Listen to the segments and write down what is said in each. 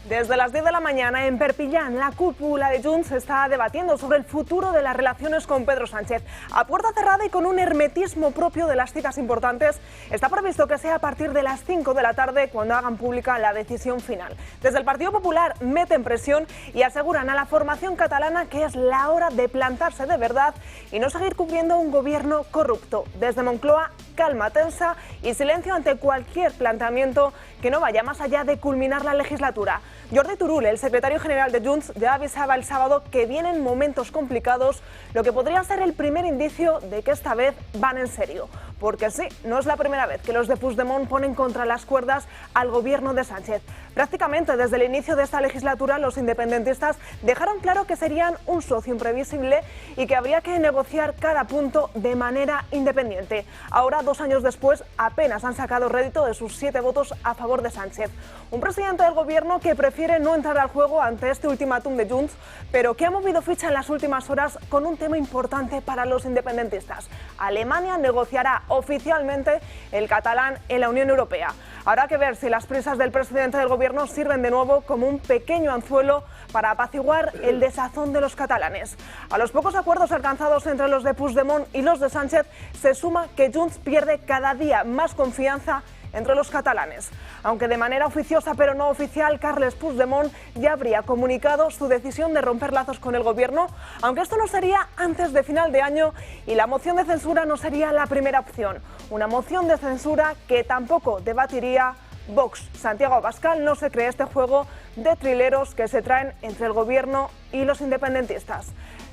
Desde las 10 de la mañana en Perpiñán, la cúpula de Junts está debatiendo sobre el futuro de las relaciones con Pedro Sánchez. A puerta cerrada y con un hermetismo propio de las citas importantes, está previsto que sea a partir de las 5 de la tarde cuando hagan pública la decisión final. Desde el Partido Popular meten presión y aseguran a la formación catalana que es la hora de plantarse de verdad y no seguir cubriendo un gobierno corrupto. Desde Moncloa, calma tensa y silencio ante cualquier planteamiento que no vaya más allá de culminar la legislatura. Jordi Turull, el secretario general de Junts, ya avisaba el sábado que vienen momentos complicados, lo que podría ser el primer indicio de que esta vez van en serio. Porque sí, no es la primera vez que los de Puigdemont ponen contra las cuerdas al gobierno de Sánchez. Prácticamente desde el inicio de esta legislatura, los independentistas dejaron claro que serían un socio imprevisible y que habría que negociar cada punto de manera independiente. Ahora, 2 años después, apenas han sacado rédito de sus 7 votos a favor de Sánchez. Un presidente del gobierno que prefiere no entrar al juego ante este ultimátum de Junts, pero que ha movido ficha en las últimas horas con un tema importante para los independentistas. Alemania negociará oficialmente el catalán en la Unión Europea. Habrá que ver si las prisas del presidente del gobierno sirven de nuevo como un pequeño anzuelo para apaciguar el desazón de los catalanes. A los pocos acuerdos alcanzados entre los de Puigdemont y los de Sánchez se suma que Junts pierde cada día más confianza entre los catalanes. Aunque de manera oficiosa pero no oficial, Carles Puigdemont ya habría comunicado su decisión de romper lazos con el gobierno, aunque esto no sería antes de final de año y la moción de censura no sería la primera opción. Una moción de censura que tampoco debatiría Vox. Santiago Abascal no se cree este juego de trileros que se traen entre el gobierno y los independentistas.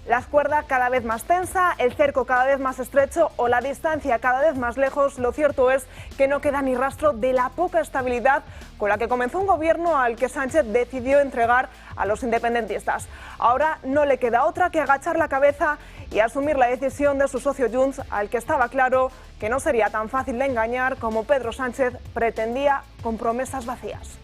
La cuerda cada vez más tensa, el cerco cada vez más estrecho o la distancia cada vez más lejos, lo cierto es que no queda ni rastro de la poca estabilidad con la que comenzó un gobierno al que Sánchez decidió entregar a los independentistas. Ahora no le queda otra que agachar la cabeza y asumir la decisión de su socio Junts, al que estaba claro que no sería tan fácil de engañar como Pedro Sánchez pretendía con promesas vacías.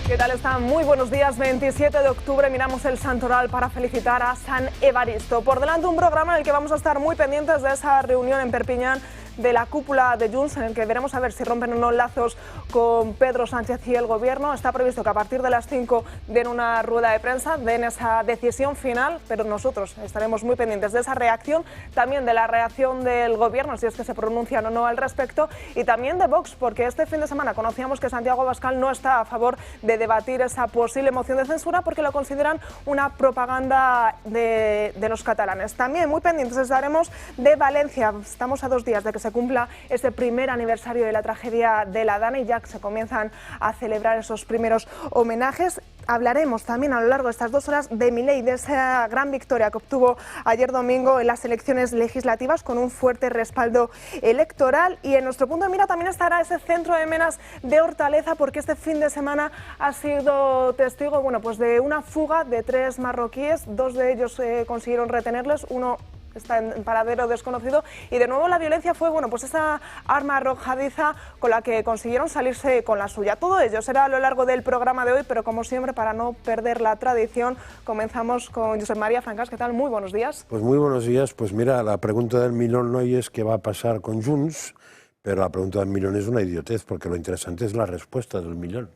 ¿Qué tal están? Muy buenos días. 27 de octubre miramos el santoral para felicitar a San Evaristo. Por delante un programa en el que vamos a estar muy pendientes de esa reunión en Perpiñán de la cúpula de Junts, en el que veremos a ver si rompen unos lazos con Pedro Sánchez y el gobierno. Está previsto que a partir de las 5 den una rueda de prensa, den esa decisión final, pero nosotros estaremos muy pendientes de esa reacción, también de la reacción del gobierno, si es que se pronuncian o no al respecto, y también de Vox, porque este fin de semana conocíamos que Santiago Abascal no está a favor de debatir esa posible moción de censura porque lo consideran una propaganda de los catalanes. También muy pendientes estaremos de Valencia. Estamos a 2 días de que se cumpla ese primer aniversario de la tragedia de la Dana y ya se comienzan a celebrar esos primeros homenajes. Hablaremos también a lo largo de estas 2 horas de Milei, de esa gran victoria que obtuvo ayer domingo en las elecciones legislativas con un fuerte respaldo electoral, y en nuestro punto de mira también estará ese centro de Menas de Hortaleza, porque este fin de semana ha sido testigo pues de una fuga de 3 marroquíes. 2 de ellos consiguieron retenerles, uno está en paradero desconocido, y de nuevo la violencia fue pues esa arma arrojadiza con la que consiguieron salirse con la suya. Todo ello será a lo largo del programa de hoy, pero como siempre, para no perder la tradición, comenzamos con Josep María Francas. ¿Qué tal? Muy buenos días. Pues muy buenos días. Pues mira, la pregunta del millón no es qué va a pasar con Junts, pero la pregunta del millón es una idiotez, porque lo interesante es la respuesta del millón,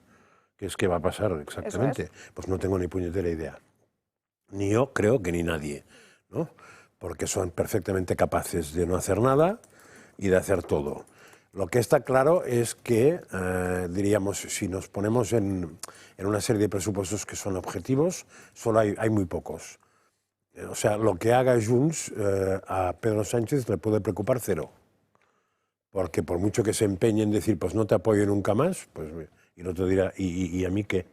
que es qué va a pasar exactamente. Pues no tengo ni puñetera idea. Ni yo, creo que ni nadie, ¿no? Porque son perfectamente capaces de no hacer nada y de hacer todo. Lo que está claro es que, diríamos, si nos ponemos en una serie de presupuestos que son objetivos, solo hay muy pocos. O sea, lo que haga Junts a Pedro Sánchez le puede preocupar 0. Porque por mucho que se empeñe en decir, pues no te apoyo nunca más, pues, y el otro dirá, ¿y a mí qué?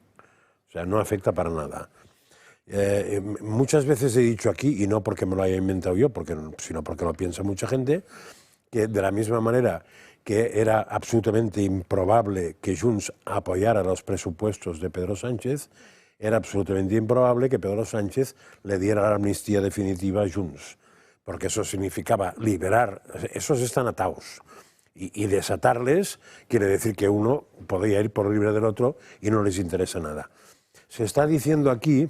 O sea, no afecta para nada. Muchas veces he dicho aquí, y no porque me lo haya inventado yo, sino porque lo piensa mucha gente, que de la misma manera que era absolutamente improbable que Junts apoyara los presupuestos de Pedro Sánchez, era absolutamente improbable que Pedro Sánchez le diera la amnistía definitiva a Junts. porque eso significaba liberar, esos están atados. Y desatarles quiere decir que uno podría ir por libre del otro y no les interesa nada. Se está diciendo aquí,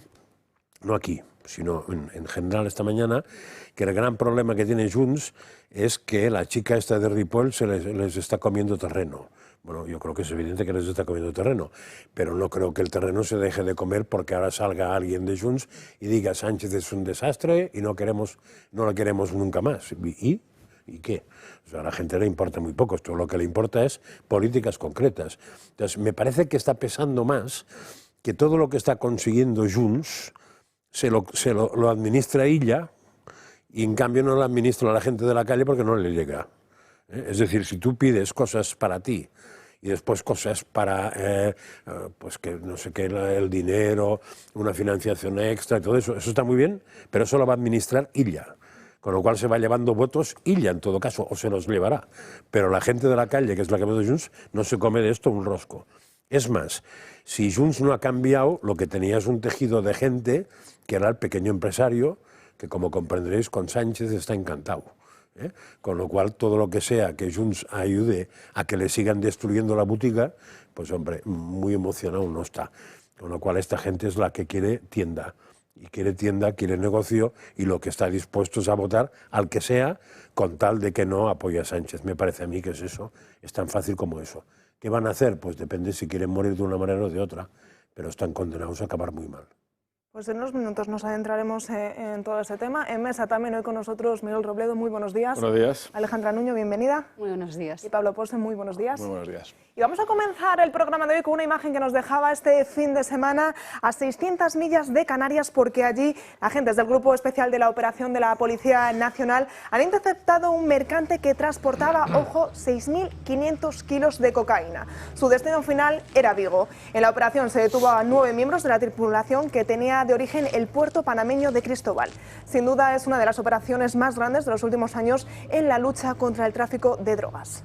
no aquí, sino en general esta mañana, que el gran problema que tiene Junts es que la chica esta de Ripoll les está comiendo terreno. Bueno, yo creo que es evidente que les está comiendo terreno, pero no creo que el terreno se deje de comer porque ahora salga alguien de Junts y diga Sánchez es un desastre y no la queremos nunca más. ¿Y qué? O sea, a la gente le importa muy poco, esto lo que le importa es políticas concretas. Entonces, me parece que está pesando más que todo lo que está consiguiendo Junts lo administra ella y en cambio no lo administra a la gente de la calle porque no le llega. Es decir, si tú pides cosas para ti y después cosas para, pues que no sé qué, el dinero, una financiación extra y todo eso, eso está muy bien, pero eso lo va a administrar ella. Con lo cual se va llevando votos ella en todo caso, o se los llevará. Pero la gente de la calle, que es la que votó Junts, no se come de esto un rosco. Es más, si Junts no ha cambiado, lo que tenía es un tejido de gente que era el pequeño empresario, que como comprenderéis con Sánchez está encantado. Con lo cual todo lo que sea que Junts ayude a que le sigan destruyendo la botiga, pues hombre, muy emocionado no está. Con lo cual esta gente es la que quiere tienda. Y quiere tienda, quiere negocio y lo que está dispuesto es a votar al que sea con tal de que no apoye a Sánchez. Me parece a mí que es eso, es tan fácil como eso. ¿Qué van a hacer? Pues depende si quieren morir de una manera o de otra, pero están condenados a acabar muy mal. Pues en unos minutos nos adentraremos en todo ese tema. En mesa también hoy con nosotros Miguel Robledo, muy buenos días. Buenos días. Alejandra Nuño, bienvenida. Muy buenos días. Y Pablo Pose, muy buenos días. Muy buenos días. Y vamos a comenzar el programa de hoy con una imagen que nos dejaba este fin de semana a 600 millas de Canarias, porque allí agentes del Grupo Especial de la Operación de la Policía Nacional han interceptado un mercante que transportaba, ojo, 6.500 kilos de cocaína. Su destino final era Vigo. En la operación se detuvo a 9 miembros de la tripulación que tenía de origen el puerto panameño de Cristóbal. Sin duda es una de las operaciones más grandes de los últimos años en la lucha contra el tráfico de drogas.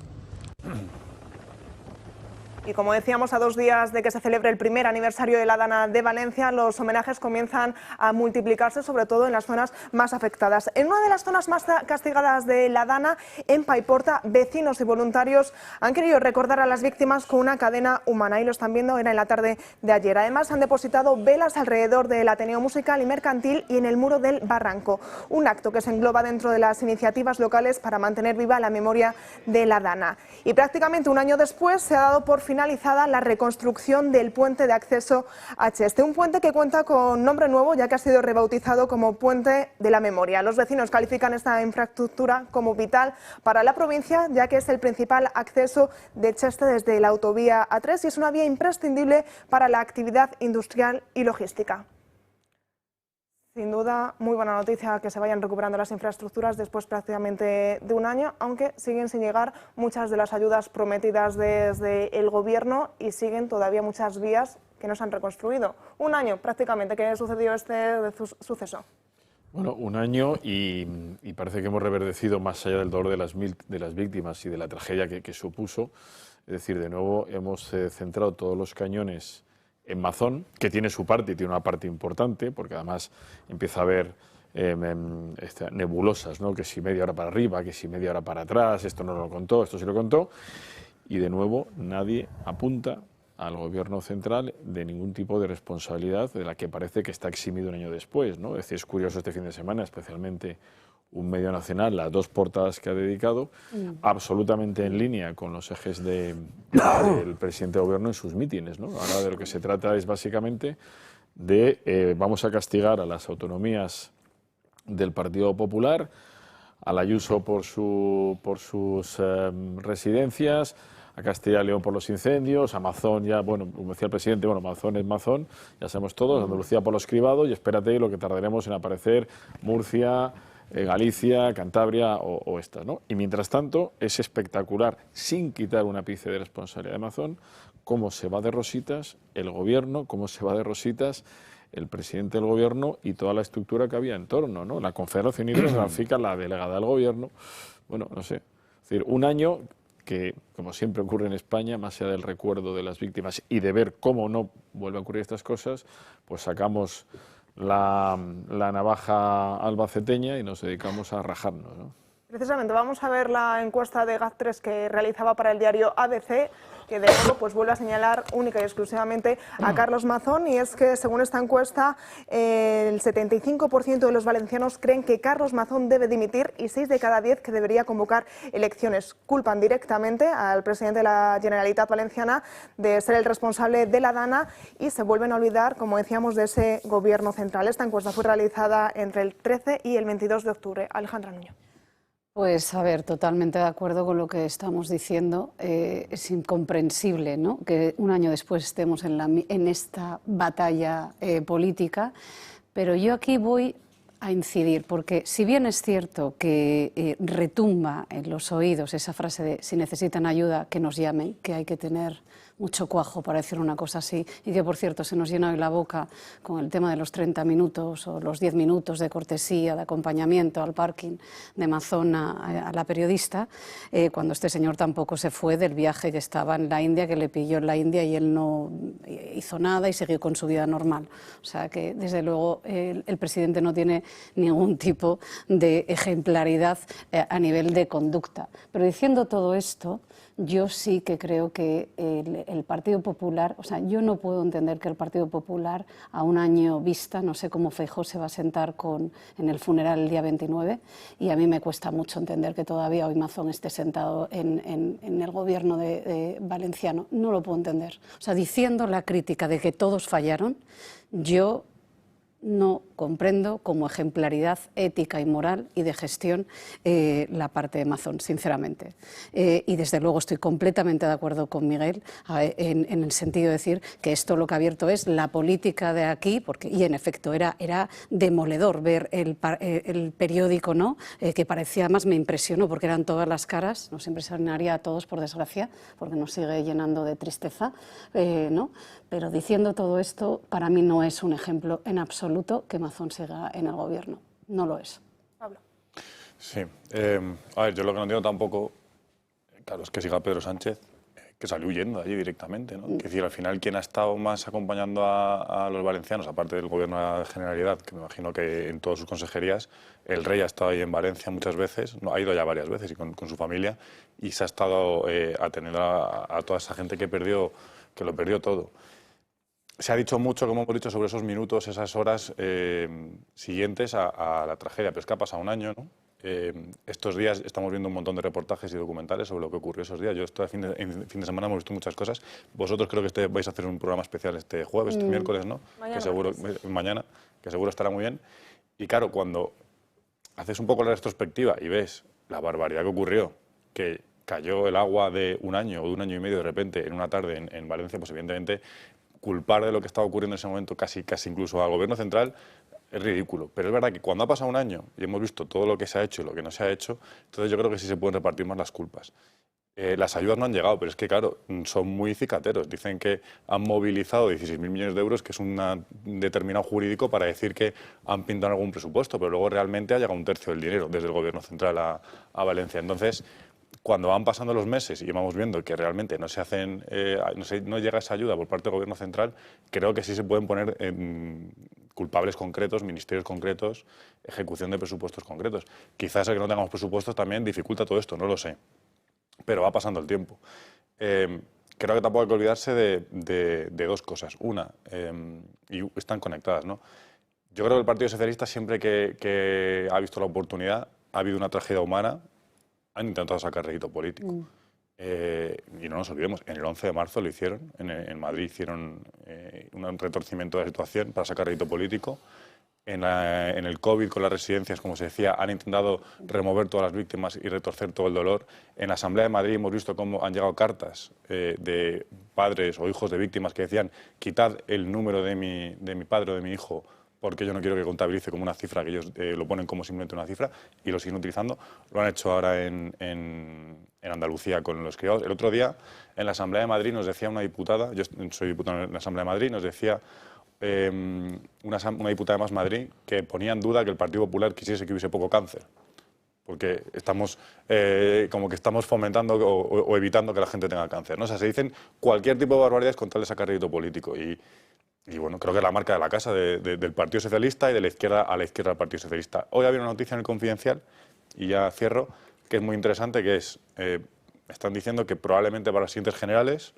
Y como decíamos, a 2 días de que se celebre el primer aniversario de la Dana de Valencia, los homenajes comienzan a multiplicarse, sobre todo en las zonas más afectadas. En una de las zonas más castigadas de la Dana, en Paiporta, vecinos y voluntarios han querido recordar a las víctimas con una cadena humana. Ahí lo están viendo, era en la tarde de ayer. Además, han depositado velas alrededor del Ateneo Musical y Mercantil y en el Muro del Barranco. Un acto que se engloba dentro de las iniciativas locales para mantener viva la memoria de la Dana. Y prácticamente un año después se ha dado por finalizada la reconstrucción del puente de acceso a Cheste, un puente que cuenta con nombre nuevo ya que ha sido rebautizado como Puente de la Memoria. Los vecinos califican esta infraestructura como vital para la provincia, ya que es el principal acceso de Cheste desde la autovía A3 y es una vía imprescindible para la actividad industrial y logística. Sin duda, muy buena noticia que se vayan recuperando las infraestructuras después prácticamente de un año, aunque siguen sin llegar muchas de las ayudas prometidas desde el Gobierno y siguen todavía muchas vías que no se han reconstruido. Un año prácticamente que sucedió este suceso. Bueno, un año y parece que hemos reverdecido más allá del dolor de las víctimas y de la tragedia que supuso. Es decir, de nuevo hemos centrado todos los cañones en Mazón, que tiene su parte y tiene una parte importante, porque además empieza a haber nebulosas, ¿no? Que si media hora para arriba, que si media hora para atrás, esto no lo contó, esto sí lo contó, y de nuevo nadie apunta al Gobierno central de ningún tipo de responsabilidad de la que parece que está eximido un año después, ¿no? Es decir, es curioso este fin de semana, especialmente un medio nacional, las 2 portadas que ha dedicado, absolutamente en línea con los ejes del presidente de Gobierno en sus mítines, ¿no? Ahora de lo que se trata es básicamente de vamos a castigar a las autonomías del Partido Popular, al Ayuso por sus residencias, a Castilla y León por los incendios, a Mazón ya, bueno, como decía el presidente, bueno, Mazón es Mazón, ya sabemos todos, Andalucía por los cribados y espérate lo que tardaremos en aparecer Murcia, Galicia, Cantabria o estas, ¿no? Y mientras tanto es espectacular, sin quitar un ápice de responsabilidad de Mazón, cómo se va de rositas el Gobierno, cómo se va de rositas el presidente del Gobierno y toda la estructura que había en torno, ¿no? La Confederación Hidrográfica, la delegada del Gobierno, bueno, no sé, es decir, un año que, como siempre ocurre en España, más allá del recuerdo de las víctimas y de ver cómo no vuelve a ocurrir estas cosas, pues sacamos la navaja albaceteña y nos dedicamos a rajarnos, ¿no? Precisamente, vamos a ver la encuesta de GAT3 que realizaba para el diario ABC, que de nuevo pues vuelve a señalar única y exclusivamente a Carlos Mazón, y es que según esta encuesta el 75% de los valencianos creen que Carlos Mazón debe dimitir y 6 de cada 10 que debería convocar elecciones. Culpan directamente al presidente de la Generalitat Valenciana de ser el responsable de la Dana y se vuelven a olvidar, como decíamos, de ese gobierno central. Esta encuesta fue realizada entre el 13 y el 22 de octubre. Alejandra Nuño. Pues a ver, totalmente de acuerdo con lo que estamos diciendo. Es incomprensible, ¿no?, que un año después estemos en esta batalla política, pero yo aquí voy a incidir, porque si bien es cierto que retumba en los oídos esa frase de si necesitan ayuda, que nos llamen, que hay que tener mucho cuajo para decir una cosa así, y que por cierto se nos llena hoy la boca con el tema de los 30 minutos o los 10 minutos de cortesía, de acompañamiento al parking de Mazón a la periodista, cuando este señor tampoco se fue del viaje que estaba en la India, que le pilló en la India y él no hizo nada y siguió con su vida normal. O sea que desde luego el presidente no tiene ningún tipo de ejemplaridad a nivel de conducta. Pero diciendo todo esto, yo sí que creo que el Partido Popular, o sea, yo no puedo entender que el Partido Popular a un año vista, no sé cómo Feijóo se va a sentar en el funeral el día 29, y a mí me cuesta mucho entender que todavía hoy Mazón esté sentado en el gobierno de valenciano. No lo puedo entender. O sea, diciendo la crítica de que todos fallaron, yo no comprendo como ejemplaridad ética y moral y de gestión la parte de Mazón, sinceramente. Y desde luego estoy completamente de acuerdo con Miguel en el sentido de decir que esto lo que ha abierto es la política de aquí, y en efecto era demoledor ver el periódico, ¿no?, que parecía, además me impresionó porque eran todas las caras, nos impresionaría a todos por desgracia, porque nos sigue llenando de tristeza, ¿no? Pero diciendo todo esto, para mí no es un ejemplo en absoluto que Mazón siga en el gobierno. No lo es. Pablo. Sí. A ver, yo lo que no entiendo tampoco, claro, es que siga Pedro Sánchez, que salió huyendo de allí directamente, ¿no? Es decir, al final, ¿quién ha estado más acompañando a los valencianos, aparte del gobierno de la Generalidad, que me imagino que en todas sus consejerías, el rey ha estado ahí en Valencia muchas veces, no, ha ido ya varias veces y con su familia, y se ha estado atendiendo a toda esa gente que lo perdió todo. Se ha dicho mucho, como hemos dicho, sobre esos minutos, esas horas siguientes a la tragedia, pero es que ha pasado un año, ¿no? Estos días estamos viendo un montón de reportajes y documentales sobre lo que ocurrió esos días. Yo este fin de semana hemos visto muchas cosas. Vosotros creo que vais a hacer un programa especial este jueves, este miércoles, ¿no? Mañana, que seguro estará muy bien. Y claro, cuando haces un poco la retrospectiva y ves la barbaridad que ocurrió, que cayó el agua de un año o de un año y medio de repente en una tarde en Valencia, pues evidentemente culpar de lo que estaba ocurriendo en ese momento casi incluso al gobierno central es ridículo. Pero es verdad que cuando ha pasado un año y hemos visto todo lo que se ha hecho y lo que no se ha hecho, entonces yo creo que sí se pueden repartir más las culpas. Las ayudas no han llegado, pero es que, claro, son muy cicateros. Dicen que han movilizado 16.000 millones de euros, que es un determinado jurídico para decir que han pintado algún presupuesto, pero luego realmente ha llegado un tercio del dinero desde el gobierno central a Valencia. Entonces, cuando van pasando los meses y vamos viendo que realmente no llega esa ayuda por parte del gobierno central, creo que sí se pueden poner culpables concretos, ministerios concretos, ejecución de presupuestos concretos. Quizás el que no tengamos presupuestos también dificulta todo esto, no lo sé, pero va pasando el tiempo. Creo que tampoco hay que olvidarse de dos cosas. Una, y están conectadas, ¿no? Yo creo que el Partido Socialista, siempre que ha visto la oportunidad, ha habido una tragedia humana, han intentado sacar rédito político. Y no nos olvidemos, en el 11 de marzo lo hicieron, en Madrid hicieron un retorcimiento de la situación para sacar rédito político. En el COVID, con las residencias, como se decía, han intentado remover todas las víctimas y retorcer todo el dolor. En la Asamblea de Madrid hemos visto cómo han llegado cartas de padres o hijos de víctimas que decían: quitad el número de mi padre o de mi hijo, porque yo no quiero que contabilice como una cifra, que ellos lo ponen como simplemente una cifra, y lo siguen utilizando. Lo han hecho ahora en Andalucía con los criados. El otro día, en la Asamblea de Madrid, nos decía una diputada, yo soy diputado en la Asamblea de Madrid, nos decía una diputada de Más Madrid que ponía en duda que el Partido Popular quisiese que hubiese poco cáncer, porque estamos como que estamos fomentando o evitando que la gente tenga cáncer, ¿no? O sea, se dicen cualquier tipo de barbaridades con tal de sacar rédito político. Y Y bueno, creo que es la marca de la casa del Partido Socialista y de la izquierda a la izquierda del Partido Socialista. Hoy había una noticia en el Confidencial, y ya cierro, que es muy interesante, que es, están diciendo que probablemente para las siguientes generales,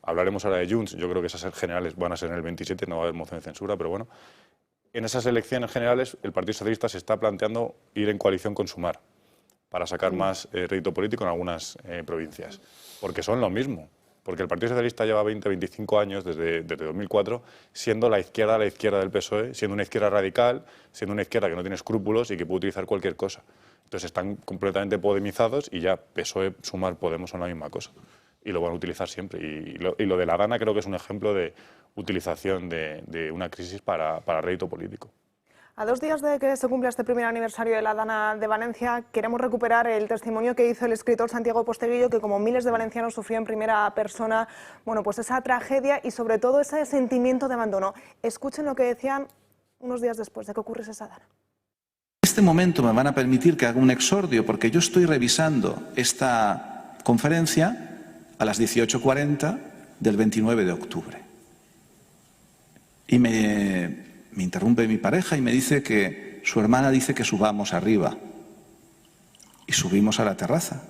hablaremos ahora de Junts, yo creo que esas generales van a ser en el 27, no va a haber moción de censura, pero bueno, en esas elecciones generales el Partido Socialista se está planteando ir en coalición con Sumar para sacar más rédito político en algunas provincias, porque son lo mismo. Porque el Partido Socialista lleva 20-25 años, desde 2004, siendo la izquierda del PSOE, siendo una izquierda radical, siendo una izquierda que no tiene escrúpulos y que puede utilizar cualquier cosa. Entonces están completamente podemizados y ya PSOE, Sumar, Podemos son la misma cosa. Y lo van a utilizar siempre. Y lo de la Dana creo que es un ejemplo de utilización de una crisis para rédito político. A 2 días de que se cumpla este primer aniversario de la Dana de Valencia, queremos recuperar el testimonio que hizo el escritor Santiago Posteguillo, que como miles de valencianos sufrió en primera persona, bueno, pues esa tragedia y sobre todo ese sentimiento de abandono. Escuchen lo que decían unos días después de que ocurriese esa Dana. En este momento me van a permitir que haga un exordio, porque yo estoy revisando esta conferencia a las 18:40 del 29 de octubre. Y me interrumpe mi pareja y me dice que su hermana dice que subamos arriba. Y subimos a la terraza.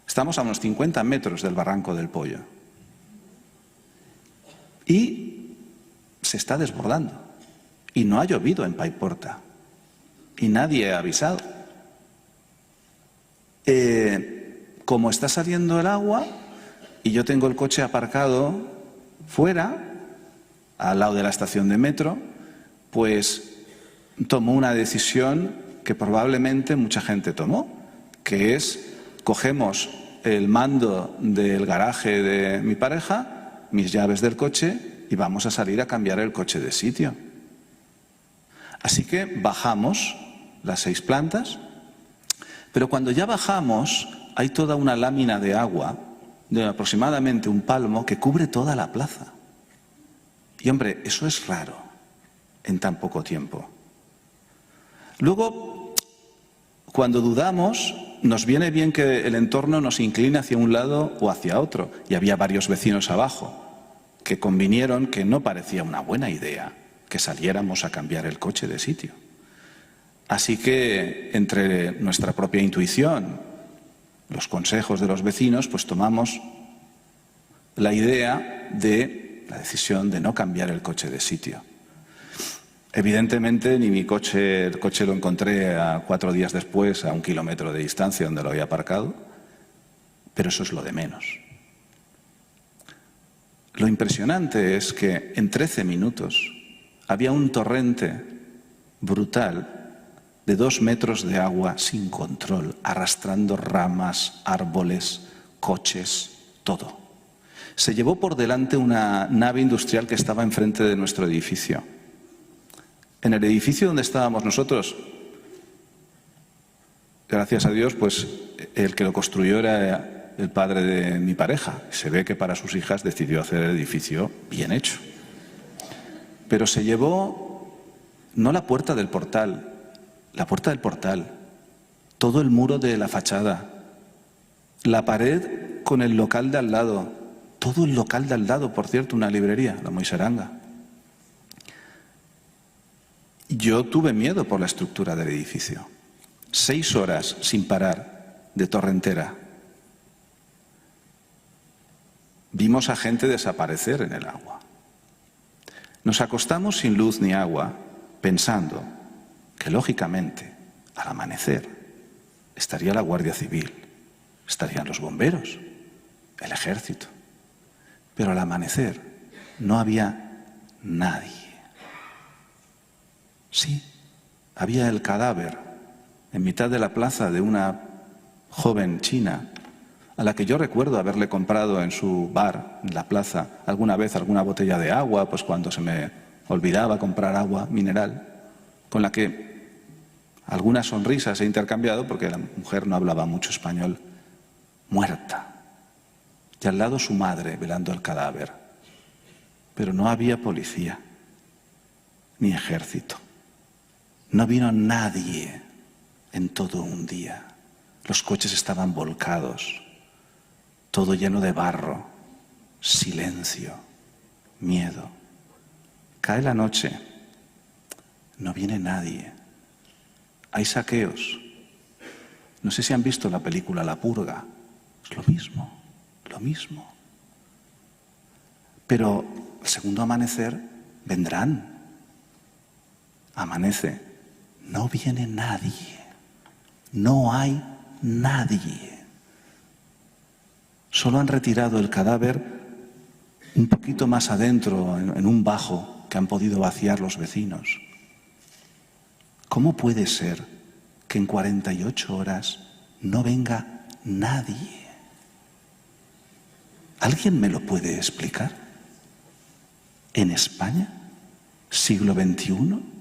Estamos a unos 50 metros del Barranco del Pollo. Y se está desbordando. Y no ha llovido en Paiporta. Y nadie ha avisado. Como está saliendo el agua y yo tengo el coche aparcado fuera, al lado de la estación de metro, pues tomó una decisión que probablemente mucha gente tomó, que es cogemos el mando del garaje de mi pareja, mis llaves del coche y vamos a salir a cambiar el coche de sitio. Así que bajamos las 6 plantas, pero cuando ya bajamos hay toda una lámina de agua de aproximadamente 1 palmo que cubre toda la plaza. Y hombre, eso es raro en tan poco tiempo. Luego, cuando dudamos, nos viene bien que el entorno nos incline hacia un lado o hacia otro. Y había varios vecinos abajo que convinieron que no parecía una buena idea que saliéramos a cambiar el coche de sitio. Así que, entre nuestra propia intuición, los consejos de los vecinos, pues tomamos la idea de la decisión de no cambiar el coche de sitio. Evidentemente, ni mi coche, el coche lo encontré a 4 días después, a 1 kilómetro de distancia donde lo había aparcado, pero eso es lo de menos. Lo impresionante es que en 13 minutos había un torrente brutal de 2 metros de agua sin control, arrastrando ramas, árboles, coches, todo. Se llevó por delante una nave industrial que estaba enfrente de nuestro edificio. En el edificio donde estábamos nosotros, gracias a Dios, pues el que lo construyó era el padre de mi pareja. Se ve que para sus hijas decidió hacer el edificio bien hecho. Pero se llevó no la puerta del portal, la puerta del portal, todo el muro de la fachada, la pared con el local de al lado, todo el local de al lado, por cierto, una librería, la Moiseranga. Yo tuve miedo por la estructura del edificio. 6 horas sin parar de torrentera. Vimos a gente desaparecer en el agua. Nos acostamos sin luz ni agua, pensando que, lógicamente, al amanecer estaría la Guardia Civil, estarían los bomberos, el ejército. Pero al amanecer no había nadie. Sí, había el cadáver en mitad de la plaza de una joven china a la que yo recuerdo haberle comprado en su bar, en la plaza, alguna vez alguna botella de agua, pues cuando se me olvidaba comprar agua mineral, con la que algunas sonrisas he intercambiado porque la mujer no hablaba mucho español, muerta. Y al lado su madre velando el cadáver. Pero no había policía, ni ejército. No vino nadie en todo un día. Los coches estaban volcados, todo lleno de barro, silencio, miedo. cae la noche, no viene nadie, hay saqueos. No sé si han visto la película La Purga, es lo mismo, lo mismo. Pero el segundo amanecer vendrán. Amanece, no viene nadie, no hay nadie. Solo han retirado el cadáver un poquito más adentro, en un bajo que han podido vaciar los vecinos. ¿Cómo puede ser que en 48 horas no venga nadie? ¿Alguien me lo puede explicar? ¿En España? ¿Siglo XXI?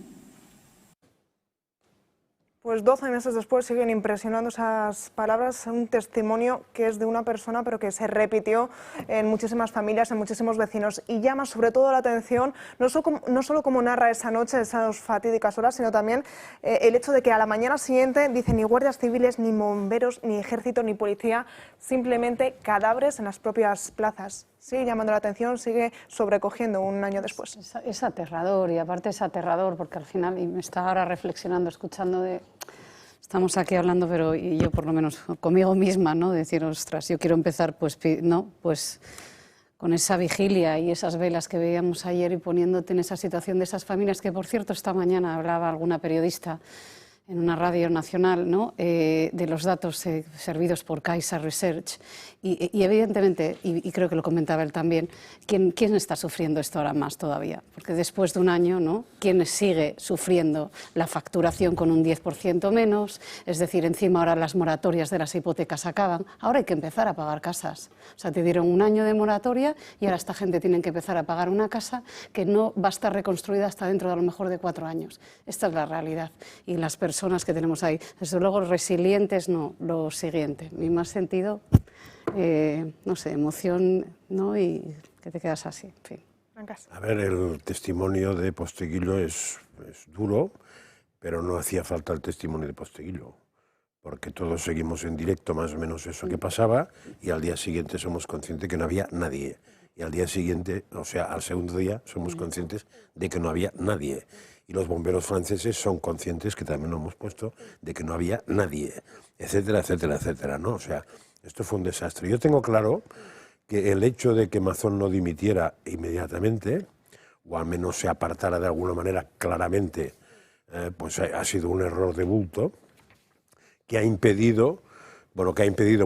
Pues 12 meses después siguen impresionando esas palabras, un testimonio que es de una persona pero que se repitió en muchísimas familias, en muchísimos vecinos, y llama sobre todo la atención no solo como narra esa noche, esas fatídicas horas, sino también el hecho de que a la mañana siguiente dicen ni guardias civiles, ni bomberos, ni ejército, ni policía, simplemente cadáveres en las propias plazas. Sigue llamando la atención, sigue sobrecogiendo un año después. Es aterrador, y aparte es aterrador porque al final, y me estaba ahora reflexionando, escuchando estamos aquí hablando, pero y yo por lo menos conmigo misma, ¿no? Decir, ostras, yo quiero empezar pues con esa vigilia y esas velas que veíamos ayer y poniéndote en esa situación de esas familias que, por cierto, esta mañana hablaba alguna periodista en una radio nacional, ¿no? De los datos servidos por Kaiser Research y evidentemente, y creo que lo comentaba él también, ¿quién está sufriendo esto ahora más todavía? Porque después de un año, ¿no? ¿Quién sigue sufriendo la facturación con un 10% menos? Es decir, encima ahora las moratorias de las hipotecas acaban, ahora hay que empezar a pagar casas. O sea, te dieron un año de moratoria y ahora esta gente tiene que empezar a pagar una casa que no va a estar reconstruida hasta dentro de a lo mejor de 4 años. Esta es la realidad. Y las personas que tenemos ahí, desde luego resilientes, no, lo siguiente, mi más sentido, no sé, emoción, ¿no? Y que te quedas así, en fin. A ver, el testimonio de Posteguillo es duro, pero no hacía falta el testimonio de Posteguillo, porque todos seguimos en directo más o menos eso que pasaba y al día siguiente somos conscientes que no había nadie. Y al día siguiente, o sea, al segundo día, somos conscientes de que no había nadie. Y los bomberos franceses son conscientes, que también lo hemos puesto, de que no había nadie, etcétera, etcétera, etcétera, ¿no? O sea, esto fue un desastre. Yo tengo claro que el hecho de que Mazón no dimitiera inmediatamente, o al menos se apartara de alguna manera claramente, pues ha sido un error de bulto, que ha impedido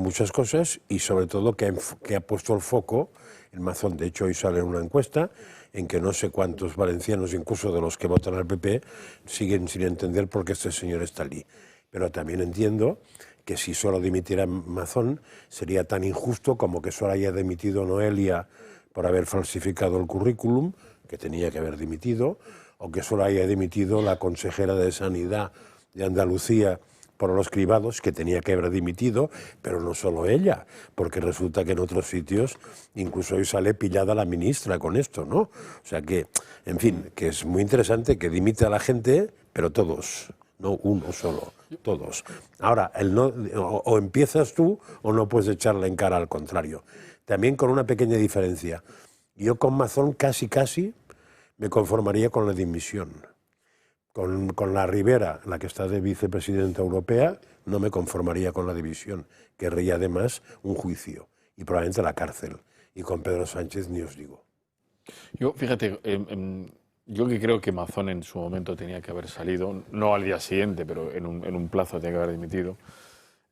muchas cosas y sobre todo que ha puesto el foco en Mazón. De hecho, hoy sale una encuesta en que no sé cuántos valencianos, incluso de los que votan al PP, siguen sin entender por qué este señor está allí. Pero también entiendo que si solo dimitiera Mazón sería tan injusto como que solo haya dimitido Noelia por haber falsificado el currículum, que tenía que haber dimitido, o que solo haya dimitido la consejera de Sanidad de Andalucía por los cribados, que tenía que haber dimitido, pero no solo ella, porque resulta que en otros sitios incluso hoy sale pillada la ministra con esto, ¿no? O sea que, en fin, que es muy interesante que dimite a la gente, pero todos, no uno solo, todos. Ahora, o empiezas tú o no puedes echarla en cara al contrario. También con una pequeña diferencia. Yo con Mazón casi me conformaría con la dimisión. Con la Ribera, la que está de vicepresidenta europea, no me conformaría con la división. Querría además un juicio y probablemente la cárcel. Y con Pedro Sánchez ni os digo. Yo, fíjate, yo que creo que Mazón en su momento tenía que haber salido, no al día siguiente, pero en un plazo tenía que haber dimitido.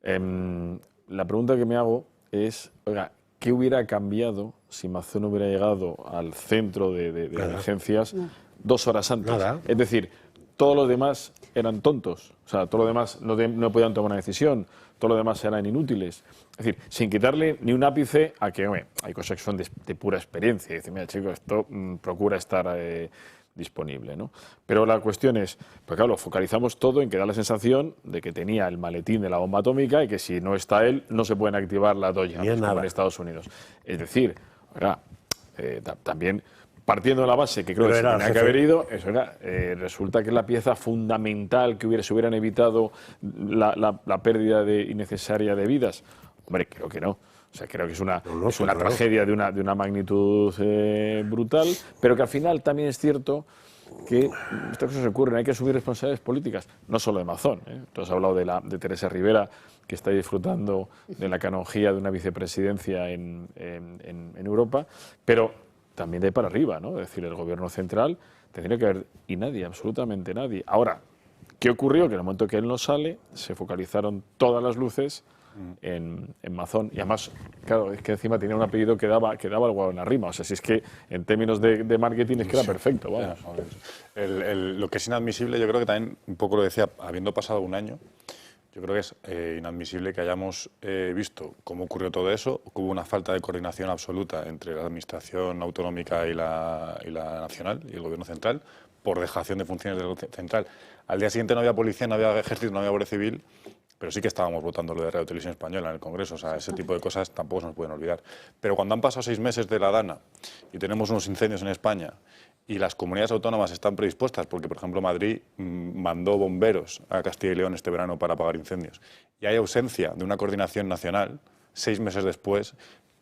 La pregunta que me hago es, oiga, ¿qué hubiera cambiado si Mazón hubiera llegado al centro de emergencias 2 horas antes? Nada. Es decir, todos los demás eran tontos, o sea, todos los demás no podían tomar una decisión, todos los demás eran inútiles. Es decir, sin quitarle ni un ápice a que, hombre, hay cosas que son de pura experiencia. Y dice, mira, chico, esto procura estar disponible, ¿no? Pero la cuestión es, pues claro, focalizamos todo en que da la sensación de que tenía el maletín de la bomba atómica y que si no está él, no se pueden activar las doyas, como en Estados Unidos. Es decir, oiga, también partiendo de la base que creo que se tenía que haber ido, eso era, resulta que es la pieza fundamental que se hubieran evitado la pérdida innecesaria de vidas. Hombre, creo que no. O sea, creo que es una tragedia de una magnitud brutal, pero que al final también es cierto que estas cosas ocurren, hay que asumir responsabilidades políticas, no solo de Mazón. Tú has hablado de Teresa Rivera, que está disfrutando de la canonjía de una vicepresidencia en Europa, pero también de ahí para arriba, ¿no? Es decir, el gobierno central tendría que haber, y nadie, absolutamente nadie. Ahora, ¿qué ocurrió? Que en el momento que él no sale, se focalizaron todas las luces en Mazón, y además, claro, es que encima tenía un apellido que daba algo en la rima, o sea, si es que en términos de marketing es que era perfecto, vamos. Lo que es inadmisible, yo creo que también, un poco lo decía, habiendo pasado un año, yo creo que es inadmisible que hayamos visto cómo ocurrió todo eso, que hubo una falta de coordinación absoluta entre la administración autonómica y la nacional y el gobierno central, por dejación de funciones del gobierno central. Al día siguiente no había policía, no había ejército, no había guardia civil, pero sí que estábamos votando lo de Radio Televisión Española en el Congreso, o sea, ese tipo de cosas tampoco se nos pueden olvidar. Pero cuando han pasado 6 meses de la Dana y tenemos unos incendios en España y las comunidades autónomas están predispuestas, porque por ejemplo Madrid mandó bomberos a Castilla y León este verano para apagar incendios, y hay ausencia de una coordinación nacional 6 meses después,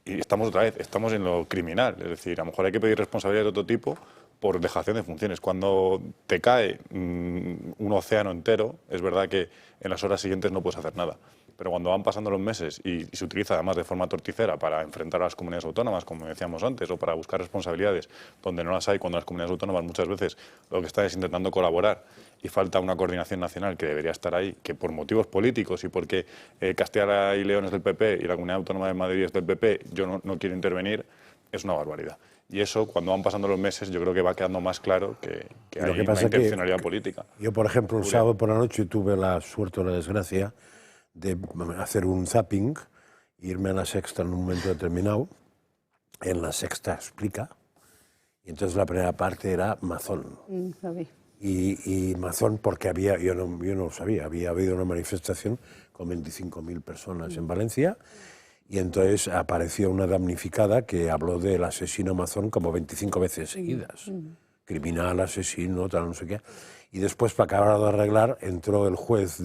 y estamos otra vez, estamos en lo criminal, es decir, a lo mejor hay que pedir responsabilidad de otro tipo por dejación de funciones. Cuando te cae un océano entero, es verdad que en las horas siguientes no puedes hacer nada. Pero cuando van pasando los meses y se utiliza además de forma torticera para enfrentar a las comunidades autónomas, como decíamos antes, o para buscar responsabilidades donde no las hay, cuando las comunidades autónomas muchas veces lo que están es intentando colaborar y falta una coordinación nacional que debería estar ahí, que por motivos políticos y porque Castilla y León es del PP y la Comunidad Autónoma de Madrid es del PP, yo no quiero intervenir, es una barbaridad. Y eso, cuando van pasando los meses, yo creo que va quedando más claro que hay una intencionalidad política. Yo, por ejemplo, un sábado por la noche tuve la suerte o la desgracia de hacer un zapping, irme a La Sexta en un momento determinado. En La Sexta explica. Y entonces la primera parte era Mazón. Y Mazón, porque yo no lo sabía, había habido una manifestación con 25.000 personas en Valencia. Y entonces apareció una damnificada que habló del asesino Mazón como 25 veces seguidas. Criminal, asesino, tal, no sé qué. Y después, para acabar de arreglar, entró el juez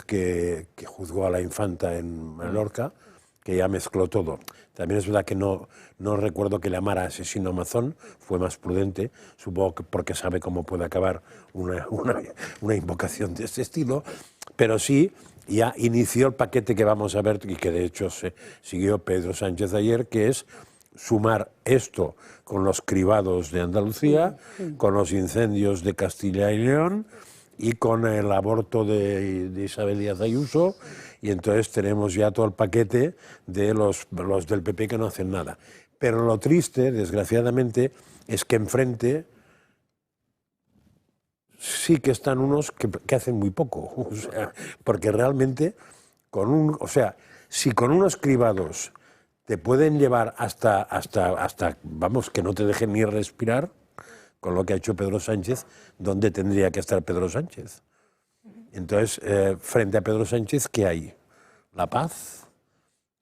que juzgó a la infanta en Mallorca, que ya mezcló todo. También es verdad que no recuerdo que le llamara asesino Mazón, fue más prudente, supongo que porque sabe cómo puede acabar una invocación de este estilo, pero sí ya inició el paquete que vamos a ver y que de hecho se siguió Pedro Sánchez ayer, que es sumar esto con los cribados de Andalucía, con los incendios de Castilla y León y con el aborto de Isabel Díaz Ayuso, y entonces tenemos ya todo el paquete de los del PP que no hacen nada. Pero lo triste, desgraciadamente, es que enfrente sí que están unos que hacen muy poco, o sea, porque realmente si con unos cribados te pueden llevar hasta vamos, que no te dejen ni respirar, con lo que ha hecho Pedro Sánchez, ¿dónde tendría que estar Pedro Sánchez? Entonces, frente a Pedro Sánchez, ¿qué hay? La paz,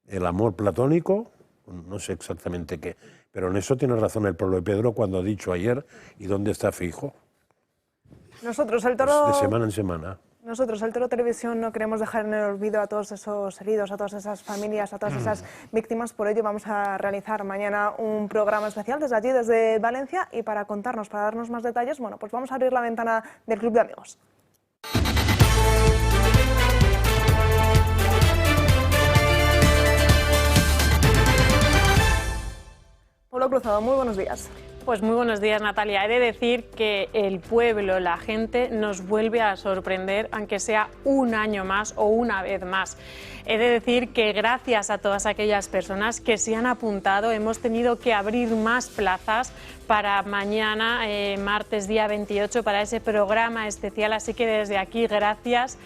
el amor platónico, no sé exactamente qué, pero en eso tiene razón el pueblo de Pedro cuando ha dicho ayer, ¿y dónde está Feijóo? Nosotros, el Toro... De semana en semana. Nosotros, el Toro Televisión, no queremos dejar en el olvido a todos esos heridos, a todas esas familias, a todas esas víctimas. Por ello vamos a realizar mañana un programa especial desde allí, desde Valencia, y para contarnos, para darnos más detalles, bueno, pues vamos a abrir la ventana del Club de Amigos. Pablo Cruzado, muy buenos días. Pues muy buenos días, Natalia. He de decir que el pueblo, la gente, nos vuelve a sorprender, aunque sea un año más o una vez más. He de decir que gracias a todas aquellas personas que se han apuntado, hemos tenido que abrir más plazas para mañana, martes día 28, para ese programa especial. Así que desde aquí, gracias,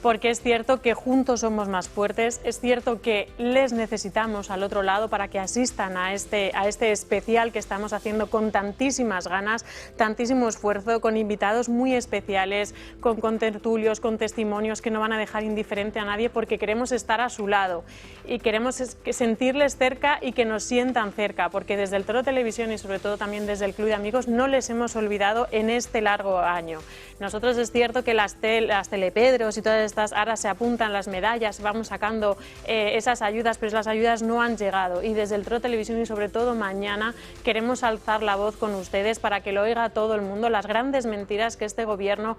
porque es cierto que juntos somos más fuertes, es cierto que les necesitamos al otro lado para que asistan a este especial que estamos haciendo con tantísimas ganas, tantísimo esfuerzo, con invitados muy especiales, con contertulios, con testimonios que no van a dejar indiferente a nadie, porque queremos estar a su lado y queremos sentirles cerca y que nos sientan cerca, porque desde el Toro Televisión y sobre todo también desde el Club de Amigos no les hemos olvidado en este largo año. Nosotros es cierto que las Telepedros y todas propuestas, ahora se apuntan las medallas, vamos sacando esas ayudas, pero las ayudas no han llegado. Y desde el TRO Televisión y sobre todo mañana queremos alzar la voz con ustedes para que lo oiga todo el mundo, las grandes mentiras que este gobierno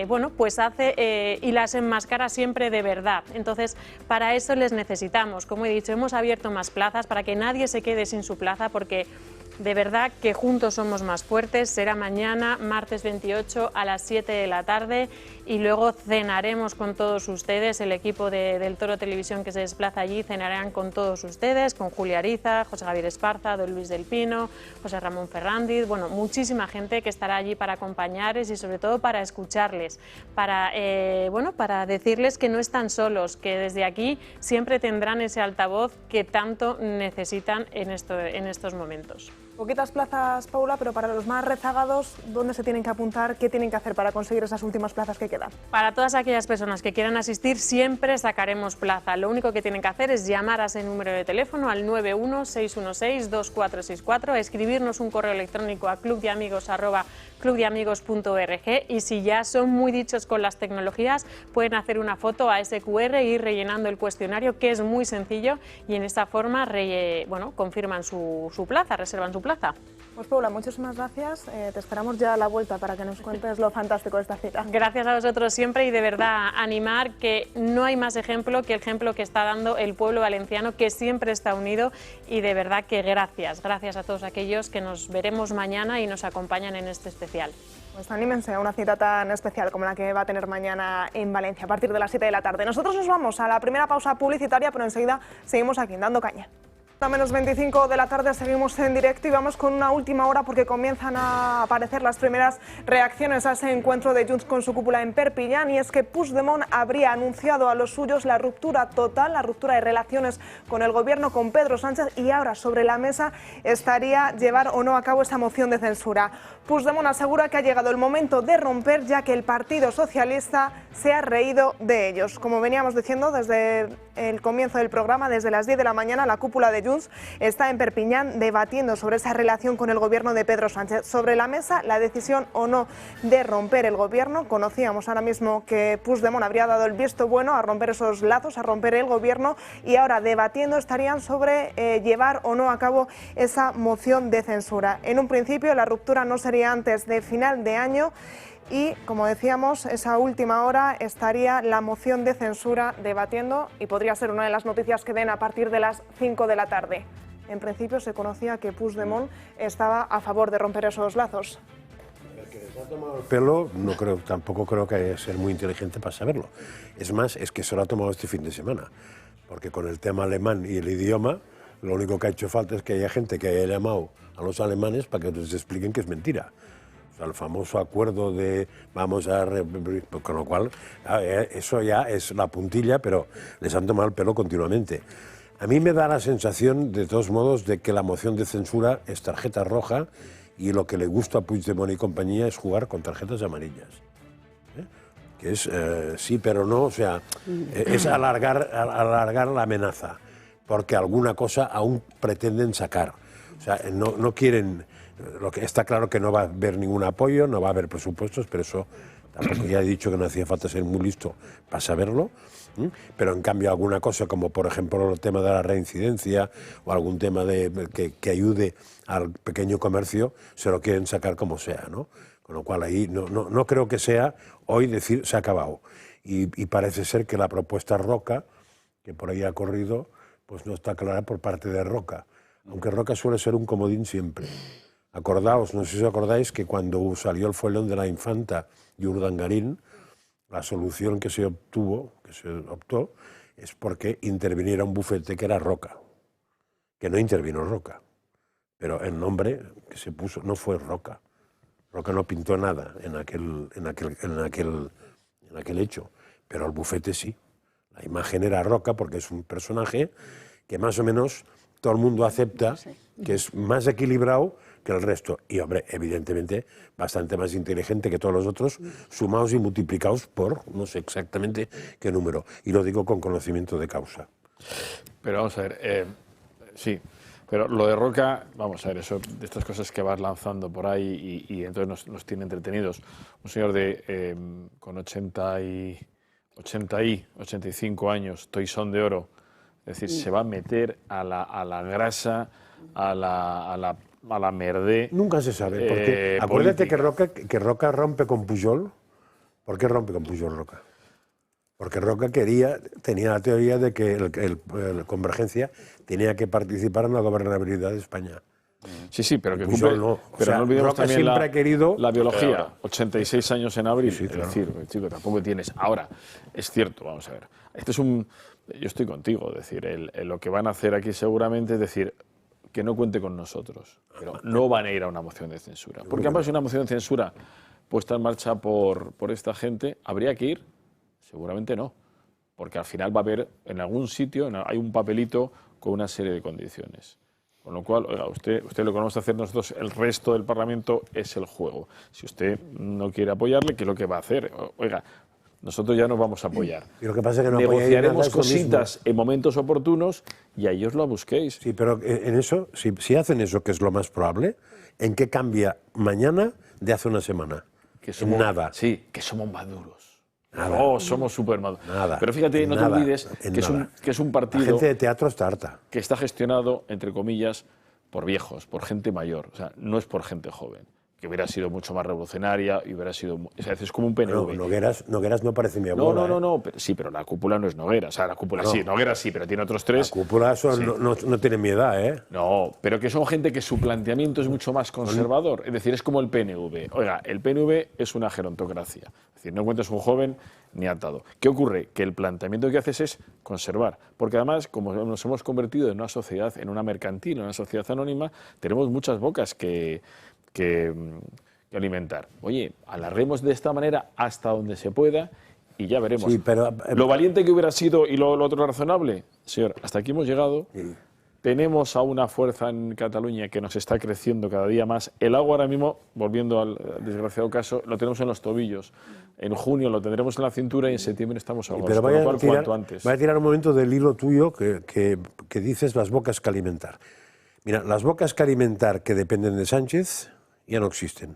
bueno, pues hace y las enmascara siempre de verdad. Entonces, para eso les necesitamos. Como he dicho, hemos abierto más plazas para que nadie se quede sin su plaza, porque de verdad que juntos somos más fuertes. Será mañana, martes 28 a las 7 de la tarde y luego cenaremos con todos ustedes. El equipo del Toro Televisión que se desplaza allí cenarán con todos ustedes, con Julia Ariza, José Javier Esparza, don Luis del Pino, José Ramón Ferrandiz, bueno, muchísima gente que estará allí para acompañarles y sobre todo para escucharles, para, bueno, para decirles que no están solos, que desde aquí siempre tendrán ese altavoz que tanto necesitan en estos momentos. Poquitas plazas, Paula, pero para los más rezagados, ¿dónde se tienen que apuntar? ¿Qué tienen que hacer para conseguir esas últimas plazas que quedan? Para todas aquellas personas que quieran asistir, siempre sacaremos plaza. Lo único que tienen que hacer es llamar a ese número de teléfono al 916162464, escribirnos un correo electrónico a clubdeamigos@clubdeamigos.org y si ya son muy dichos con las tecnologías, pueden hacer una foto a ese QR e ir rellenando el cuestionario, que es muy sencillo, y en esta forma bueno, confirman su plaza, reservan su plaza. Pues Paula, muchísimas gracias. Te esperamos ya a la vuelta para que nos cuentes lo fantástico de esta cita. Gracias a vosotros siempre y de verdad animar que no hay más ejemplo que el ejemplo que está dando el pueblo valenciano, que siempre está unido, y de verdad que gracias a todos aquellos que nos veremos mañana y nos acompañan en este especial. Pues anímense a una cita tan especial como la que va a tener mañana en Valencia a partir de las 7 de la tarde. Nosotros nos vamos a la primera pausa publicitaria, pero enseguida seguimos aquí Dando Caña. A menos 25 de la tarde seguimos en directo y vamos con una última hora porque comienzan a aparecer las primeras reacciones a ese encuentro de Junts con su cúpula en Perpiñán, y es que Puigdemont habría anunciado a los suyos la ruptura total, la ruptura de relaciones con el gobierno, con Pedro Sánchez, y ahora sobre la mesa estaría llevar o no a cabo esa moción de censura. Puigdemont asegura que ha llegado el momento de romper, ya que el Partido Socialista se ha reído de ellos. Como veníamos diciendo desde el comienzo del programa, desde las 10 de la mañana, la cúpula de Junts está en Perpiñán debatiendo sobre esa relación con el gobierno de Pedro Sánchez. Sobre la mesa, la decisión o no de romper el gobierno. Conocíamos ahora mismo que Puigdemont habría dado el visto bueno a romper esos lazos, a romper el gobierno, y ahora debatiendo estarían sobre llevar o no a cabo esa moción de censura. En un principio, la ruptura no sería antes de final de año. Y, como decíamos, esa última hora estaría la moción de censura debatiendo y podría ser una de las noticias que den a partir de las 5 de la tarde. En principio se conocía que Puigdemont estaba a favor de romper esos lazos. El que les ha tomado el pelo tampoco creo que haya que ser muy inteligente para saberlo. Es más, es que se lo ha tomado este fin de semana, porque con el tema alemán y el idioma, lo único que ha hecho falta es que haya gente que haya llamado a los alemanes para que les expliquen que es mentira. O sea, el famoso acuerdo de vamos a... Con lo cual, eso ya es la puntilla, pero les han tomado el pelo continuamente. A mí me da la sensación, de todos modos, de que la moción de censura es tarjeta roja y lo que le gusta a Puigdemont y compañía es jugar con tarjetas amarillas. Que es sí, pero no, o sea, es alargar la amenaza, porque alguna cosa aún pretenden sacar. O sea, no quieren... Lo que está claro que no va a haber ningún apoyo, no va a haber presupuestos, pero eso tampoco, ya he dicho que no hacía falta ser muy listo para saberlo, pero en cambio alguna cosa como por ejemplo el tema de la reincidencia o algún tema que ayude al pequeño comercio, se lo quieren sacar como sea, ¿no? Con lo cual ahí no creo que sea hoy decir se ha acabado. Y parece ser que la propuesta Roca, que por ahí ha corrido, pues no está clara por parte de Roca, aunque Roca suele ser un comodín siempre. Acordaos, no sé si os acordáis, que cuando salió el folleón de la infanta y Urdangarín, la solución que se optó, es porque interviniera un bufete que era Roca, que no intervino Roca, pero el nombre que se puso no fue Roca. Roca no pintó nada en aquel hecho, pero el bufete sí. La imagen era Roca porque es un personaje que más o menos todo el mundo acepta que es más equilibrado que el resto. Y, hombre, evidentemente, bastante más inteligente que todos los otros, sumados y multiplicados por no sé exactamente qué número. Y lo digo con conocimiento de causa. Pero vamos a ver, sí, pero lo de Roca, vamos a ver, eso de estas cosas que vas lanzando por ahí y entonces nos tiene entretenidos. Un señor con 80 y... 85 años, toisón de oro. Es decir, se va a meter a la grasa, a la merdé. Nunca se sabe, porque acuérdate que Roca rompe con Pujol. ¿Por qué rompe con Pujol Roca? Porque Roca tenía la teoría de que el Convergencia tenía que participar en la gobernabilidad de España. Sí, pero que Pujol cumple. no. Pero O sea, no olvidemos Roca también siempre ha querido... la biología. 86 años en abril. Sí, claro. Es decir, chico, tampoco tienes. Ahora, es cierto, vamos a ver. Esto es un. Yo estoy contigo, es decir, lo que van a hacer aquí seguramente es decir que no cuente con nosotros, pero no van a ir a una moción de censura. Porque además una moción de censura puesta en marcha por esta gente, ¿habría que ir? Seguramente no, porque al final va a haber en algún sitio, hay un papelito con una serie de condiciones. Con lo cual, oiga, usted lo que vamos a hacer nosotros, el resto del Parlamento, es el juego. Si usted no quiere apoyarle, ¿qué es lo que va a hacer? Oiga, nosotros ya nos vamos a apoyar. Y lo que pasa es que no negociaremos cositas en momentos oportunos y ahí os lo busquéis. Sí, pero en eso, si hacen eso, que es lo más probable, ¿en qué cambia mañana de hace una semana? Que somos, nada. Sí, que somos maduros. Nada. No, somos súper maduros. Nada. Pero fíjate, no te olvides que es un partido La gente de teatro está harta. que está gestionado, entre comillas, por viejos, por gente mayor. O sea, no es por gente joven, que hubiera sido mucho más revolucionaria y hubiera sido... O sea, es como un PNV. No, Nogueras no parece mi abuela. No, pero, sí, pero la cúpula no es Noguera. O sea, la cúpula sí, Noguera sí, pero tiene otros tres. La cúpula Sí. no tiene mi edad, ¿eh? No, pero que son gente que su planteamiento es mucho más conservador. Es decir, es como el PNV. Oiga, el PNV es una gerontocracia. Es decir, no encuentras un joven ni atado. ¿Qué ocurre? Que el planteamiento que haces es conservar. Porque además, como nos hemos convertido en una sociedad, en una mercantil, en una sociedad anónima, tenemos muchas bocas que alimentar. Oye, alarguemos de esta manera hasta donde se pueda y ya veremos. Sí, pero, lo valiente que hubiera sido y lo otro razonable, señor, hasta aquí hemos llegado. Sí. Tenemos a una fuerza en Cataluña que nos está creciendo cada día más. El agua ahora mismo, volviendo al desgraciado caso, lo tenemos en los tobillos. En junio lo tendremos en la cintura y en septiembre estamos ahogados. Pero Con lo cual, cuanto antes. voy a tirar un momento del hilo tuyo que dices las bocas que alimentar. Mira, las bocas que alimentar que dependen de Sánchez ya no existen.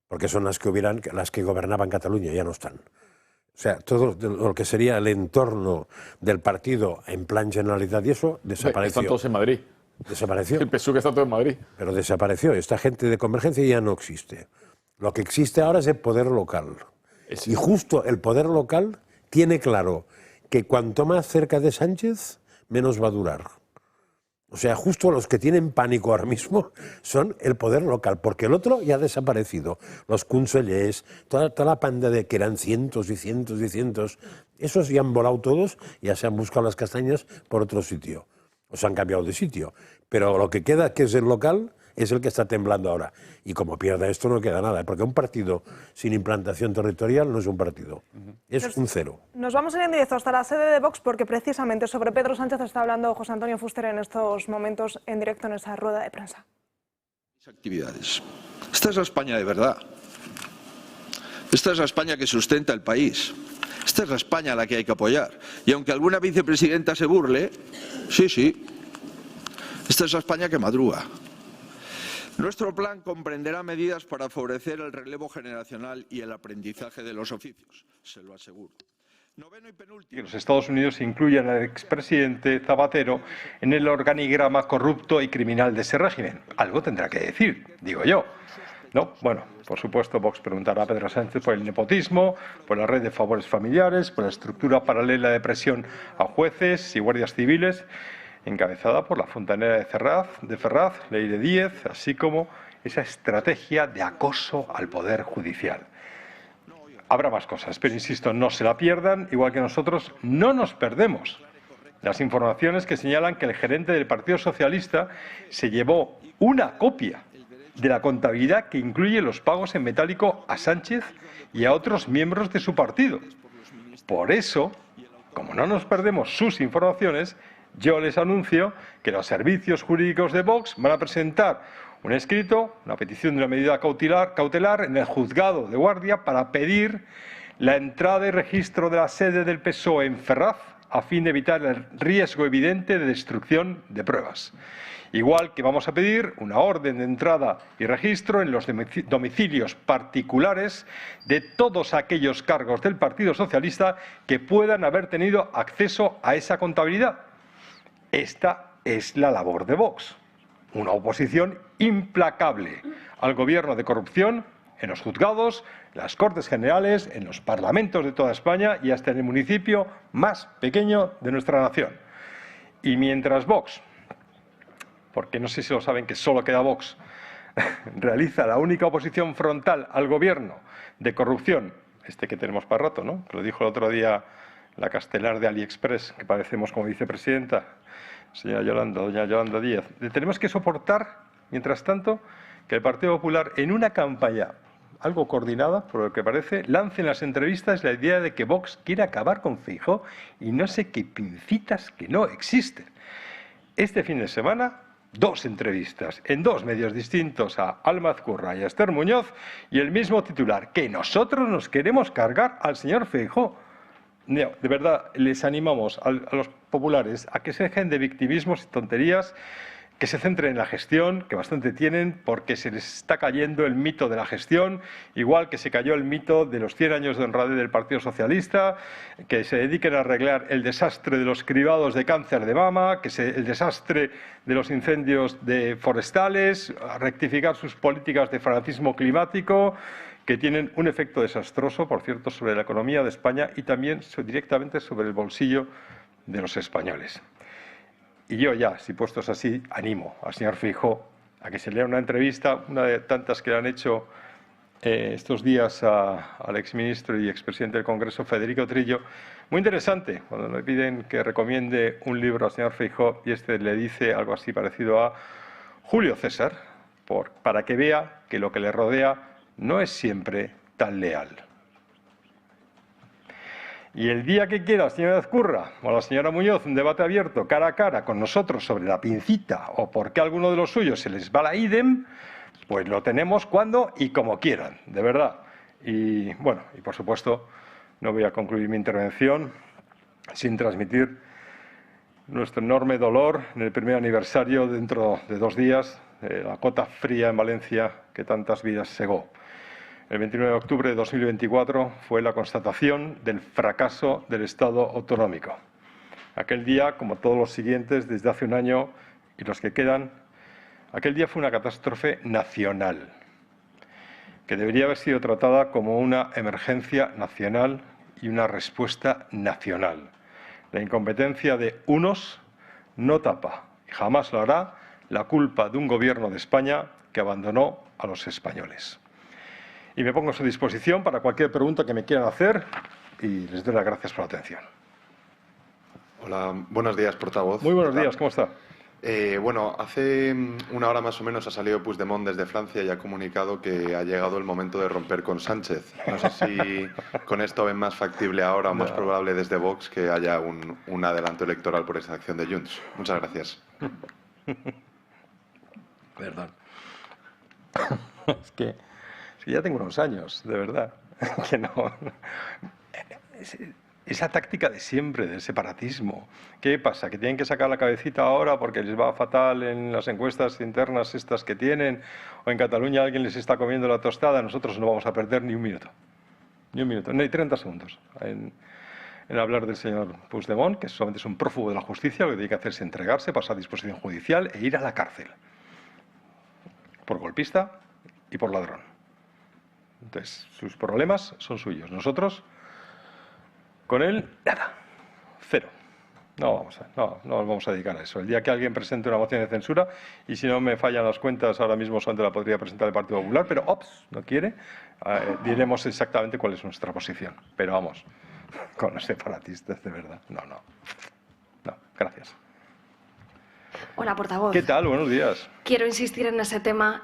Porque son las que gobernaban Cataluña, ya no están. O sea, todo lo que sería el entorno del partido en plan Generalitat y eso desapareció. Están todos en Madrid. Desapareció. El PSOE está todo en Madrid. Pero desapareció. Esta gente de Convergencia ya no existe. Lo que existe ahora es el poder local. Y justo el poder local tiene claro que cuanto más cerca de Sánchez, menos va a durar. O sea, justo los que tienen pánico ahora mismo son el poder local, porque el otro ya ha desaparecido. Los consellers, toda la panda de que eran cientos y cientos y cientos, esos ya han volado todos, ya se han buscado las castañas por otro sitio. O se han cambiado de sitio. Pero lo que queda, que es el local, es el que está temblando ahora. Y como pierda esto no queda nada, porque un partido sin implantación territorial no es un partido, es un cero. Nos vamos a ir en directo hasta la sede de Vox porque precisamente sobre Pedro Sánchez está hablando José Antonio Fuster en estos momentos en directo en esa rueda de prensa. Actividades. Esta es la España de verdad. Esta es la España que sustenta el país. Esta es la España a la que hay que apoyar. Y aunque alguna vicepresidenta se burle, sí, esta es la España que madruga. Nuestro plan comprenderá medidas para favorecer el relevo generacional y el aprendizaje de los oficios, se lo aseguro. Noveno y penúltimo. Que los Estados Unidos incluyan al expresidente Zapatero en el organigrama corrupto y criminal de ese régimen. Algo tendrá que decir, digo yo. ¿No? Bueno, por supuesto, Vox preguntará a Pedro Sánchez por el nepotismo, por la red de favores familiares, por la estructura paralela de presión a jueces y guardias civiles, encabezada por la fontanera de Ferraz, Leire Díez, así como esa estrategia de acoso al Poder Judicial. Habrá más cosas, pero insisto, no se la pierdan, igual que nosotros no nos perdemos las informaciones que señalan que el gerente del Partido Socialista se llevó una copia de la contabilidad que incluye los pagos en metálico a Sánchez y a otros miembros de su partido. Por eso, como no nos perdemos sus informaciones, yo les anuncio que los servicios jurídicos de Vox van a presentar un escrito, una petición de una medida cautelar en el juzgado de guardia para pedir la entrada y registro de la sede del PSOE en Ferraz a fin de evitar el riesgo evidente de destrucción de pruebas. Igual que vamos a pedir una orden de entrada y registro en los domicilios particulares de todos aquellos cargos del Partido Socialista que puedan haber tenido acceso a esa contabilidad. Esta es la labor de Vox, una oposición implacable al gobierno de corrupción en los juzgados, en las Cortes Generales, en los parlamentos de toda España y hasta en el municipio más pequeño de nuestra nación. Y mientras Vox, porque no sé si lo saben que solo queda Vox, realiza la única oposición frontal al gobierno de corrupción, que tenemos para rato, ¿no? Lo dijo el otro día la castelar de AliExpress, que parecemos como vicepresidenta, doña Yolanda Díaz. Tenemos que soportar, mientras tanto, que el Partido Popular, en una campaña algo coordinada, por lo que parece, lance en las entrevistas la idea de que Vox quiere acabar con Feijóo y no sé qué pincitas que no existen. Este fin de semana, 2 entrevistas en 2 medios distintos a Alma Azcurra y a Esther Muñoz y el mismo titular, que nosotros nos queremos cargar al señor Feijóo. No, de verdad, les animamos a los populares a que se dejen de victimismos y tonterías, que se centren en la gestión, que bastante tienen, porque se les está cayendo el mito de la gestión, igual que se cayó el mito de los 100 años de honradez del Partido Socialista, que se dediquen a arreglar el desastre de los cribados de cáncer de mama, el desastre de los incendios forestales, a rectificar sus políticas de fanatismo climático, que tienen un efecto desastroso, por cierto, sobre la economía de España y también directamente sobre el bolsillo de los españoles. Y yo ya, si puestos así, animo al señor Feijóo a que se lea una entrevista, una de tantas que le han hecho estos días al exministro y expresidente del Congreso, Federico Trillo, muy interesante, cuando le piden que recomiende un libro al señor Feijóo y le dice algo así parecido a Julio César, para que vea que lo que le rodea no es siempre tan leal. Y el día que quiera la señora Azcurra o la señora Muñoz un debate abierto cara a cara con nosotros sobre la pincita o por qué a alguno de los suyos se les va la idem, pues lo tenemos cuando y como quieran, de verdad. Y bueno, y por supuesto no voy a concluir mi intervención sin transmitir nuestro enorme dolor en el primer aniversario dentro de 2 días de la cota fría en Valencia que tantas vidas segó. El 29 de octubre de 2024 fue la constatación del fracaso del Estado autonómico. Aquel día, como todos los siguientes desde hace un año y los que quedan, aquel día fue una catástrofe nacional, que debería haber sido tratada como una emergencia nacional y una respuesta nacional. La incompetencia de unos no tapa, y jamás lo hará, la culpa de un gobierno de España que abandonó a los españoles. Y me pongo a su disposición para cualquier pregunta que me quieran hacer y les doy las gracias por la atención. Hola, buenos días, portavoz. Muy buenos días, ¿cómo está? Bueno, hace una hora más o menos ha salido Puigdemont desde Francia y ha comunicado que ha llegado el momento de romper con Sánchez. No sé si con esto ven más factible ahora o más probable desde Vox que haya un adelanto electoral por esa acción de Junts. Muchas gracias. Verdad. Es que ya tengo unos años, de verdad, que no. Esa táctica de siempre, del separatismo. ¿Qué pasa? ¿Que tienen que sacar la cabecita ahora porque les va fatal en las encuestas internas estas que tienen? ¿O en Cataluña alguien les está comiendo la tostada? Nosotros no vamos a perder ni un minuto. Ni un minuto, ni 30 segundos. En hablar del señor Puigdemont, que solamente es un prófugo de la justicia, lo que tiene que hacer es entregarse, pasar a disposición judicial e ir a la cárcel. Por golpista y por ladrón. Entonces, sus problemas son suyos. Nosotros, con él, nada. Cero. No nos vamos a dedicar a eso. El día que alguien presente una moción de censura, y si no me fallan las cuentas, ahora mismo solamente la podría presentar el Partido Popular, pero no quiere, diremos exactamente cuál es nuestra posición. Pero vamos, con los separatistas, de verdad. No, gracias. Hola, portavoz. ¿Qué tal? Buenos días. Quiero insistir en ese tema.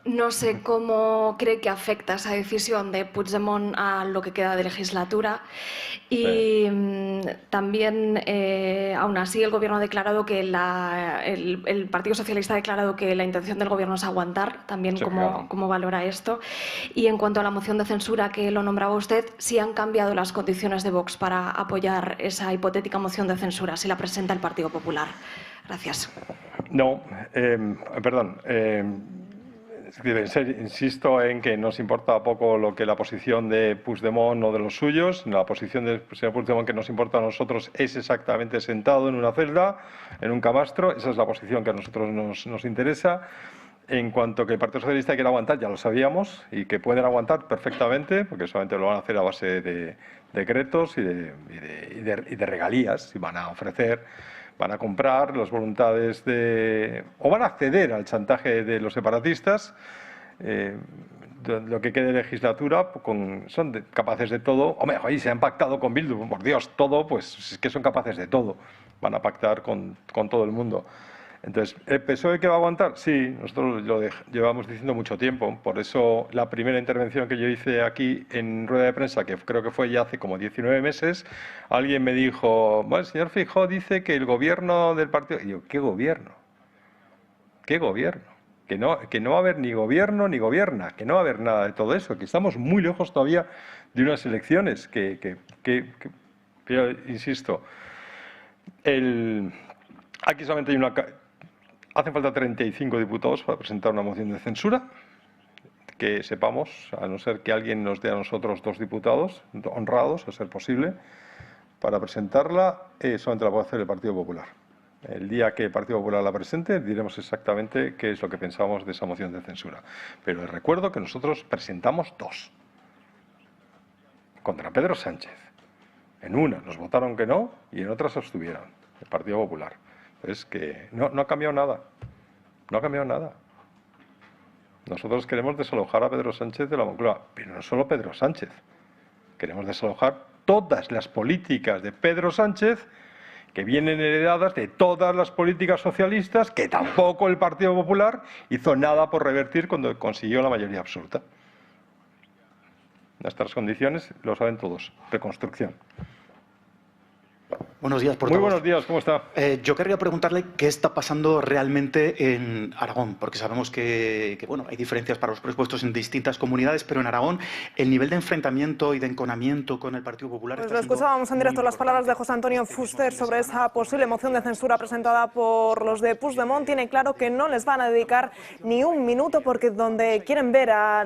No sé cómo cree que afecta esa decisión de Puigdemont a lo que queda de legislatura. Y también, aún así, el Gobierno ha declarado que el Partido Socialista ha declarado que la intención del Gobierno es aguantar. También cómo valora esto. Y en cuanto a la moción de censura que lo nombraba usted, si han cambiado las condiciones de Vox para apoyar esa hipotética moción de censura, si la presenta el Partido Popular. Gracias. No, perdón. Insisto en que nos importa poco lo que la posición de Puigdemont o de los suyos. La posición del señor Puigdemont que nos importa a nosotros es exactamente sentado en una celda, en un camastro. Esa es la posición que a nosotros nos interesa. En cuanto que el Partido Socialista quiere aguantar, ya lo sabíamos, y que pueden aguantar perfectamente, porque solamente lo van a hacer a base de decretos y de regalías, y van a ofrecer, van a comprar las voluntades o van a acceder al chantaje de los separatistas. Lo que quede de legislatura, son capaces de todo. Hombre, ahí se han pactado con Bildu, por Dios, todo, pues es que son capaces de todo. Van a pactar con todo el mundo. Entonces, ¿el PSOE que va a aguantar? Sí, nosotros lo llevamos diciendo mucho tiempo. Por eso la primera intervención que yo hice aquí en rueda de prensa, que creo que fue ya hace como 19 meses, alguien me dijo, bueno, el señor Feijóo dice que el gobierno del partido... Y yo, ¿qué gobierno? ¿Qué gobierno? Que no va a haber ni gobierno ni gobierna, que no va a haber nada de todo eso, que estamos muy lejos todavía de unas elecciones yo insisto, aquí solamente hay hacen falta 35 diputados para presentar una moción de censura, que sepamos, a no ser que alguien nos dé a nosotros 2 diputados honrados, a ser posible, para presentarla solamente la puede hacer el Partido Popular. El día que el Partido Popular la presente diremos exactamente qué es lo que pensamos de esa moción de censura. Pero les recuerdo que nosotros presentamos 2 contra Pedro Sánchez. En una nos votaron que no y en otra se abstuvieron, el Partido Popular. Es que no ha cambiado nada. No ha cambiado nada. Nosotros queremos desalojar a Pedro Sánchez de la Moncloa, pero no solo Pedro Sánchez. Queremos desalojar todas las políticas de Pedro Sánchez que vienen heredadas de todas las políticas socialistas que tampoco el Partido Popular hizo nada por revertir cuando consiguió la mayoría absoluta. Nuestras condiciones lo saben todos. Reconstrucción. Buenos días, portavoz. Muy buenos días, ¿cómo está? Yo querría preguntarle qué está pasando realmente en Aragón, porque sabemos que bueno, hay diferencias para los presupuestos en distintas comunidades, pero en Aragón el nivel de enfrentamiento y de enconamiento con el Partido Popular... Pues lo escuchábamos en directo las palabras de José Antonio Fuster sobre esa posible moción de censura presentada por los de Puigdemont. Tiene claro que no les van a dedicar ni un minuto porque donde quieren ver a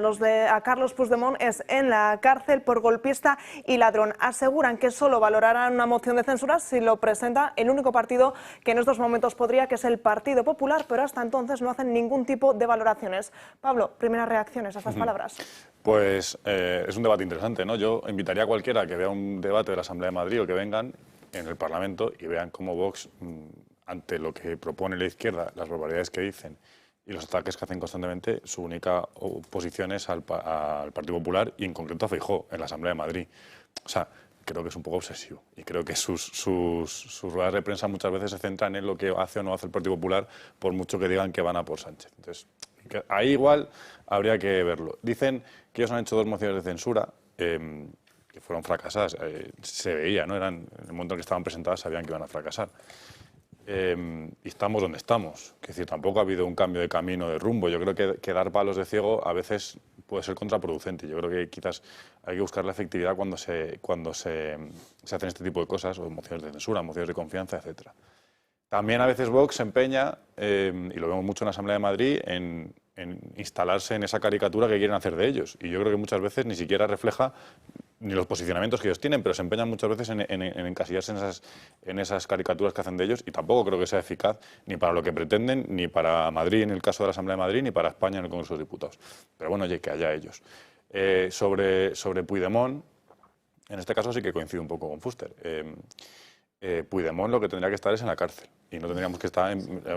Carlos Puigdemont es en la cárcel por golpista y ladrón. Aseguran que solo valorarán una moción de censura si lo presenta el único partido que en estos momentos podría, que es el Partido Popular, pero hasta entonces no hacen ningún tipo de valoraciones. Pablo, primeras reacciones a estas palabras. Pues es un debate interesante, ¿no? Yo invitaría a cualquiera que vea un debate de la Asamblea de Madrid o que vengan en el Parlamento y vean cómo Vox, ante lo que propone la izquierda, las barbaridades que dicen y los ataques que hacen constantemente, su única oposición es al Partido Popular y en concreto a Feijóo en la Asamblea de Madrid. O sea, creo que es un poco obsesivo y creo que sus ruedas de prensa muchas veces se centran en lo que hace o no hace el Partido Popular, por mucho que digan que van a por Sánchez. Entonces, ahí igual habría que verlo. Dicen que ellos han hecho 2 mociones de censura que fueron fracasadas. Se veía, ¿no? En el momento en que estaban presentadas sabían que iban a fracasar. Y estamos donde estamos. Es decir, tampoco ha habido un cambio de camino, de rumbo. Yo creo que dar palos de ciego a veces puede ser contraproducente. Yo creo que quizás hay que buscar la efectividad cuando se hacen este tipo de cosas, o mociones de censura, mociones de confianza, etcétera. También a veces Vox se empeña, y lo vemos mucho en la Asamblea de Madrid, en instalarse en esa caricatura que quieren hacer de ellos. Y yo creo que muchas veces ni siquiera refleja ni los posicionamientos que ellos tienen, pero se empeñan muchas veces en encasillarse en esas caricaturas que hacen de ellos, y tampoco creo que sea eficaz ni para lo que pretenden, ni para Madrid en el caso de la Asamblea de Madrid, ni para España en el Congreso de los Diputados. Pero bueno, oye, que haya ellos. Sobre Puigdemont, en este caso sí que coincido un poco con Fuster. Puigdemont lo que tendría que estar es en la cárcel, y no tendríamos que estar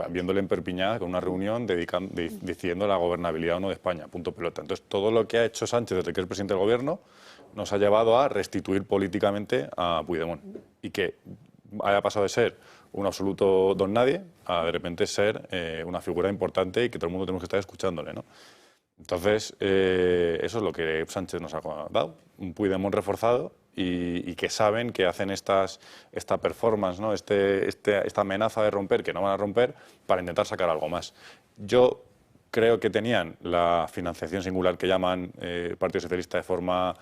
viéndole en Perpiñá con una reunión decidiendo la gobernabilidad o no de España, punto pelota. Entonces, todo lo que ha hecho Sánchez desde que es presidente del Gobierno nos ha llevado a restituir políticamente a Puigdemont, y que haya pasado de ser un absoluto don nadie a de repente ser una figura importante y que todo el mundo tenemos que estar escuchándole, ¿no? Entonces, eso es lo que Sánchez nos ha dado, un Puigdemont reforzado y que saben que hacen esta performance, ¿no? Esta amenaza de romper, que no van a romper, para intentar sacar algo más. Yo creo que tenían la financiación singular que llaman el Partido Socialista de forma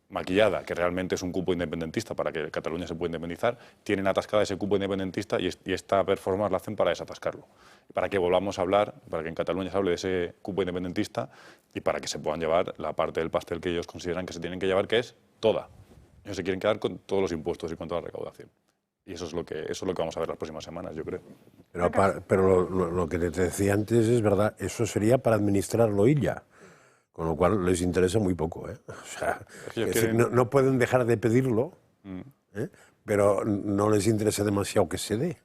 maquillada, que realmente es un cupo independentista para que Cataluña se pueda independizar, tienen atascada ese cupo independentista y esta performance la hacen para desatascarlo. Para que volvamos a hablar, para que en Cataluña se hable de ese cupo independentista y para que se puedan llevar la parte del pastel que ellos consideran que se tienen que llevar, que es toda. Ellos se quieren quedar con todos los impuestos y con toda la recaudación. Y eso es lo que vamos a ver las próximas semanas, yo creo. Pero lo que te decía antes es verdad, eso sería para administrarlo ella. Con lo cual les interesa muy poco, ¿eh? O sea, no pueden dejar de pedirlo, pero no les interesa demasiado que se dé,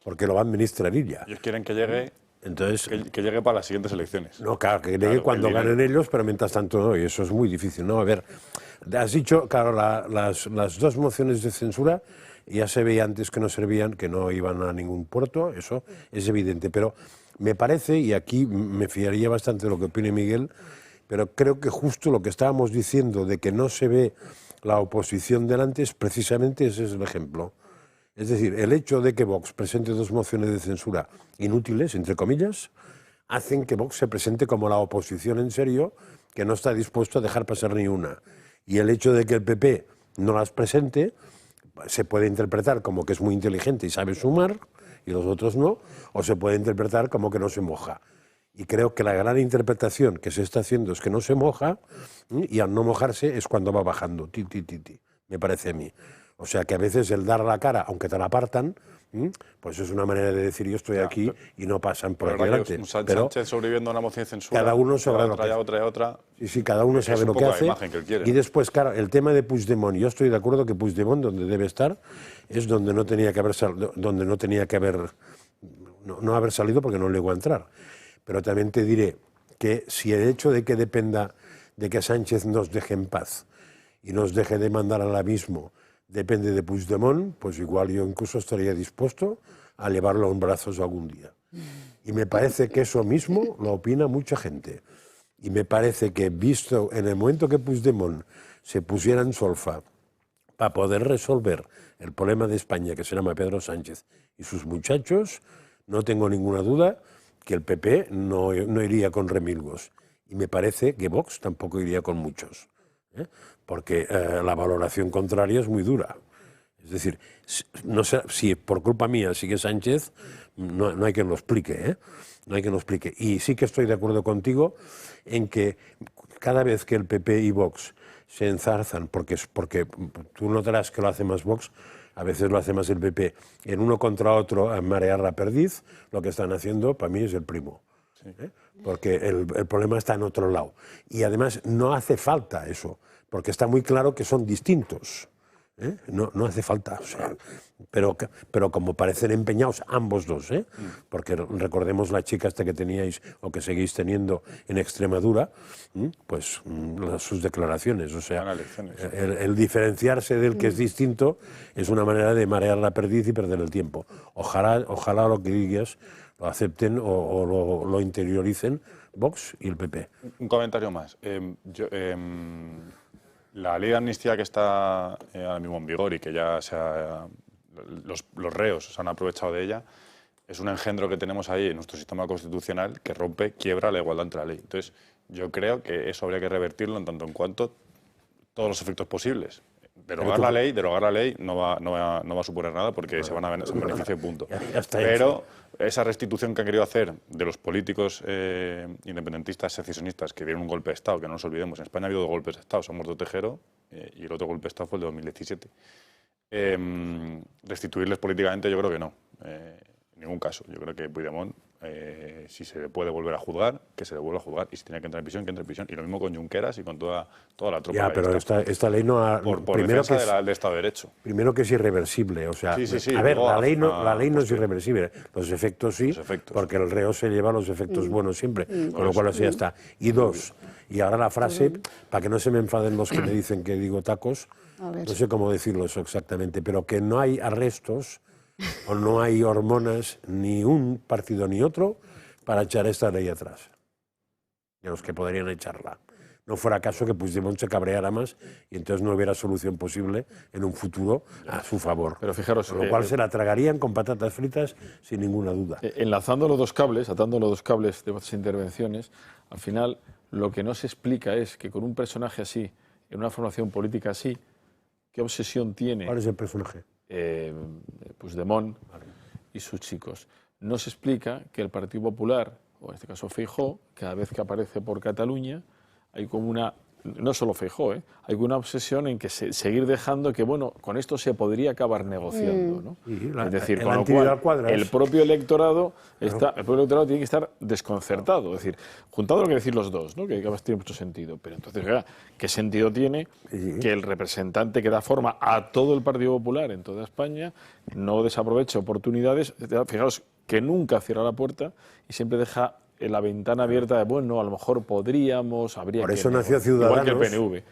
porque lo va a administrar ella. Ellos quieren que llegue, entonces, que llegue para las siguientes elecciones. No, claro, que llegue cuando ganen ellos, pero mientras tanto no, y eso es muy difícil, ¿no? A ver, has dicho, claro, las dos mociones de censura ya se veía antes que no servían, que no iban a ningún puerto, eso es evidente, pero me parece, y aquí me fiaría bastante de lo que opine Miguel, pero creo que justo lo que estábamos diciendo de que no se ve la oposición delante es precisamente ese es el ejemplo. Es decir, el hecho de que Vox presente dos mociones de censura inútiles, entre comillas, hacen que Vox se presente como la oposición en serio, que no está dispuesto a dejar pasar ni una. Y el hecho de que el PP no las presente se puede interpretar como que es muy inteligente y sabe sumar, y los otros no, o se puede interpretar como que no se moja. Y creo que la gran interpretación que se está haciendo es que no se moja, y al no mojarse es cuando va bajando, me parece a mí. O sea que a veces el dar la cara, aunque te la apartan, pues es una manera de decir yo estoy aquí y no pasan por aquí delante. Sánchez sobreviviendo a una moción de censura, cada uno sabe lo que otra. Sí, cada uno sabe lo que hace. Y después, claro, el tema de Puigdemont, yo estoy de acuerdo que Puigdemont, donde debe estar, es donde no tenía que haber no haber salido porque no le iba a entrar. Pero también te diré que si el hecho de que dependa de que Sánchez nos deje en paz y nos deje de mandar al abismo depende de Puigdemont, pues igual yo incluso estaría dispuesto a llevarlo en brazos algún día. Y me parece que eso mismo lo opina mucha gente. Y me parece que visto en el momento que Puigdemont se pusiera en solfa para poder resolver el problema de España que se llama Pedro Sánchez y sus muchachos, no tengo ninguna duda que el PP no iría con remilgos. Y me parece que Vox tampoco iría con muchos, porque la valoración contraria es muy dura. Es decir, no sé si por culpa mía sigue Sánchez, no hay quien lo explique, no hay quien lo explique. Y sí que estoy de acuerdo contigo en que cada vez que el PP y Vox se enzarzan, porque tú notarás que lo hace más Vox, a veces lo hace más el PP, en uno contra otro a marear la perdiz, lo que están haciendo para mí es el primo. Sí. Porque el problema está en otro lado. Y además no hace falta eso, porque está muy claro que son distintos. No hace falta. O sea, pero como parecen empeñados ambos dos, porque recordemos la chica hasta que teníais o que seguís teniendo en Extremadura, pues sus declaraciones. O sea, el diferenciarse del que es distinto es una manera de marear la perdiz y perder el tiempo. Ojalá lo que digas lo acepten o lo interioricen Vox y el PP. Un comentario más. La ley de amnistía que está ahora mismo en vigor y que ya los reos se han aprovechado de ella, es un engendro que tenemos ahí en nuestro sistema constitucional que quiebra la igualdad entre la ley. Entonces, yo creo que eso habría que revertirlo en tanto en cuanto todos los efectos posibles. Derogar la ley no va a suponer nada porque se van a beneficiar y punto. Pero esa restitución que han querido hacer de los políticos independentistas, secesionistas, que dieron un golpe de Estado, que no nos olvidemos, en España ha habido 2 golpes de Estado, se ha muerto Tejero y el otro golpe de Estado fue el de 2017. Restituirles políticamente yo creo que no, en ningún caso. Yo creo que Puigdemont, si se le puede volver a juzgar, que se le vuelva a juzgar, y si tiene que entrar en prisión, que entre en prisión. Y lo mismo con Junqueras y con toda la tropa. Ya, pero esta ley no ha... Por defensa del Estado de Derecho. Primero que es irreversible, o sea... Sí, a ver, la ley no es irreversible, los efectos sí, porque el reo se lleva los efectos buenos siempre, con lo cual así ya está. Y 2, y ahora la frase, para que no se me enfaden los que me dicen que digo tacos, no sé cómo decirlo eso exactamente, pero que no hay arrestos o no hay hormonas ni un partido ni otro para echar esta ley atrás, de los que podrían echarla. No fuera caso que Puigdemont se cabreara más y entonces no hubiera solución posible en un futuro a su favor. Pero fijaros, con lo cual se la tragarían con patatas fritas sin ninguna duda. Enlazando los dos cables, atando los dos cables de vuestras intervenciones, al final lo que no se explica es que con un personaje así, en una formación política así, ¿qué obsesión tiene? ¿Cuál es el personaje? Puigdemont y sus chicos. No se explica que el Partido Popular, o en este caso Feijóo, cada vez que aparece por Cataluña, hay como una, no solo Feijóo, hay una obsesión en que seguir dejando que, bueno, con esto se podría acabar negociando, ¿no? Es decir, con lo cual el propio electorado tiene que estar desconcertado. Es decir, juntado lo que decir los dos, ¿no? Que además tiene mucho sentido. Pero entonces, ¿qué sentido tiene que el representante que da forma a todo el Partido Popular en toda España no desaproveche oportunidades? Fijaos que nunca cierra la puerta y siempre deja en la ventana abierta de, bueno, a lo mejor podríamos, habría que... Por eso nació Ciudadanos. Igual que el PNV.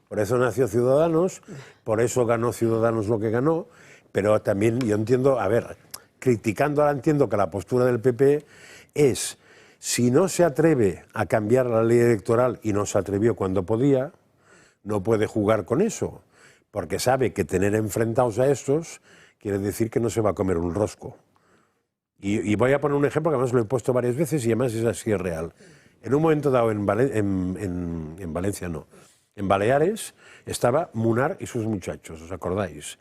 Por eso nació Ciudadanos, por eso ganó Ciudadanos lo que ganó, pero también yo entiendo, a ver, criticando ahora entiendo que la postura del PP es, si no se atreve a cambiar la ley electoral y no se atrevió cuando podía, no puede jugar con eso, porque sabe que tener enfrentados a estos quiere decir que no se va a comer un rosco. Y voy a poner un ejemplo que además lo he puesto varias veces y además es así, es real. En un momento dado en Valencia, no, en Baleares estaba Munar y sus muchachos, ¿os acordáis?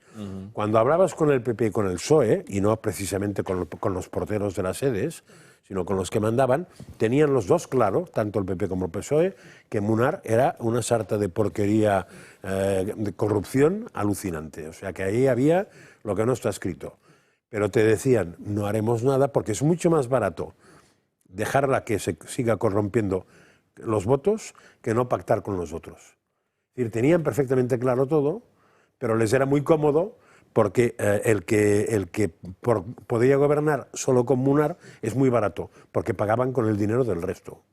Cuando hablabas con el PP y con el PSOE, y no precisamente con los porteros de las sedes, sino con los que mandaban, tenían los dos claro, tanto el PP como el PSOE, que Munar era una sarta de porquería, de corrupción alucinante. O sea que ahí había lo que no está escrito. Pero te decían, no haremos nada porque es mucho más barato dejarla que se siga corrompiendo los votos que no pactar con los otros. Es decir, tenían perfectamente claro todo, pero les era muy cómodo porque el que podía gobernar solo con Munar es muy barato, porque pagaban con el dinero del resto.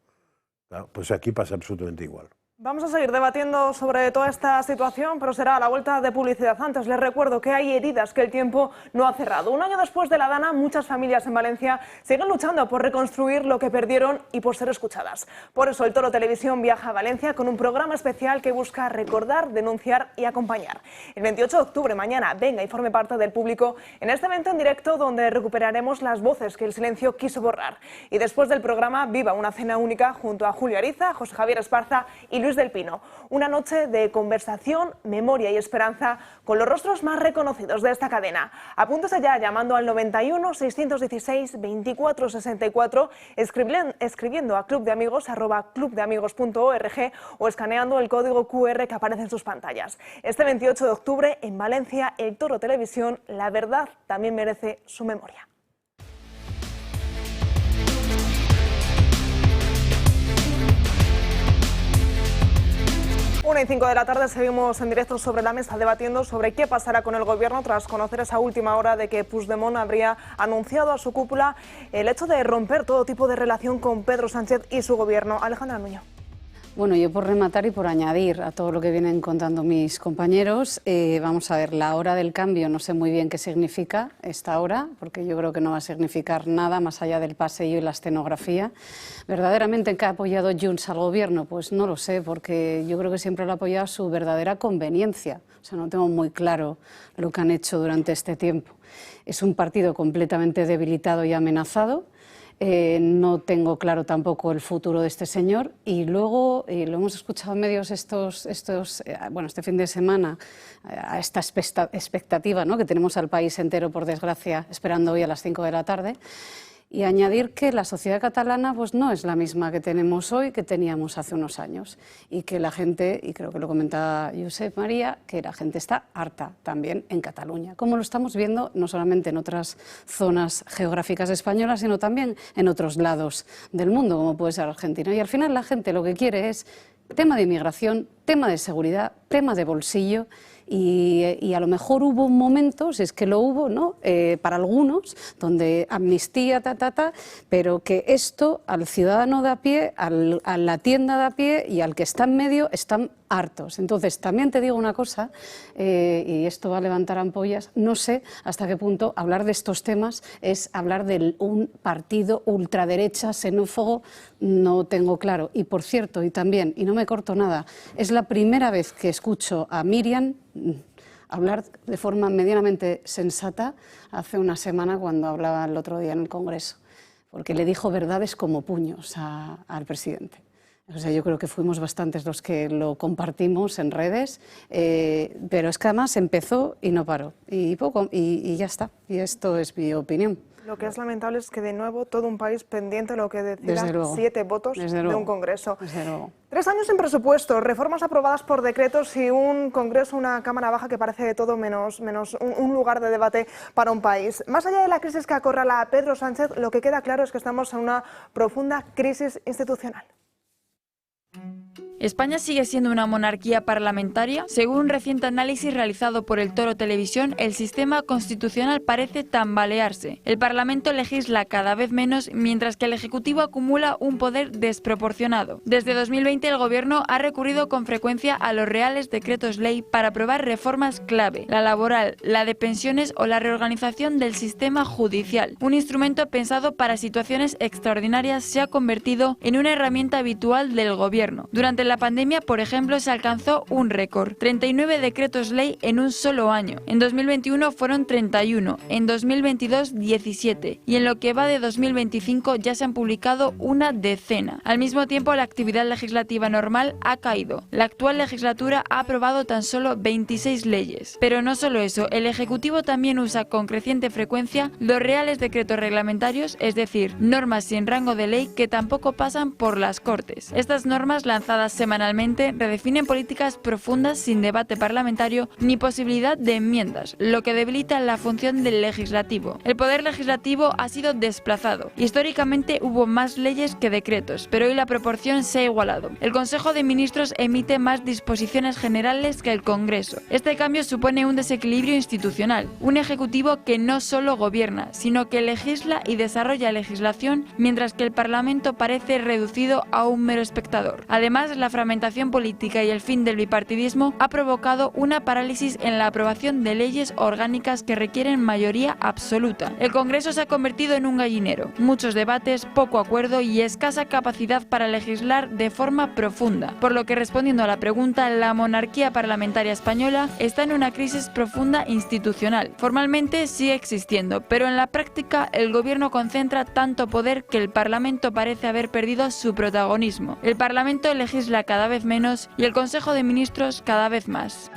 Claro, pues aquí pasa absolutamente igual. Vamos a seguir debatiendo sobre toda esta situación, pero será a la vuelta de publicidad. Antes les recuerdo que hay heridas que el tiempo no ha cerrado. Un año después de la Dana, muchas familias en Valencia siguen luchando por reconstruir lo que perdieron y por ser escuchadas. Por eso el Toro Televisión viaja a Valencia con un programa especial que busca recordar, denunciar y acompañar. El 28 de octubre, mañana, venga y forme parte del público en este evento en directo donde recuperaremos las voces que el silencio quiso borrar. Y después del programa, viva una cena única junto a Julio Ariza, José Javier Esparza y Luis del Pino. Una noche de conversación, memoria y esperanza con los rostros más reconocidos de esta cadena. Apúntese ya llamando al 91 616 2464, escribiendo a clubdeamigos@clubdeamigos.org o escaneando el código QR que aparece en sus pantallas. Este 28 de octubre en Valencia, el Toro Televisión, la verdad también merece su memoria. 1:05 de la tarde seguimos en directo sobre la mesa debatiendo sobre qué pasará con el gobierno tras conocer esa última hora de que Puigdemont habría anunciado a su cúpula el hecho de romper todo tipo de relación con Pedro Sánchez y su gobierno. Alejandra Nuño. Bueno, yo por rematar y por añadir a todo lo que vienen contando mis compañeros, vamos a ver, la hora del cambio, no sé muy bien qué significa esta hora, porque yo creo que no va a significar nada más allá del paseo y la escenografía. ¿Verdaderamente qué ha apoyado Junts al gobierno? Pues no lo sé, porque yo creo que siempre lo ha apoyado su verdadera conveniencia. O sea, no tengo muy claro lo que han hecho durante este tiempo. Es un partido completamente debilitado y amenazado. No tengo claro tampoco el futuro de este señor y luego lo hemos escuchado en medios este fin de semana, a esta expectativa, ¿no?, que tenemos al país entero, por desgracia, esperando hoy a las 5 de la tarde. Y añadir que la sociedad catalana pues no es la misma que tenemos hoy que teníamos hace unos años y que la gente, y creo que lo comentaba Josep María, que la gente está harta también en Cataluña, como lo estamos viendo no solamente en otras zonas geográficas españolas, sino también en otros lados del mundo, como puede ser Argentina. Y al final la gente lo que quiere es tema de inmigración, tema de seguridad, tema de bolsillo. Y a lo mejor hubo un momento, si es que lo hubo, ¿no? Para algunos, donde amnistía, pero que esto al ciudadano de a pie, a la tienda de a pie y al que está en medio están hartos. Entonces, también te digo una cosa, y esto va a levantar ampollas, no sé hasta qué punto hablar de estos temas es hablar de un partido ultraderecha, xenófobo, no tengo claro. Y por cierto, y también, y no me corto nada, es la primera vez que escucho a Miriam hablar de forma medianamente sensata hace una semana cuando hablaba el otro día en el Congreso, porque le dijo verdades como puños al presidente. O sea, yo creo que fuimos bastantes los que lo compartimos en redes, pero es que además empezó y no paró, y ya está, y esto es mi opinión. Lo que es lamentable es que de nuevo todo un país pendiente de lo que decidan 7 votos de un Congreso. 3 años sin presupuesto, reformas aprobadas por decretos y un Congreso, una Cámara Baja que parece de todo menos un lugar de debate para un país. Más allá de la crisis que acorrala a Pedro Sánchez, lo que queda claro es que estamos en una profunda crisis institucional. ¿España sigue siendo una monarquía parlamentaria? Según un reciente análisis realizado por El Toro Televisión, el sistema constitucional parece tambalearse. El Parlamento legisla cada vez menos, mientras que el Ejecutivo acumula un poder desproporcionado. Desde 2020 el Gobierno ha recurrido con frecuencia a los reales decretos ley para aprobar reformas clave, la laboral, la de pensiones o la reorganización del sistema judicial. Un instrumento pensado para situaciones extraordinarias se ha convertido en una herramienta habitual del Gobierno. Durante la pandemia, por ejemplo, se alcanzó un récord, 39 decretos ley en un solo año. En 2021 fueron 31, en 2022 17 y en lo que va de 2025 ya se han publicado una decena. Al mismo tiempo, la actividad legislativa normal ha caído. La actual legislatura ha aprobado tan solo 26 leyes. Pero no solo eso, el Ejecutivo también usa con creciente frecuencia los reales decretos reglamentarios, es decir, normas sin rango de ley que tampoco pasan por las Cortes. Estas normas lanzadas semanalmente redefinen políticas profundas sin debate parlamentario ni posibilidad de enmiendas, lo que debilita la función del legislativo. El poder legislativo ha sido desplazado. Históricamente hubo más leyes que decretos, pero hoy la proporción se ha igualado. El Consejo de Ministros emite más disposiciones generales que el Congreso. Este cambio supone un desequilibrio institucional, un ejecutivo que no solo gobierna, sino que legisla y desarrolla legislación, mientras que el Parlamento parece reducido a un mero espectador. Además, la fragmentación política y el fin del bipartidismo ha provocado una parálisis en la aprobación de leyes orgánicas que requieren mayoría absoluta. El Congreso se ha convertido en un gallinero. Muchos debates, poco acuerdo y escasa capacidad para legislar de forma profunda. Por lo que, respondiendo a la pregunta, la monarquía parlamentaria española está en una crisis profunda institucional. Formalmente sigue existiendo, pero en la práctica el Gobierno concentra tanto poder que el Parlamento parece haber perdido su protagonismo. El Parlamento legisla cada vez menos y el Consejo de Ministros cada vez más.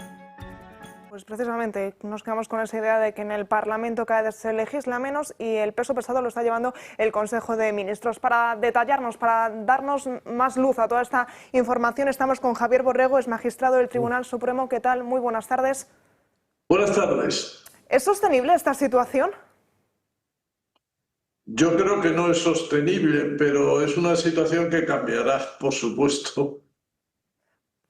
Pues precisamente nos quedamos con esa idea de que en el Parlamento cada vez se legisla menos y el peso pesado lo está llevando el Consejo de Ministros. Para detallarnos, para darnos más luz a toda esta información, estamos con Javier Borrego, es magistrado del Tribunal Supremo. ¿Qué tal? Muy buenas tardes. Buenas tardes. ¿Es sostenible esta situación? Yo creo que no es sostenible, pero es una situación que cambiará, por supuesto.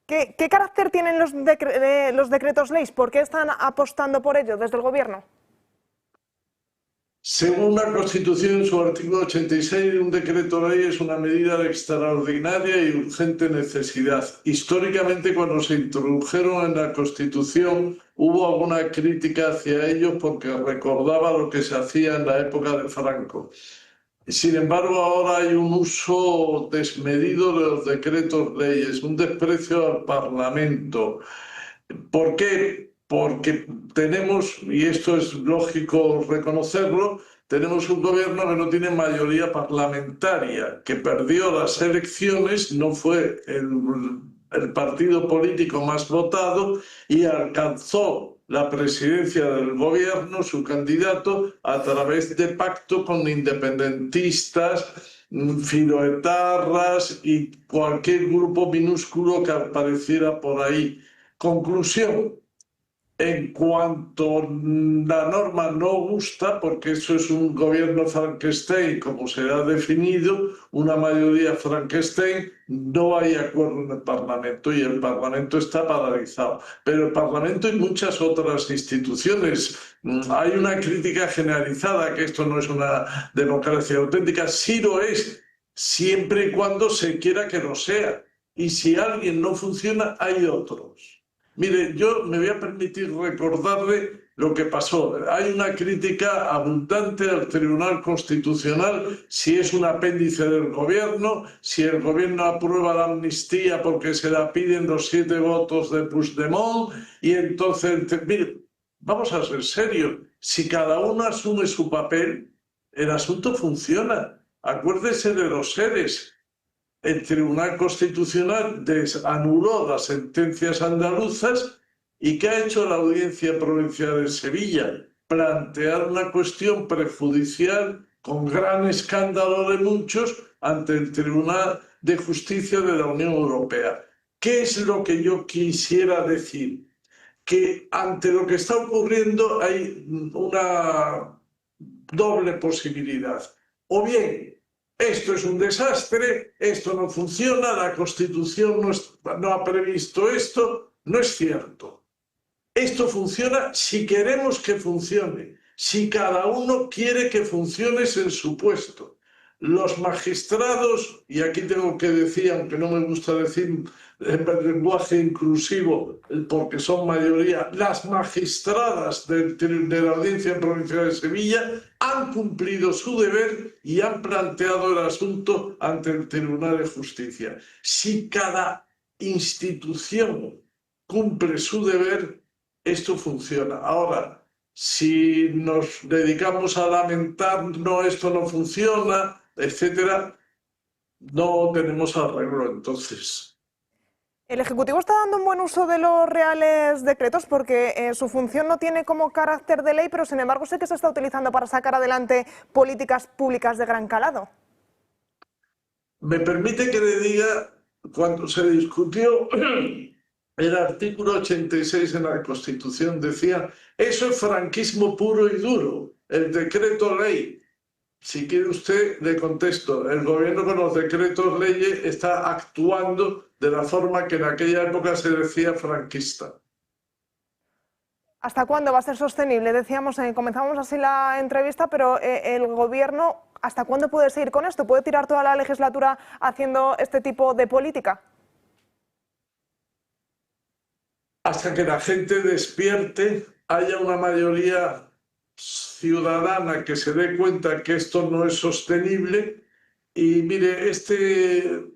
¿Qué carácter tienen los decretos leyes? ¿Por qué están apostando por ello desde el Gobierno? Según la Constitución, en su artículo 86, un decreto ley es una medida de extraordinaria y urgente necesidad. Históricamente, cuando se introdujeron en la Constitución, hubo alguna crítica hacia ellos porque recordaba lo que se hacía en la época de Franco. Sin embargo, ahora hay un uso desmedido de los decretos leyes, un desprecio al Parlamento. ¿Por qué? Porque tenemos, y esto es lógico reconocerlo, tenemos un gobierno que no tiene mayoría parlamentaria, que perdió las elecciones, no fue el partido político más votado y alcanzó la presidencia del gobierno, su candidato, a través de pacto con independentistas, filoetarras y cualquier grupo minúsculo que apareciera por ahí. Conclusión, en cuanto la norma no gusta, porque eso es un gobierno Frankenstein, como se ha definido, una mayoría Frankenstein, no hay acuerdo en el Parlamento y el Parlamento está paralizado. Pero el Parlamento y muchas otras instituciones, hay una crítica generalizada que esto no es una democracia auténtica, sí lo es, siempre y cuando se quiera que lo sea. Y si alguien no funciona, hay otros. Mire, yo me voy a permitir recordarle lo que pasó. Hay una crítica abundante al Tribunal Constitucional, si es un apéndice del gobierno, si el gobierno aprueba la amnistía porque se la piden los 7 votos de Puigdemont, y entonces, mire, vamos a ser serios, si cada uno asume su papel, el asunto funciona. Acuérdese de los seres. El Tribunal Constitucional anuló las sentencias andaluzas y ¿qué ha hecho la Audiencia Provincial de Sevilla? Plantear una cuestión prejudicial con gran escándalo de muchos ante el Tribunal de Justicia de la Unión Europea. ¿Qué es lo que yo quisiera decir? Que ante lo que está ocurriendo hay una doble posibilidad. O bien, esto es un desastre, esto no funciona, la Constitución no ha previsto esto. No es cierto. Esto funciona si queremos que funcione, si cada uno quiere que funcione en su puesto. Los magistrados, y aquí tengo que decir, aunque no me gusta decir en lenguaje inclusivo, porque son mayoría, las magistradas de la Audiencia Provincial de Sevilla han cumplido su deber y han planteado el asunto ante el Tribunal de Justicia. Si cada institución cumple su deber, esto funciona. Ahora, si nos dedicamos a lamentar, no, esto no funciona, etcétera, no tenemos arreglo entonces. El Ejecutivo está dando un buen uso de los reales decretos porque su función no tiene como carácter de ley, pero sin embargo sé que se está utilizando para sacar adelante políticas públicas de gran calado. Me permite que le diga, cuando se discutió el artículo 86 en la Constitución, decía, eso es franquismo puro y duro, el decreto ley. Si quiere usted, le contesto, el gobierno con los decretos leyes está actuando de la forma que en aquella época se decía franquista. ¿Hasta cuándo va a ser sostenible? Decíamos, comenzamos así la entrevista, pero el gobierno, ¿hasta cuándo puede seguir con esto? ¿Puede tirar toda la legislatura haciendo este tipo de política? Hasta que la gente despierte, haya una mayoría ciudadana que se dé cuenta que esto no es sostenible. Y mire,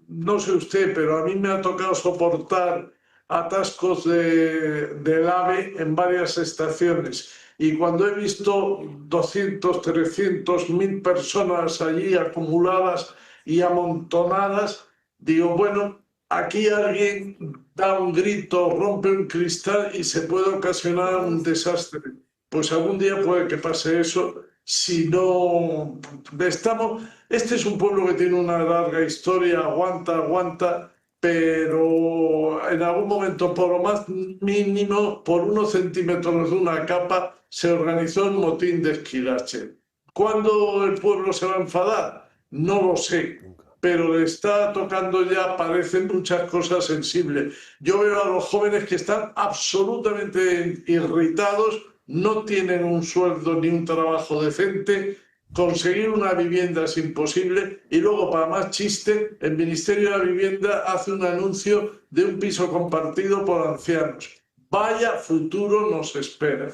no sé usted, pero a mí me ha tocado soportar atascos del AVE en varias estaciones. Y cuando he visto 200, 300, 1000 personas allí acumuladas y amontonadas, digo, bueno, aquí alguien da un grito, rompe un cristal y se puede ocasionar un desastre. Pues algún día puede que pase eso si no estamos... Este es un pueblo que tiene una larga historia, aguanta, pero en algún momento, por lo más mínimo, por unos centímetros de una capa, se organizó un motín de Esquilache. ¿Cuándo el pueblo se va a enfadar? No lo sé, pero le está tocando ya, parecen muchas cosas sensibles. Yo veo a los jóvenes que están absolutamente irritados, no tienen un sueldo ni un trabajo decente, conseguir una vivienda es imposible y luego, para más chiste, el Ministerio de la Vivienda hace un anuncio de un piso compartido por ancianos. Vaya futuro nos espera.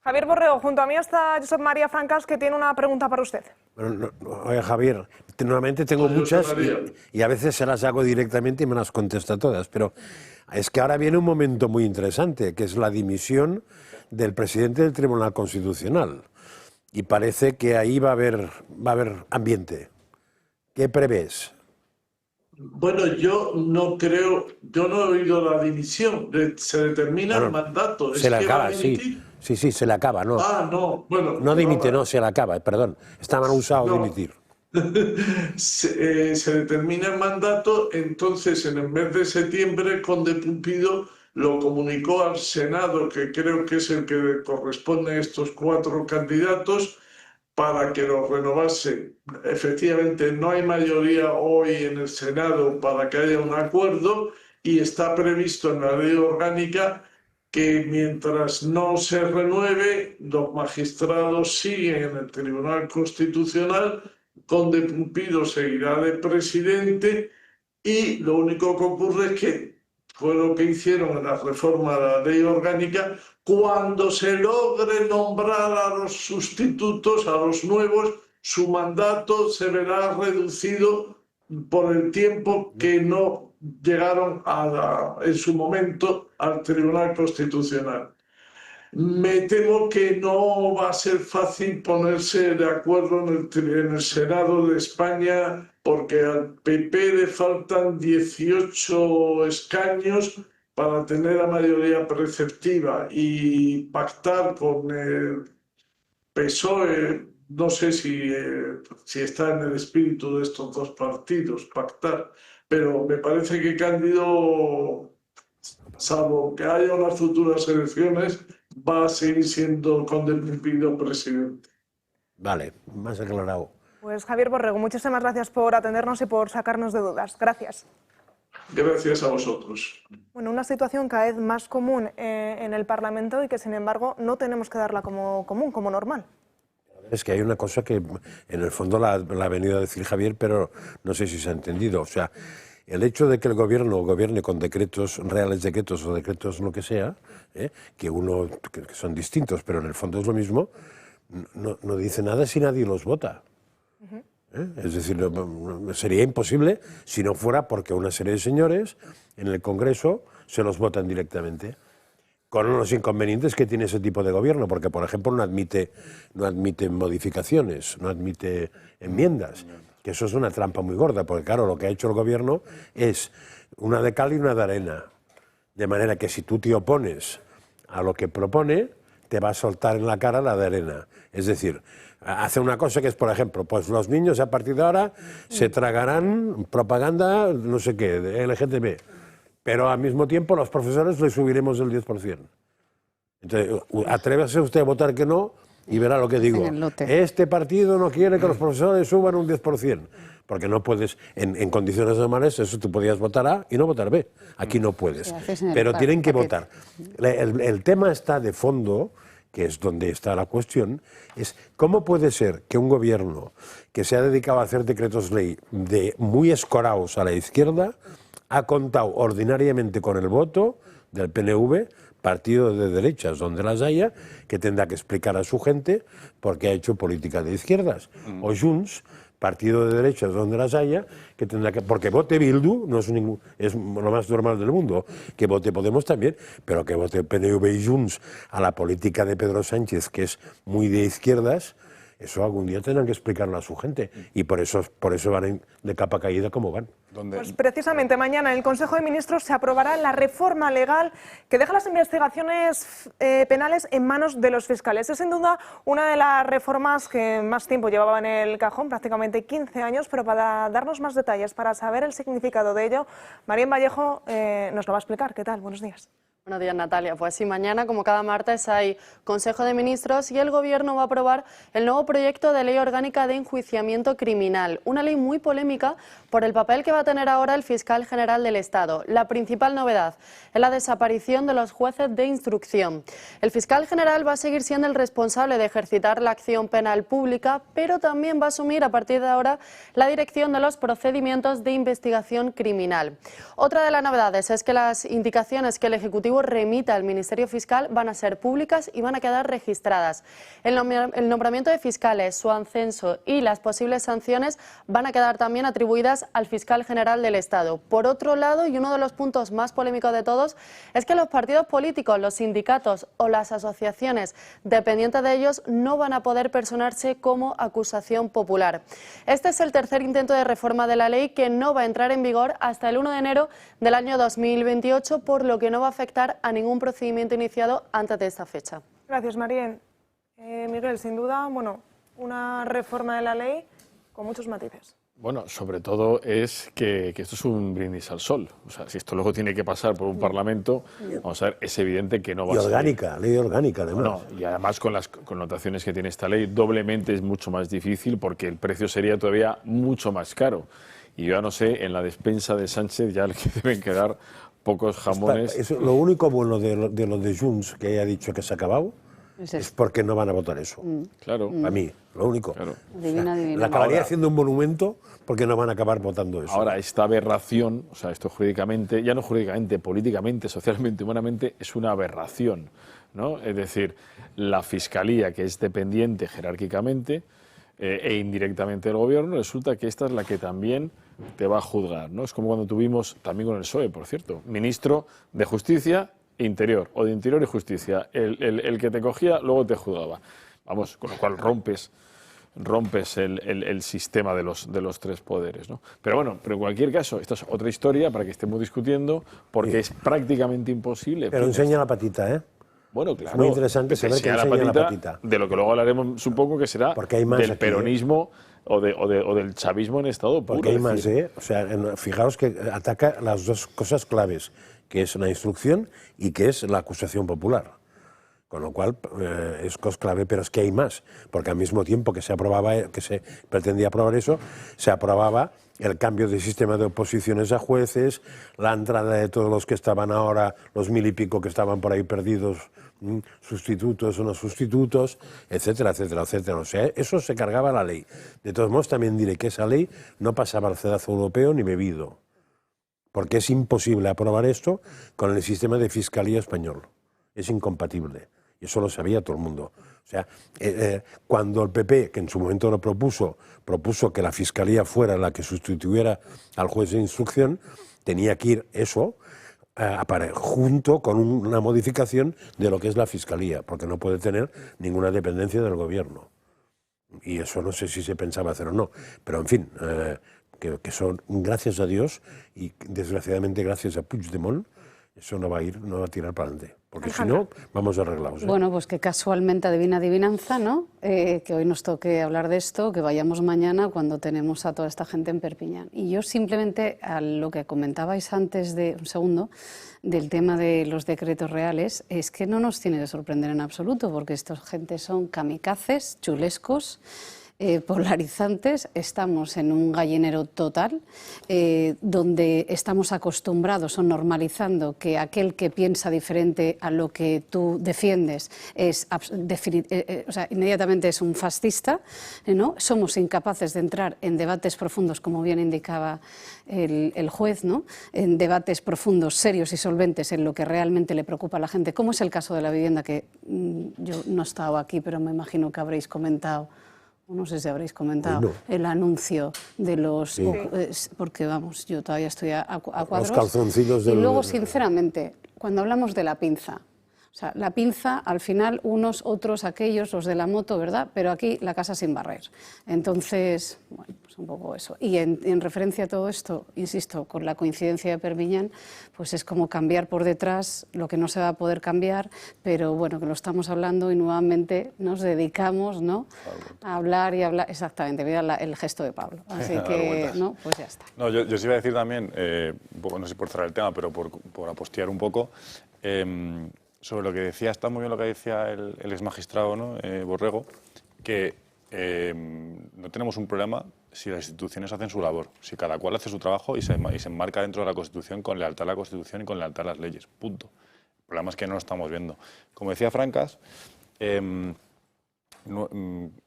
Javier Borrego, junto a mí está Josep María Francas, que tiene una pregunta para usted. Bueno, oye, Javier, normalmente tengo muchas y a veces se las hago directamente y me las contesta todas, pero es que ahora viene un momento muy interesante, que es la dimisión del presidente del Tribunal Constitucional. Y parece que ahí va a haber ambiente. ¿Qué prevés? Bueno, yo no creo, yo no he oído la dimisión, se determina el mandato. Se le acaba, sí, se le acaba, ¿no? Ah, no, bueno. No dimite, no, se le acaba, perdón. Está mal usado dimitir. Se determina el mandato, entonces en el mes de septiembre Conde Pumpido lo comunicó al Senado, que creo que es el que corresponde a estos 4 candidatos, para que lo renovase. Efectivamente, no hay mayoría hoy en el Senado para que haya un acuerdo y está previsto en la ley orgánica que mientras no se renueve, los magistrados siguen en el Tribunal Constitucional, Conde Pumpido seguirá de presidente y lo único que ocurre es que fue lo que hicieron en la reforma de la ley orgánica, cuando se logre nombrar a los sustitutos, a los nuevos, su mandato se verá reducido por el tiempo que no llegaron en su momento al Tribunal Constitucional. Me temo que no va a ser fácil ponerse de acuerdo en el Senado de España, porque al PP le faltan 18 escaños para tener la mayoría preceptiva, y pactar con el PSOE, no sé si está en el espíritu de estos 2 partidos, pactar, pero me parece que Cándido, salvo que haya unas futuras elecciones, va a seguir siendo Conde Pumpido presidente. Vale, más aclarado. Pues Javier Borrego, muchísimas gracias por atendernos y por sacarnos de dudas. Gracias. Gracias a vosotros. Bueno, una situación cada vez más común en el Parlamento y que, sin embargo, no tenemos que darla como común, como normal. Es que hay una cosa que, en el fondo, la ha venido a decir Javier, pero no sé si se ha entendido. O sea, el hecho de que el gobierno gobierne con decretos, reales decretos o decretos lo que sea, que son distintos, pero en el fondo es lo mismo, no dice nada si nadie los vota. Es decir, sería imposible si no fuera porque una serie de señores en el Congreso se los votan directamente, con los inconvenientes que tiene ese tipo de gobierno, porque, por ejemplo, no admite modificaciones, no admite enmiendas, que eso es una trampa muy gorda, porque, claro, lo que ha hecho el gobierno es una de cal y una de arena, de manera que si tú te opones a lo que propone, te va a soltar en la cara la de arena. Es decir, hace una cosa que es, por ejemplo, pues los niños a partir de ahora se tragarán propaganda, no sé qué, de LGTB, pero al mismo tiempo los profesores les subiremos el 10%. Entonces, atrévase usted a votar que no y verá lo que digo. Este partido no quiere que los profesores suban un 10%, porque no puedes, en condiciones normales, eso tú podías votar A y no votar B. Aquí no puedes, pero tienen que votar. El tema está de fondo, que es donde está la cuestión, es cómo puede ser que un gobierno que se ha dedicado a hacer decretos ley de muy escoraos a la izquierda ha contado ordinariamente con el voto del PNV, partido de derechas donde las haya, que tendrá que explicar a su gente por qué ha hecho política de izquierdas. O Junts, partido de derechas donde las haya, que tendrá que, porque vote Bildu no es es lo más normal del mundo, que vote Podemos también, pero que vote PNV y Junts a la política de Pedro Sánchez, que es muy de izquierdas, eso algún día tendrán que explicarlo a su gente, y por eso van de capa caída como van. Pues precisamente mañana en el Consejo de Ministros se aprobará la reforma legal que deja las investigaciones penales en manos de los fiscales. Es sin duda una de las reformas que más tiempo llevaba en el cajón, prácticamente 15 años, pero para darnos más detalles, para saber el significado de ello, Marien Vallejo nos lo va a explicar. ¿Qué tal? Buenos días. Buenos días, Natalia. Pues sí, mañana, como cada martes, hay Consejo de Ministros y el Gobierno va a aprobar el nuevo proyecto de ley orgánica de enjuiciamiento criminal, una ley muy polémica por el papel que va a tener ahora el fiscal general del Estado. La principal novedad es la desaparición de los jueces de instrucción. El fiscal general va a seguir siendo el responsable de ejercitar la acción penal pública, pero también va a asumir a partir de ahora la dirección de los procedimientos de investigación criminal. Otra de las novedades es que las indicaciones que el Ejecutivo remita al Ministerio Fiscal van a ser públicas y van a quedar registradas. El nombramiento de fiscales, su ascenso y las posibles sanciones van a quedar también atribuidas al fiscal general del Estado. Por otro lado, y uno de los puntos más polémicos de todos, es que los partidos políticos, los sindicatos o las asociaciones dependientes de ellos no van a poder personarse como acusación popular. Este es el tercer intento de reforma de la ley que no va a entrar en vigor hasta el 1 de enero del año 2028, por lo que no va a afectar a ningún procedimiento iniciado antes de esta fecha. Gracias, Marien. Miguel, sin duda, bueno, una reforma de la ley con muchos matices. Bueno, sobre todo es que esto es un brindis al sol. O sea, si esto luego tiene que pasar por un Parlamento, vamos a ver, es evidente que no va a ser. Orgánica, ley orgánica, además. No, y además con las connotaciones que tiene esta ley, doblemente es mucho más difícil porque el precio sería todavía mucho más caro. Y yo ya no sé, en la despensa de Sánchez ya le deben quedar pocos jamones. Lo único bueno de lo de Junts que haya dicho que se ha acabado es porque no van a votar eso. Claro. A mí, lo único. Claro. Divina. La acabaría haciendo un monumento porque no van a acabar votando eso. Ahora, esta aberración, o sea, esto jurídicamente, ya no jurídicamente, políticamente, socialmente, humanamente, es una aberración, ¿no? Es decir, la Fiscalía, que es dependiente jerárquicamente e indirectamente del Gobierno, resulta que esta es la que también te va a juzgar, ¿no? Es como cuando tuvimos, también con el PSOE, por cierto, ministro de Justicia e Interior, o de Interior y Justicia. El que te cogía, luego te juzgaba. Vamos, con lo cual rompes el sistema de los tres poderes, ¿no? Pero bueno, en cualquier caso, esto es otra historia para que estemos discutiendo, porque es prácticamente imposible. Pero enseña la patita, ¿eh? Bueno, claro. Es muy interesante saber que enseña la patita. De lo que luego hablaremos, supongo que será del peronismo o del chavismo en estado puro. Porque hay más, ¿eh? O sea, fijaos que ataca las dos cosas claves, que es la instrucción y que es la acusación popular. Con lo cual es cosa clave, pero es que hay más, porque al mismo tiempo que se pretendía aprobar eso, se aprobaba el cambio de sistema de oposiciones a jueces, la entrada de todos los que estaban ahora, los 1000 y pico que estaban por ahí perdidos, sustitutos o no sustitutos, etcétera, etcétera, etcétera. O sea, eso se cargaba la ley. De todos modos, también diré que esa ley no pasaba al cedazo europeo ni bebido, porque es imposible aprobar esto con el sistema de fiscalía español. Es incompatible. Y eso lo sabía todo el mundo. O sea, cuando el PP, que en su momento lo propuso que la Fiscalía fuera la que sustituyera al juez de instrucción, tenía que ir eso junto con una modificación de lo que es la Fiscalía, porque no puede tener ninguna dependencia del Gobierno. Y eso no sé si se pensaba hacer o no. Pero, en fin, que son, gracias a Dios, y desgraciadamente gracias a Puigdemont, eso no va a tirar para adelante. Porque si no, vamos arreglados, ¿eh? Bueno, pues que casualmente adivina adivinanza, ¿no? Que hoy nos toque hablar de esto, que vayamos mañana cuando tenemos a toda esta gente en Perpiñán. Y yo simplemente, a lo que comentabais antes de un segundo, del tema de los decretos reales, es que no nos tiene que sorprender en absoluto, porque esta gente son kamikazes, chulescos, polarizantes. Estamos en un gallinero total, donde estamos acostumbrados o normalizando que aquel que piensa diferente a lo que tú defiendes inmediatamente es un fascista, ¿no? Somos incapaces de entrar en debates profundos, como bien indicaba el juez, ¿no? En debates profundos, serios y solventes en lo que realmente le preocupa a la gente, como es el caso de la vivienda, que yo no he estado aquí, pero me imagino que habréis comentado. No sé si habréis comentado el anuncio de los... Sí. Porque, vamos, yo todavía estoy a cuadros. Los calzoncillos del... Y luego, sinceramente, cuando hablamos de la pinza, o sea, la pinza, al final, unos, otros, aquellos, los de la moto, ¿verdad? Pero aquí la casa sin barrer. Entonces, bueno, pues un poco eso. Y en referencia a todo esto, insisto, con la coincidencia de Perpiñán, pues es como cambiar por detrás lo que no se va a poder cambiar, pero bueno, que lo estamos hablando y nuevamente nos dedicamos, ¿no?, a hablar y hablar. Exactamente, mira el gesto de Pablo. Así que, ¿no? Pues ya está. No, yo sí iba a decir también, un poco, no sé por cerrar el tema, pero por apostear un poco, sobre lo que decía, está muy bien lo que decía el exmagistrado, ¿no? Borrego, que no tenemos un problema si las instituciones hacen su labor, si cada cual hace su trabajo y se enmarca dentro de la Constitución con lealtad a la Constitución y con lealtad a las leyes, punto. El problema es que no lo estamos viendo. Como decía Francas, o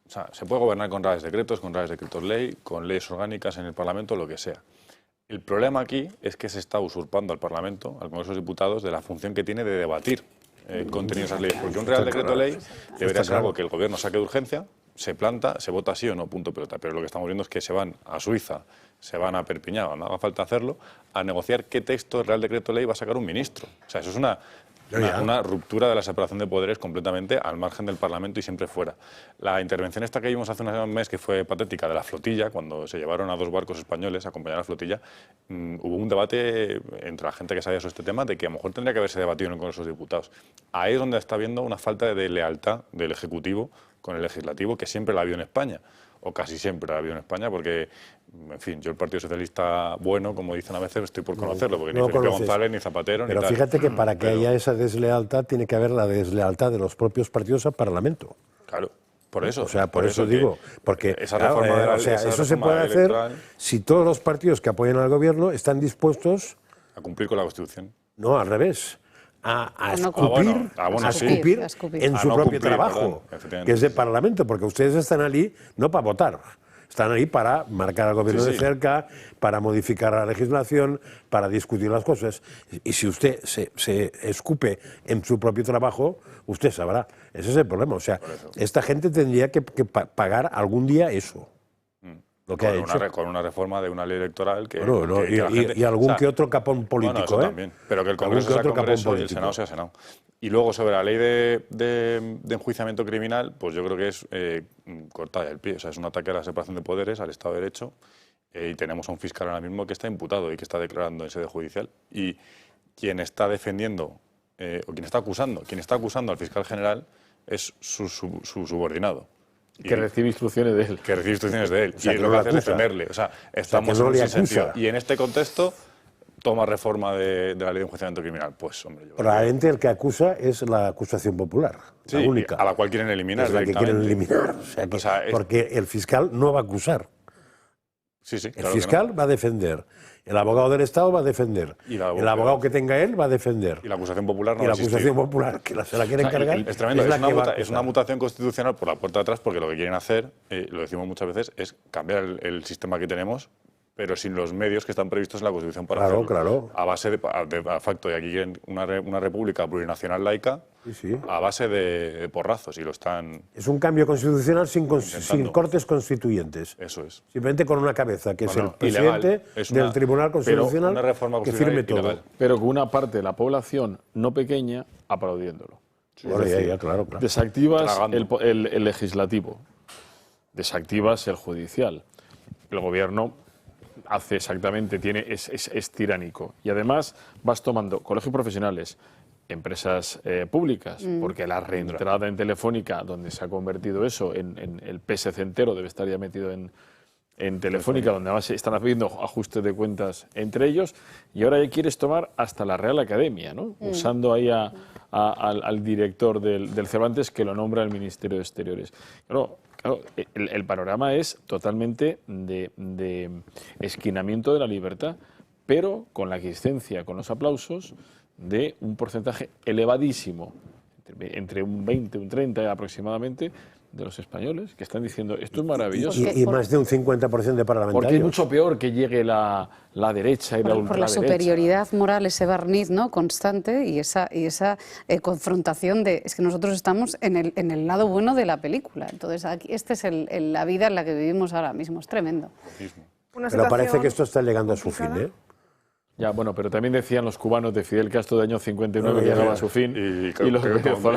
sea, se puede gobernar con reales decretos ley, con leyes orgánicas en el Parlamento, lo que sea. El problema aquí es que se está usurpando al Parlamento, al Congreso de los Diputados, de la función que tiene de debatir contenido de esas leyes. Porque un real decreto ley debería ser algo que el Gobierno saque de urgencia, se planta, se vota sí o no, punto pelota. Pero lo que estamos viendo es que se van a Suiza, se van a Perpiñán, no haga falta hacerlo, a negociar qué texto del real decreto ley va a sacar un ministro. O sea, eso es una ruptura de la separación de poderes completamente al margen del Parlamento y siempre fuera. La intervención esta que vimos hace un mes, que fue patética, de la flotilla, cuando se llevaron a 2 barcos españoles a acompañar a la flotilla, hubo un debate entre la gente que sabía sobre este tema de que a lo mejor tendría que haberse debatido en el Congreso de los Diputados. Ahí es donde está habiendo una falta de lealtad del Ejecutivo con el legislativo, que siempre la ha habido en España, o casi siempre la ha habido en España, porque, en fin, yo el Partido Socialista bueno, como dicen a veces, estoy por conocerlo, porque ni Felipe González, ni Zapatero, pero ni tal. fíjate que para que haya esa deslealtad, tiene que haber la deslealtad de los propios partidos al Parlamento. Claro. Por eso. O sea, por eso digo, porque esa reforma de la, eso se puede hacer si todos los partidos que apoyan al gobierno están dispuestos a cumplir con la Constitución. No, al revés. A escupir en su propio trabajo, que es de Parlamento, porque ustedes están allí no para votar, están ahí para marcar al gobierno de cerca, para modificar la legislación, para discutir las cosas. Y si usted se escupe en su propio trabajo, usted sabrá. Ese es el problema. O sea, esta gente tendría que pagar algún día eso. Lo que ha hecho. Con una reforma de una ley electoral que... Bueno, y algún que otro capón político. Bueno, eso también. Pero que el Congreso sea Congreso y el Senado sea Senado. Y luego sobre la ley de enjuiciamiento criminal, pues yo creo que es cortada del pie. O sea, es un ataque a la separación de poderes, al Estado de Derecho, y tenemos a un fiscal ahora mismo que está imputado y que está declarando en sede judicial. Y quien está defendiendo, o quien está acusando al fiscal general es su subordinado. Que recibe instrucciones de él. Que recibe instrucciones de él. O sea, y lo que hace es defenderle. O sea, estamos en ese sentido. Y en este contexto, toma reforma de la ley de enjuiciamiento criminal. Pues, hombre, yo probablemente el que acusa es la acusación popular, la única. A la cual quieren eliminar. Es la que quieren eliminar. O sea, porque el fiscal no va a acusar. El fiscal va a defender. El abogado del Estado va a defender. El abogado que tenga él va a defender. Y la acusación popular no va a existir. Y la acusación popular, que se la quieren cargar, es tremendo. Es una mutación constitucional por la puerta de atrás, porque lo que quieren hacer, lo decimos muchas veces, es cambiar el sistema que tenemos, pero sin los medios que están previstos en la Constitución para hacerlo. Claro. A base de facto, y aquí quieren una república plurinacional laica, a base de porrazos, y lo están... Es un cambio constitucional sin cortes constituyentes. Eso es. Simplemente con una cabeza, que es el presidente del Tribunal Constitucional, una reforma que firme todo. Ilegal. Pero con una parte de la población no pequeña aplaudiéndolo. Bueno, claro. Desactivas el legislativo, desactivas el judicial. El gobierno hace exactamente, es tiránico. Y además vas tomando colegios profesionales, empresas públicas, porque la reentrada en Telefónica, donde se ha convertido eso en el PSC entero, debe estar ya metido en Telefónica, donde además están haciendo ajustes de cuentas entre ellos, y ahora ya quieres tomar hasta la Real Academia, ¿no? Usando ahí al director del Cervantes, que lo nombra el Ministerio de Exteriores. Claro, el panorama es totalmente de esquinamiento de la libertad, pero con la aquiescencia, con los aplausos de un porcentaje elevadísimo, entre un 20, un 30 aproximadamente, de los españoles, que están diciendo esto es maravilloso. Y más de un 50% de parlamentarios. Porque es mucho peor que llegue la derecha y la ultraderecha. Por la superioridad moral, ese barniz, ¿no?, constante, y esa confrontación de... Es que nosotros estamos en el lado bueno de la película. Entonces, aquí, esta es la vida en la que vivimos ahora mismo. Es tremendo. Pero parece que esto está llegando a su fin, ¿eh? Ya, bueno, pero también decían los cubanos de Fidel Castro de año 59 que llegaba a su fin. Y los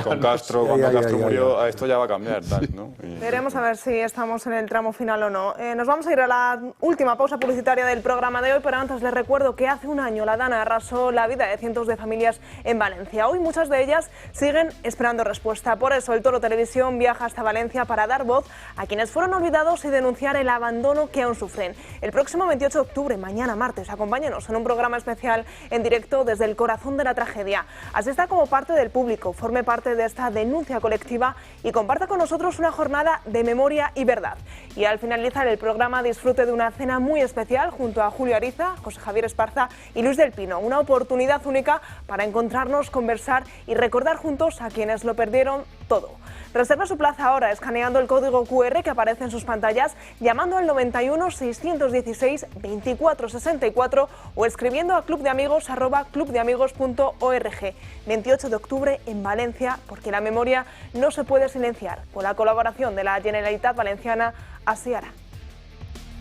con Castro, cuando Castro murió, esto ya va a cambiar, tal, ¿no? Veremos a ver si estamos en el tramo final o no. Nos vamos a ir a la última pausa publicitaria del programa de hoy, pero antes les recuerdo que hace un año la Dana arrasó la vida de cientos de familias en Valencia. Hoy muchas de ellas siguen esperando respuesta. Por eso el Toro Televisión viaja hasta Valencia para dar voz a quienes fueron olvidados y denunciar el abandono que aún sufren. El próximo 28 de octubre, mañana martes, acompáñenos en un programa especial en directo desde el corazón de la tragedia. Asista como parte del público, forme parte de esta denuncia colectiva y comparta con nosotros una jornada de memoria y verdad. Y al finalizar el programa disfrute de una cena muy especial junto a Julio Ariza, José Javier Esparza y Luis del Pino. Una oportunidad única para encontrarnos, conversar y recordar juntos a quienes lo perdieron todo. Reserva su plaza ahora escaneando el código QR que aparece en sus pantallas, llamando al 91 616 2464 o escribiendo a clubdeamigos@clubdeamigos.org. 28 de octubre en Valencia, porque la memoria no se puede silenciar. Con la colaboración de la Generalitat Valenciana, así hará.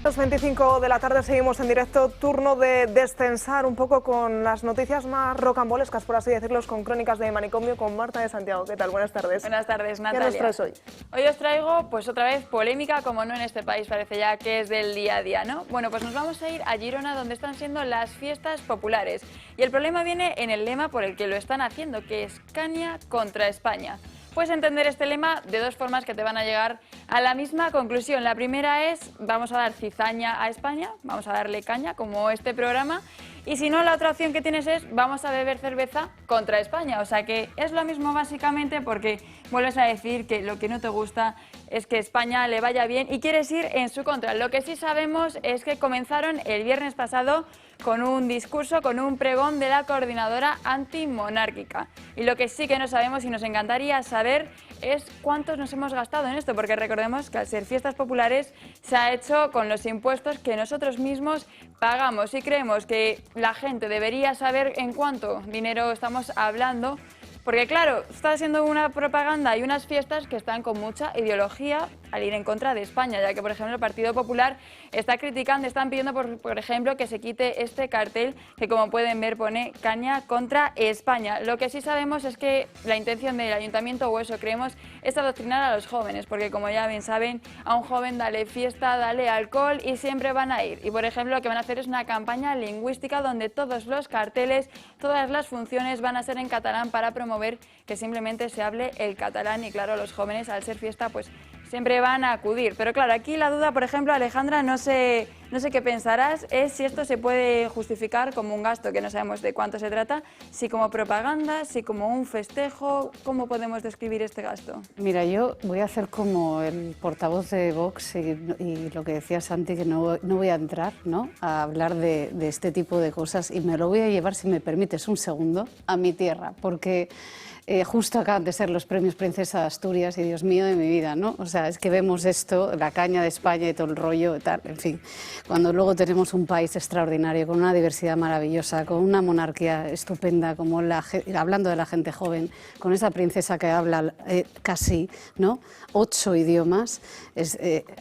A las 25 de la tarde seguimos en directo, turno de descensar un poco con las noticias más rocambolescas, por así decirlo, con Crónicas de Manicomio, con Marta de Santiago. ¿Qué tal? Buenas tardes. Buenas tardes, Natalia. ¿Qué nos traes hoy? Hoy os traigo, pues otra vez, polémica, como no en este país, parece ya que es del día a día, ¿no? Bueno, pues nos vamos a ir a Girona, donde están siendo las fiestas populares. Y el problema viene en el lema por el que lo están haciendo, que es Cania contra España. Puedes entender este lema de dos formas que te van a llegar a la misma conclusión. La primera es, vamos a dar cizaña a España, vamos a darle caña, como este programa. Y si no, la otra opción que tienes es, vamos a beber cerveza contra España. O sea que es lo mismo básicamente porque vuelves a decir que lo que no te gusta es que España le vaya bien y quieres ir en su contra. Lo que sí sabemos es que comenzaron el viernes pasado con un discurso, con un pregón de la coordinadora antimonárquica. Y lo que sí que no sabemos y nos encantaría saber es cuántos nos hemos gastado en esto, porque recordemos que al ser fiestas populares se ha hecho con los impuestos que nosotros mismos pagamos y creemos que la gente debería saber en cuánto dinero estamos hablando. Porque claro, está siendo una propaganda y unas fiestas que están con mucha ideología al ir en contra de España, ya que por ejemplo el Partido Popular está criticando, están pidiendo por ejemplo que se quite este cartel que como pueden ver pone caña contra España. Lo que sí sabemos es que la intención del ayuntamiento, o eso creemos, es adoctrinar a los jóvenes, porque como ya bien saben, a un joven dale fiesta, dale alcohol y siempre van a ir. Y por ejemplo lo que van a hacer es una campaña lingüística donde todos los carteles, todas las funciones van a ser en catalán para promover que simplemente se hable el catalán y claro, los jóvenes al ser fiesta pues siempre van a acudir. Pero claro, aquí la duda, por ejemplo, Alejandra, no sé qué pensarás, es si esto se puede justificar como un gasto, que no sabemos de cuánto se trata, si como propaganda, si como un festejo, ¿cómo podemos describir este gasto? Mira, yo voy a hacer como el portavoz de Vox y lo que decía Santi, que no voy a entrar, ¿no?, a hablar de este tipo de cosas y me lo voy a llevar, si me permites un segundo, a mi tierra, porque justo acaban de ser los premios Princesa de Asturias y Dios mío de mi vida, ¿no? O sea, es que vemos esto, la caña de España y todo el rollo y tal, en fin. Cuando luego tenemos un país extraordinario, con una diversidad maravillosa, con una monarquía estupenda, como hablando de la gente joven, con esa princesa que habla casi, ¿no?, 8 idiomas,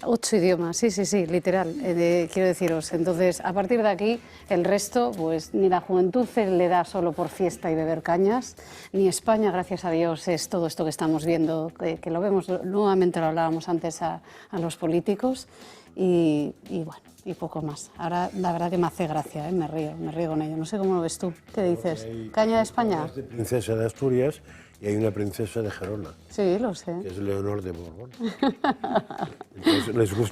8 idiomas, sí, literal, quiero deciros. Entonces, a partir de aquí, el resto, pues ni la juventud se le da solo por fiesta y beber cañas, ni España, gracias a Dios, es todo esto que estamos viendo, que lo vemos, nuevamente lo hablábamos antes a los políticos, y bueno, y poco más. Ahora, la verdad que me hace gracia, me río con ello. No sé cómo lo ves tú, ¿qué dices? ¿Caña de España? Hay princesa de Asturias y hay una princesa de Gerona. Sí, lo sé. Que es Leonor de Borbón. Entonces, les guste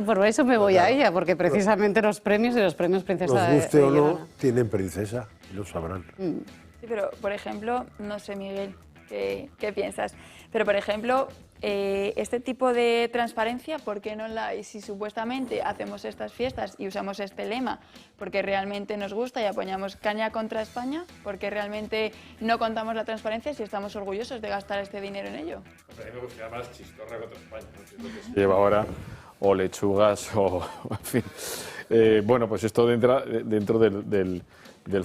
por eso me voy a ella, porque precisamente los premios y los premios Princesa de guste o no, tienen princesa, lo sabrán. Sí, pero por ejemplo, no sé, Miguel, ¿qué piensas? Pero por ejemplo, este tipo de transparencia, ¿por qué no la hay? Si supuestamente hacemos estas fiestas y usamos este lema porque realmente nos gusta y apoyamos caña contra España, ¿por qué realmente no contamos la transparencia si estamos orgullosos de gastar este dinero en ello? A mí me gustaría más chistorra contra España, ¿no? Es lo que se lleva ahora, o lechugas, o en fin. Bueno, pues esto entra dentro del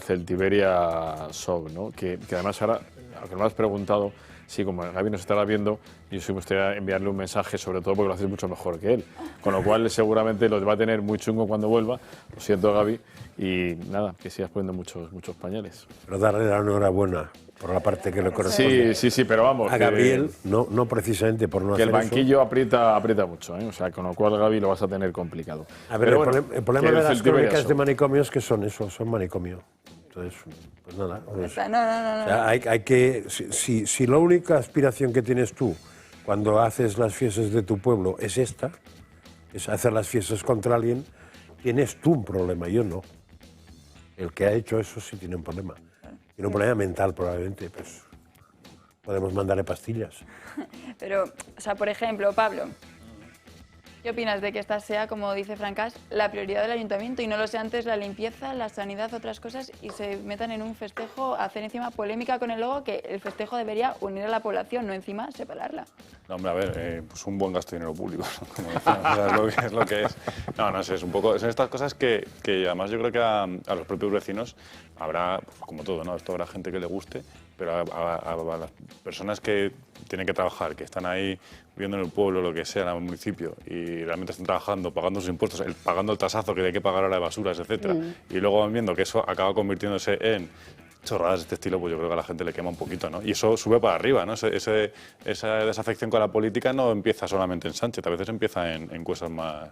Celtiberia SOG, ¿no? Que además ahora, aunque me lo has preguntado, sí, como Gaby nos estará viendo, yo sí me gustaría enviarle un mensaje, sobre todo porque lo haces mucho mejor que él. Con lo cual, seguramente lo va a tener muy chungo cuando vuelva. Lo siento, Gaby. Y nada, que sigas poniendo muchos pañales. Pero darle la enhorabuena por la parte que le corresponde. Sí, pero vamos. A Gabriel, no precisamente por no hacer eso. Que el banquillo aprieta mucho, ¿eh? O sea, con lo cual, Gaby, lo vas a tener complicado. A ver, el problema de las crónicas de manicomios es que son eso, son manicomio. Entonces, pues nada. Pues, no. O sea, hay que, si la única aspiración que tienes tú cuando haces las fiestas de tu pueblo es esta, es hacer las fiestas contra alguien, tienes tú un problema, yo no. El que ha hecho eso sí tiene un problema. Tiene un problema mental probablemente, pues podemos mandarle pastillas. Pero, o sea, por ejemplo, Pablo, ¿qué opinas de que esta sea, como dice Francas, la prioridad del ayuntamiento y no lo sea antes la limpieza, la sanidad, otras cosas, y se metan en un festejo, hacer encima polémica con el logo, que el festejo debería unir a la población, no encima separarla? No, hombre, a ver, pues un buen gasto de dinero público, como decía, es lo que es. No sé, es un poco, son estas cosas que además yo creo que a los propios vecinos habrá, pues, como todo, ¿no? Esto habrá gente que le guste, pero a las personas que tienen que trabajar, que están ahí viviendo en el pueblo, lo que sea, en el municipio, y realmente están trabajando, pagando sus impuestos, pagando el tasazo que hay que pagar ahora de basuras, etcétera, y luego van viendo que eso acaba convirtiéndose en chorradas de este estilo, pues yo creo que a la gente le quema un poquito, ¿no? Y eso sube para arriba, ¿no? Esa desafección con la política no empieza solamente en Sánchez, a veces empieza en cosas más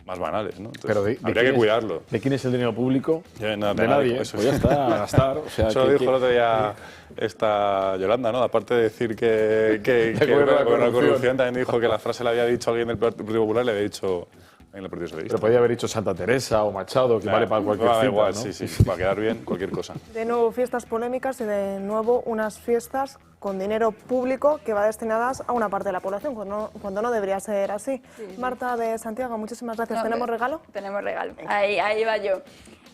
más banales, ¿no? Entonces, Pero habría que cuidarlo. ¿De quién es el dinero público? De nadie. Eso pues ya está, a gastar. O sea, eso lo dijo el otro día esta Yolanda, ¿no? Aparte de decir que la corrupción, también dijo que la frase la había dicho alguien del Partido Popular, le había dicho en el Partido Socialista. Pero podía haber dicho Santa Teresa o Machado, que vale para cualquier cita, igual, ¿no? sí, para quedar bien, cualquier cosa. De nuevo fiestas polémicas y de nuevo unas fiestas con dinero público que va destinadas a una parte de la población, cuando no debería ser así. Marta de Santiago, muchísimas gracias. ¿Tenemos regalo? Tenemos regalo. Ahí va yo.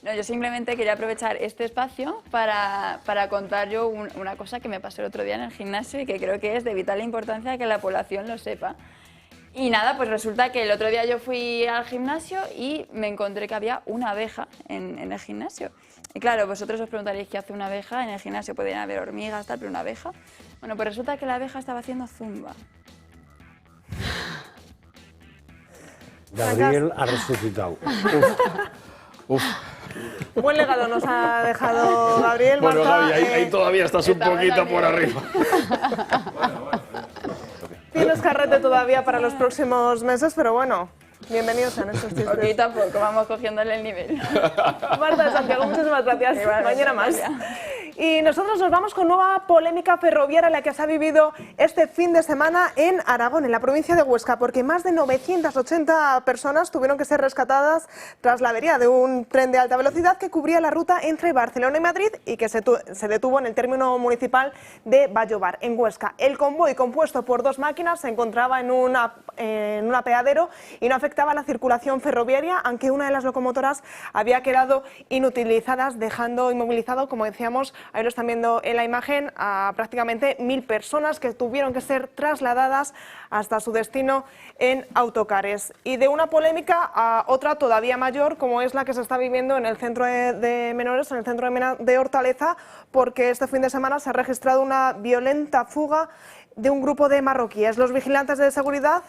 No, yo simplemente quería aprovechar este espacio para contar yo una cosa que me pasó el otro día en el gimnasio y que creo que es de vital importancia que la población lo sepa. Y nada, pues resulta que el otro día yo fui al gimnasio y me encontré que había una abeja en el gimnasio. Y claro, vosotros os preguntaréis qué hace una abeja. En el gimnasio podrían haber hormigas, tal, pero una abeja. Bueno, pues resulta que la abeja estaba haciendo zumba. Gabriel ha resucitado. Uf. Buen legado nos ha dejado Gabriel. Bueno, Marta, Gaby, ahí todavía estás un poquito por arriba. Tienes carrete todavía para los próximos meses, pero bueno, bienvenidos a estos chistes. Poquito a poco, vamos cogiéndole el nivel. Marta de Santiago, muchísimas gracias. Igualmente, Mañana más. Silvia. Y nosotros nos vamos con nueva polémica ferroviaria, la que se ha vivido este fin de semana en Aragón, en la provincia de Huesca, porque más de 980 personas tuvieron que ser rescatadas tras la avería de un tren de alta velocidad que cubría la ruta entre Barcelona y Madrid y que se detuvo en el término municipal de Vallobar, en Huesca. El convoy, compuesto por 2 máquinas, se encontraba en un apeadero y no afectaba la circulación ferroviaria, aunque una de las locomotoras había quedado inutilizada, dejando inmovilizado, como decíamos, ahí lo están viendo en la imagen, a prácticamente 1000 personas que tuvieron que ser trasladadas hasta su destino en autocares. Y de una polémica a otra todavía mayor, como es la que se está viviendo en el centro de menores, en el centro de Hortaleza, porque este fin de semana se ha registrado una violenta fuga de un grupo de marroquíes. Los vigilantes de seguridad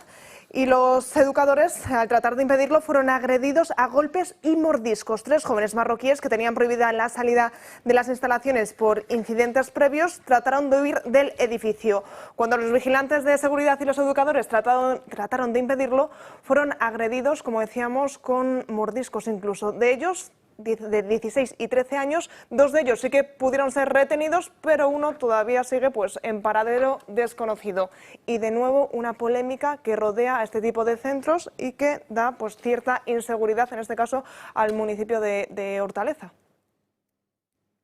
y los educadores, al tratar de impedirlo, fueron agredidos a golpes y mordiscos. 3 jóvenes marroquíes que tenían prohibida la salida de las instalaciones por incidentes previos trataron de huir del edificio. Cuando los vigilantes de seguridad y los educadores trataron de impedirlo, fueron agredidos, como decíamos, con mordiscos incluso. De ellos, de 16 y 13 años, 2 de ellos sí que pudieron ser retenidos, pero uno todavía sigue pues en paradero desconocido. Y de nuevo una polémica que rodea a este tipo de centros y que da pues cierta inseguridad, en este caso, al municipio de Hortaleza.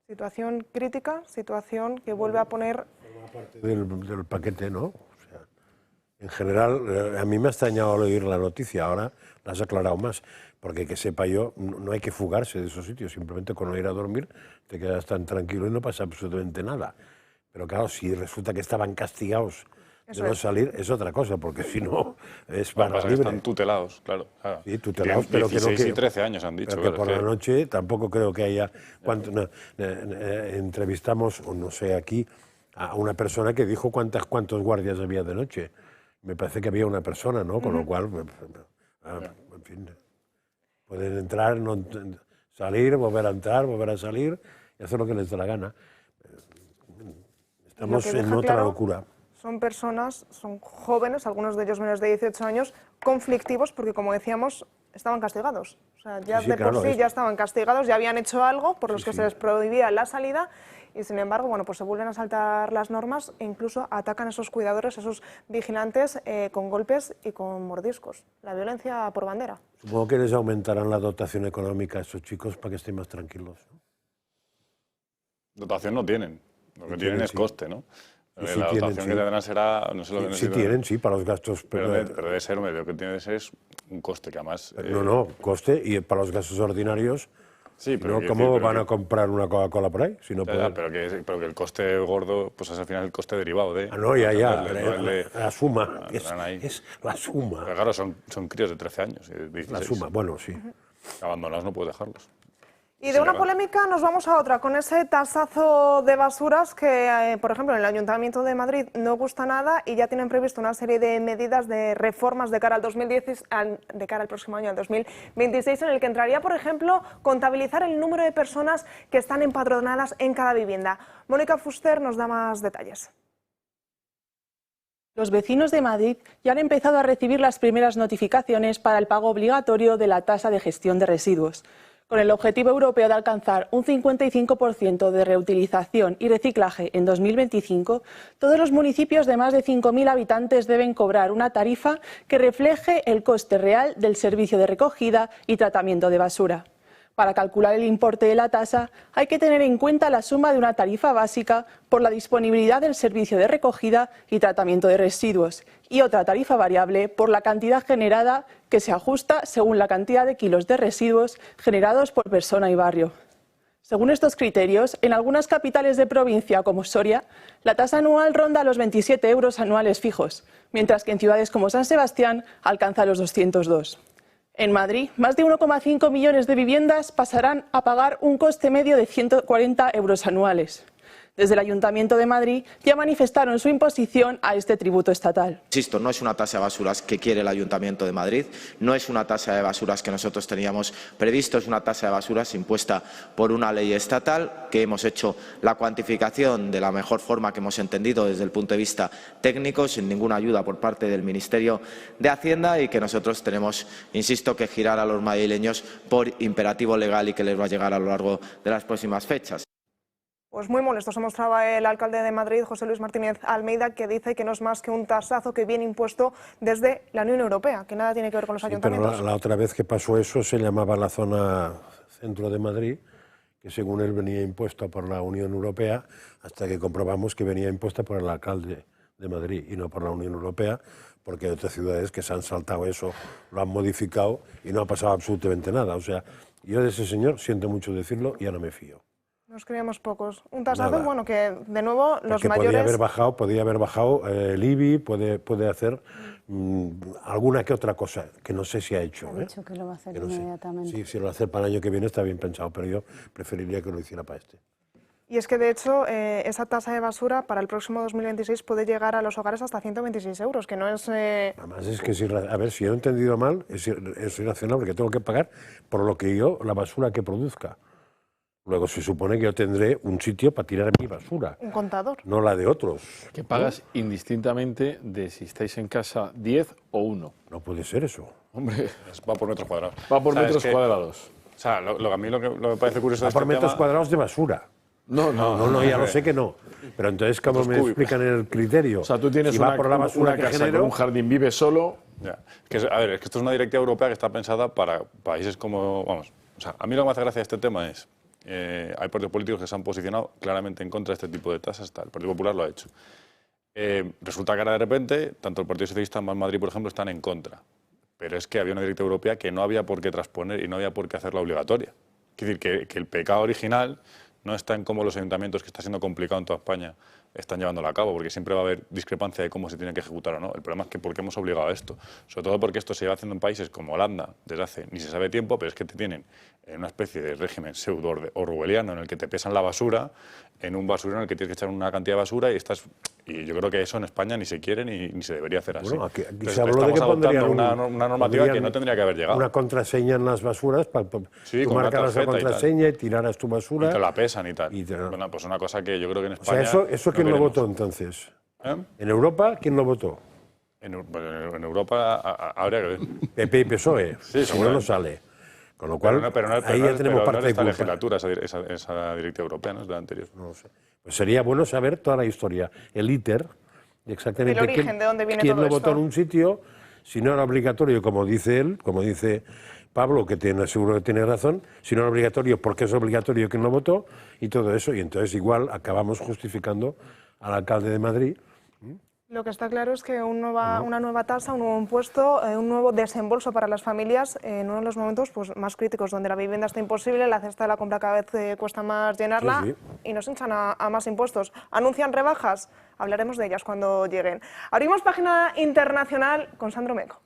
Situación crítica, situación que vuelve a poner... Del paquete, ¿no? O sea, en general, a mí me ha extrañado oír la noticia, ahora la has aclarado más. Porque que sepa yo, no hay que fugarse de esos sitios, simplemente con no ir a dormir te quedas tan tranquilo y no pasa absolutamente nada. Pero claro, si resulta que estaban castigados de no salir, es otra cosa, porque si no, es barra libre. Están tutelados, claro. Sí, tutelados, pero que no... 16 y 13 años han dicho. Pero que por la noche tampoco creo que haya... Entrevistamos, o no sé, aquí, a una persona que dijo cuántos guardias había de noche. Me parece que había una persona, ¿no? Con lo cual, en fin... Pueden entrar, salir, volver a entrar, volver a salir y hacer lo que les dé la gana. Estamos en otra locura. Son personas, son jóvenes, algunos de ellos menos de 18 años, conflictivos porque, como decíamos, estaban castigados. O sea, ya ya estaban castigados, ya habían hecho algo por los que se les prohibía la salida y, sin embargo, bueno, pues se vuelven a saltar las normas e incluso atacan a esos cuidadores, a esos vigilantes con golpes y con mordiscos. La violencia por bandera. Supongo que les aumentarán la dotación económica a esos chicos para que estén más tranquilos, ¿no? Dotación no tienen, lo que tienen es coste, ¿no? Sí, la dotación que tendrán será... No sé lo que sí tienen, sí, para los gastos... Pero debe ser, lo que tiene es un coste que además... No, coste, y para los gastos ordinarios... Sí, pero no, ¿cómo van a comprar una Coca-Cola por ahí? Si no pero que el coste gordo, pues es al final el coste derivado de... la suma, es la suma. Pero claro, son críos de 13 años. 16. La suma, bueno, sí. Abandonados no puedes dejarlos. Y de una polémica nos vamos a otra, con ese tasazo de basuras que, por ejemplo, en el Ayuntamiento de Madrid no gusta nada y ya tienen previsto una serie de medidas de reformas de cara al próximo año, al 2026, en el que entraría, por ejemplo, contabilizar el número de personas que están empadronadas en cada vivienda. Mónica Fuster nos da más detalles. Los vecinos de Madrid ya han empezado a recibir las primeras notificaciones para el pago obligatorio de la tasa de gestión de residuos. Con el objetivo europeo de alcanzar un 55% de reutilización y reciclaje en 2025, todos los municipios de más de 5.000 habitantes deben cobrar una tarifa que refleje el coste real del servicio de recogida y tratamiento de basura. Para calcular el importe de la tasa hay que tener en cuenta la suma de una tarifa básica por la disponibilidad del servicio de recogida y tratamiento de residuos y otra tarifa variable por la cantidad generada que se ajusta según la cantidad de kilos de residuos generados por persona y barrio. Según estos criterios, en algunas capitales de provincia como Soria, la tasa anual ronda los 27 euros anuales fijos, mientras que en ciudades como San Sebastián alcanza los 202. En Madrid, más de 1,5 millones de viviendas pasarán a pagar un coste medio de 140 euros anuales. Desde el Ayuntamiento de Madrid ya manifestaron su imposición a este tributo estatal. Insisto, no es una tasa de basuras que quiere el Ayuntamiento de Madrid, no es una tasa de basuras que nosotros teníamos previsto, es una tasa de basuras impuesta por una ley estatal que hemos hecho la cuantificación de la mejor forma que hemos entendido desde el punto de vista técnico, sin ninguna ayuda por parte del Ministerio de Hacienda y que nosotros tenemos, insisto, que girar a los madrileños por imperativo legal y que les va a llegar a lo largo de las próximas fechas. Pues muy molesto se mostraba el alcalde de Madrid, José Luis Martínez Almeida, que dice que no es más que un tasazo que viene impuesto desde la Unión Europea, que nada tiene que ver con los ayuntamientos. Pero la otra vez que pasó eso se llamaba la zona centro de Madrid, que según él venía impuesta por la Unión Europea, hasta que comprobamos que venía impuesta por el alcalde de Madrid y no por la Unión Europea, porque hay otras ciudades que se han saltado eso, lo han modificado y no ha pasado absolutamente nada. O sea, yo de ese señor, siento mucho decirlo, ya no me fío. Nos creíamos pocos. Un tasazo, bueno, que de nuevo los mayores... Podía haber bajado el IBI, puede hacer alguna que otra cosa, que no sé si ha hecho. Ha dicho que lo va a hacer inmediatamente. Sí, si lo hace para el año que viene está bien pensado, pero yo preferiría que lo hiciera para este. Y es que, de hecho, esa tasa de basura para el próximo 2026 puede llegar a los hogares hasta 126 euros, que no es... Además, es que, a ver, si he entendido mal, es irracional, porque tengo que pagar por lo que yo, la basura que produzca. Luego se supone que yo tendré un sitio para tirar mi basura. Un contador. No la de otros. Que pagas indistintamente de si estáis en casa 10 o 1. No puede ser eso. Hombre, va por metros cuadrados. Va por metros cuadrados. O sea, a mí lo que me parece curioso va de por este metros tema... cuadrados de basura. No, ya lo sé que no. Pero entonces, ¿cómo me explican el criterio? O sea, tú tienes si va por la basura que casa genero, con un jardín, vive solo... Ya. A ver, es que esto es una directiva europea que está pensada para países como... Vamos, o sea, a mí lo que me hace gracia de este tema es... hay partidos políticos que se han posicionado claramente en contra de este tipo de tasas. El Partido Popular lo ha hecho. Resulta que ahora de repente, tanto el Partido Socialista como Madrid, por ejemplo, están en contra. Pero es que había una directiva europea que no había por qué transponer y no había por qué hacerla obligatoria. Es decir, que el pecado original no está en cómo los ayuntamientos, que está siendo complicado en toda España, están llevándolo a cabo, porque siempre va a haber discrepancia de cómo se tiene que ejecutar o no. El problema es que por qué hemos obligado a esto. Sobre todo porque esto se lleva haciendo en países como Holanda desde hace ni se sabe tiempo, pero es que te tienen en una especie de régimen pseudo-orwelliano en el que te pesan la basura en un basurero en el que tienes que echar una cantidad de basura y yo creo que eso en España ni se quiere ni se debería hacer así. Bueno, aquí entonces, se habló de que adoptando una normativa que no tendría que haber llegado. Una contraseña en las basuras, sí, tú marcaras la contraseña y tiraras tu basura. Y te la pesan y tal. Bueno, pues una cosa que yo creo que en España... O sea, ¿eso quién lo votó entonces? ¿En Europa quién lo votó? En Europa habría que ver. PP y PSOE, sí, seguro no sale. Con lo cual, ahí ya tenemos parte de esta culpa. legislatura, esa directiva europea, ¿no? Es la anterior. No lo sé. Pues sería bueno saber toda la historia, el ITER, exactamente el origen, de dónde viene quién todo lo votó esto. en un sitio, si no era obligatorio, como dice él, como dice Pablo, que seguro que tiene razón, si no era obligatorio, ¿por qué es obligatorio quién lo votó? Y todo eso, y entonces igual acabamos justificando al alcalde de Madrid. Lo que está claro es que una nueva tasa, un nuevo impuesto, un nuevo desembolso para las familias en uno de los momentos pues, más críticos, donde la vivienda está imposible, la cesta de la compra cada vez cuesta más llenarla y nos hinchan a más impuestos. ¿Anuncian rebajas? Hablaremos de ellas cuando lleguen. Abrimos página internacional con Sandro Meco.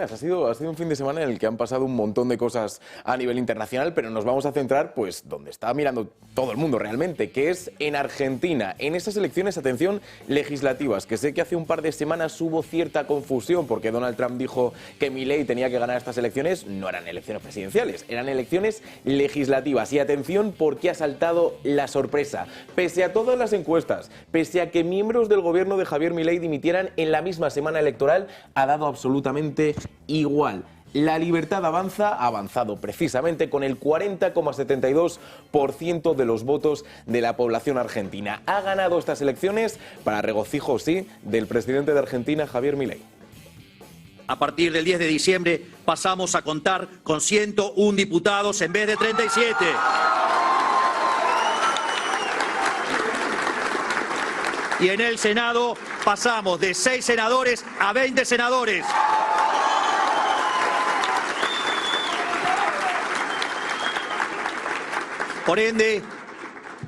buenas. Ha sido un fin de semana en el que han pasado un montón de cosas a nivel internacional, pero nos vamos a centrar pues donde está mirando todo el mundo realmente, que es en Argentina, en esas elecciones, atención, legislativas, que sé que hace un par de semanas hubo cierta confusión porque Donald Trump dijo que Milei tenía que ganar estas elecciones. No eran elecciones presidenciales, eran elecciones legislativas. Y atención, porque ha saltado la sorpresa. Pese a todas las encuestas, pese a que miembros del gobierno de Javier Milei dimitieran en la misma semana electoral, ha dado absolutamente igual. La Libertad Avanza ha avanzado precisamente con el 40,72% de los votos de la población argentina. Ha ganado estas elecciones para regocijo, sí, del presidente de Argentina, Javier Milei. A partir del 10 de diciembre pasamos a contar con 101 diputados en vez de 37. Y en el Senado pasamos de 6 senadores a 20 senadores. Por ende,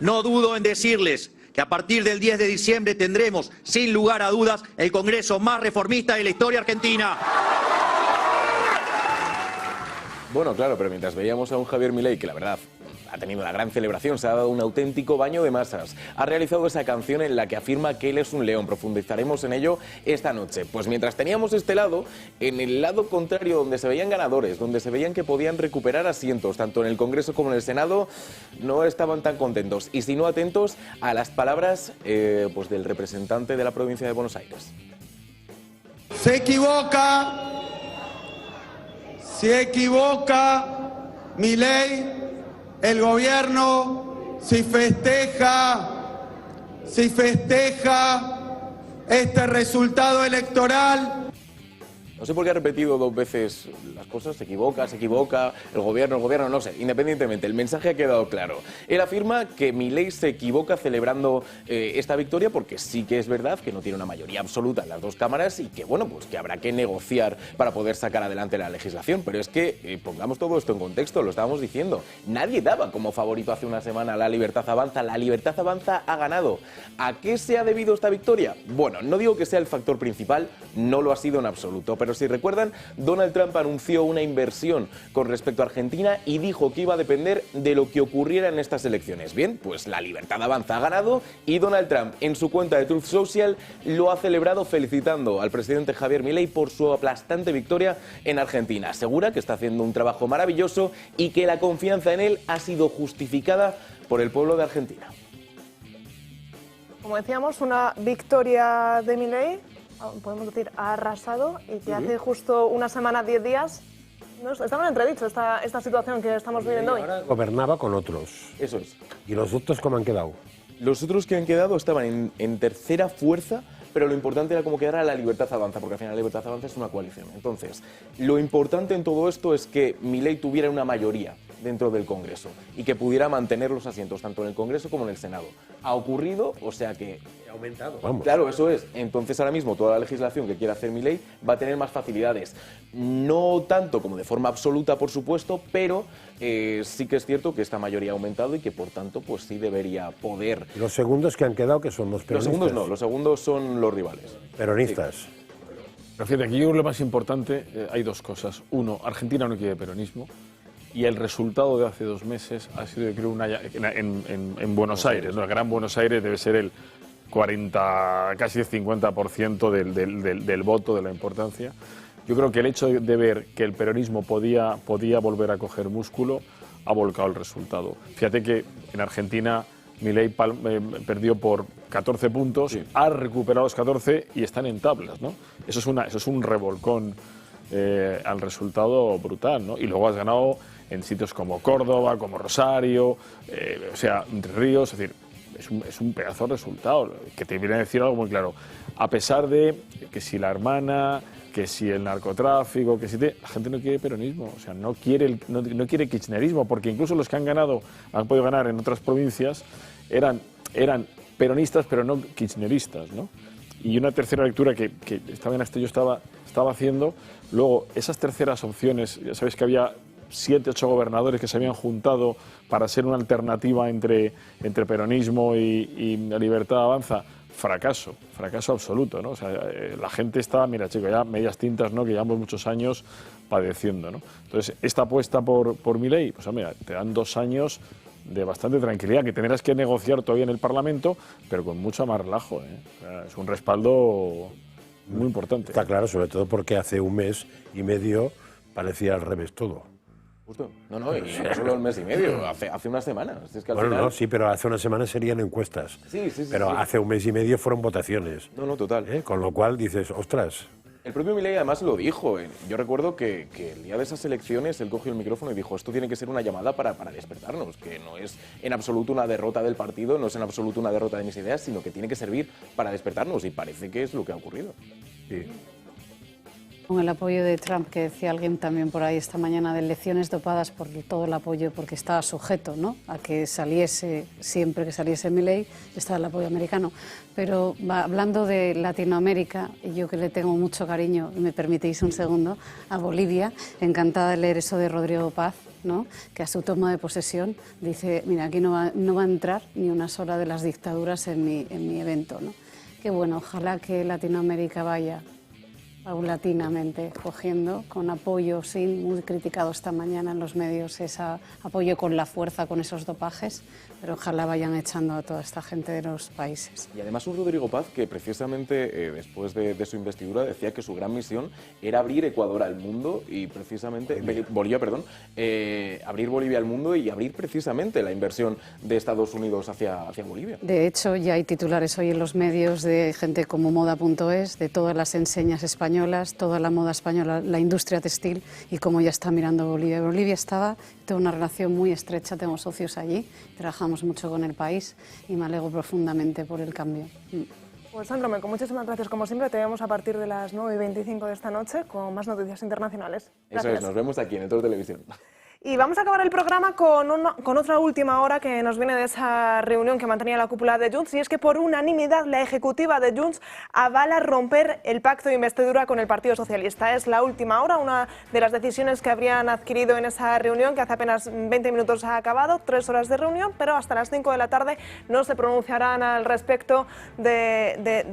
no dudo en decirles que a partir del 10 de diciembre tendremos, sin lugar a dudas, el Congreso más reformista de la historia argentina. Bueno, claro, pero mientras veíamos a un Javier Milei que la verdad ha tenido una gran celebración, se ha dado un auténtico baño de masas, ha realizado esa canción en la que afirma que él es un león. Profundizaremos en ello esta noche. Pues mientras teníamos este lado, en el lado contrario, donde se veían ganadores, donde se veían que podían recuperar asientos, tanto en el Congreso como en el Senado, no estaban tan contentos, y si no atentos a las palabras pues del representante de la provincia de Buenos Aires. Se equivoca Milei. El gobierno, si festeja este resultado electoral. No sé por qué ha repetido 2 veces las cosas, se equivoca, el gobierno, no sé, independientemente, el mensaje ha quedado claro. Él afirma que Milei se equivoca celebrando esta victoria porque sí que es verdad que no tiene una mayoría absoluta en las 2 cámaras y que, bueno, pues que habrá que negociar para poder sacar adelante la legislación. Pero es que, pongamos todo esto en contexto, lo estábamos diciendo, nadie daba como favorito hace una semana a la Libertad Avanza. La Libertad Avanza ha ganado. ¿A qué se ha debido esta victoria? Bueno, no digo que sea el factor principal, no lo ha sido en absoluto, pero si recuerdan, Donald Trump anunció una inversión con respecto a Argentina y dijo que iba a depender de lo que ocurriera en estas elecciones. Bien, pues la Libertad Avanza ha ganado y Donald Trump en su cuenta de Truth Social lo ha celebrado felicitando al presidente Javier Milei por su aplastante victoria en Argentina. Asegura que está haciendo un trabajo maravilloso y que la confianza en él ha sido justificada por el pueblo de Argentina. Como decíamos, una victoria de Milei, podemos decir, ha arrasado, y que hace justo una semana, 10 días, estaba en entredicho esta situación que estamos viviendo hoy. Gobernaba con otros. Eso es. ¿Y los otros cómo han quedado? Los otros que han quedado estaban en tercera fuerza, pero lo importante era cómo quedara la Libertad Avanza, porque al final la Libertad Avanza es una coalición. Entonces, lo importante en todo esto es que Milei tuviera una mayoría dentro del Congreso y que pudiera mantener los asientos tanto en el Congreso como en el Senado. Ha ocurrido, o sea que ha aumentado. Vamos. Claro, eso es. Entonces ahora mismo toda la legislación que quiera hacer Milei va a tener más facilidades. No tanto como de forma absoluta, por supuesto, pero sí que es cierto que esta mayoría ha aumentado y que por tanto pues sí debería poder. Los segundos que han quedado, que son los peronistas. Los segundos no, los segundos son los rivales. Peronistas. Sí. Pero fíjate, aquí yo creo que lo más importante, hay 2 cosas. Uno, Argentina no quiere peronismo. Y el resultado de hace 2 meses ha sido, yo creo, en Buenos Aires, ¿no? El Gran Buenos Aires debe ser el 40, casi el 50% del voto, de la importancia. Yo creo que el hecho de ver que el peronismo podía volver a coger músculo ha volcado el resultado. Fíjate que en Argentina Milei perdió por 14 puntos, sí. Ha recuperado los 14 y están en tablas, ¿no? Eso es un revolcón al resultado brutal, ¿no? Y luego has ganado en sitios como Córdoba, como Rosario, o sea, Entre Ríos, es decir, es un pedazo de resultado, que te viene a decir algo muy claro. A pesar de que si la hermana, que si el narcotráfico, que si la gente no quiere peronismo, o sea, no quiere kirchnerismo, porque incluso los que han podido ganar en otras provincias, eran peronistas, pero no kirchneristas, ¿no? Y una tercera lectura que yo estaba haciendo, luego esas terceras opciones, ya sabéis que había 7, 8 gobernadores que se habían juntado para ser una alternativa entre peronismo y la Libertad Avanza, fracaso absoluto, ¿no? O sea, la gente está, mira, chico, ya medias tintas, ¿no? Que llevamos muchos años padeciendo, ¿no? Entonces, esta apuesta por Milei, pues mira, te dan 2 años de bastante tranquilidad, que tendrás que negociar todavía en el Parlamento, pero con mucho más relajo, ¿eh? O sea, es un respaldo muy importante. Está claro, sobre todo porque hace 1 mes y medio parecía al revés todo. Justo. No, y no solo 1 mes y medio, hace unas semanas. Es que al final... No, sí, pero hace unas semanas serían encuestas. Sí. Pero hace 1 mes y medio fueron votaciones. No, total. Con lo cual dices, ostras. El propio Milei además lo dijo. Yo recuerdo que el día de esas elecciones él cogió el micrófono y dijo, esto tiene que ser una llamada para despertarnos, que no es en absoluto una derrota del partido, no es en absoluto una derrota de mis ideas, sino que tiene que servir para despertarnos, y parece que es lo que ha ocurrido. Sí. Con el apoyo de Trump, que decía alguien también por ahí esta mañana, de elecciones dopadas por todo el apoyo, porque estaba sujeto, ¿no?, a que saliese, siempre que saliese Milei, estaba el apoyo americano. Pero hablando de Latinoamérica, y yo que le tengo mucho cariño, y me permitís un segundo, a Bolivia, encantada de leer eso de Rodrigo Paz, ¿no?, que a su toma de posesión dice, mira, aquí no va a entrar ni una sola de las dictaduras en mi evento, ¿no? Qué bueno, ojalá que Latinoamérica vaya paulatinamente cogiendo, con apoyo, muy criticado esta mañana en los medios, ese apoyo con la fuerza, con esos dopajes, pero ojalá vayan echando a toda esta gente de los países. Y además un Rodrigo Paz que precisamente después de su investidura decía que su gran misión era abrir Ecuador al mundo y precisamente, Bolivia, perdón, abrir Bolivia al mundo y abrir precisamente la inversión de Estados Unidos hacia Bolivia. De hecho, ya hay titulares hoy en los medios de gente como Moda.es, de todas las enseñas españolas, toda la moda española, la industria textil, y cómo ya está mirando Bolivia. Bolivia tengo una relación muy estrecha, tengo socios allí, trabajamos mucho con el país y me alegro profundamente por el cambio. Pues Sandra Meco, muchísimas gracias. Como siempre, te vemos a partir de las 9:25 de esta noche con más noticias internacionales. Gracias. Eso es, nos vemos aquí en el Toro Televisión. Y vamos a acabar el programa con otra última hora que nos viene de esa reunión que mantenía la cúpula de Junts, y es que por unanimidad la ejecutiva de Junts avala romper el pacto de investidura con el Partido Socialista. Es la última hora, una de las decisiones que habrían adquirido en esa reunión, que hace apenas 20 minutos ha acabado, 3 horas de reunión, pero hasta las 5 de la tarde no se pronunciarán al respecto de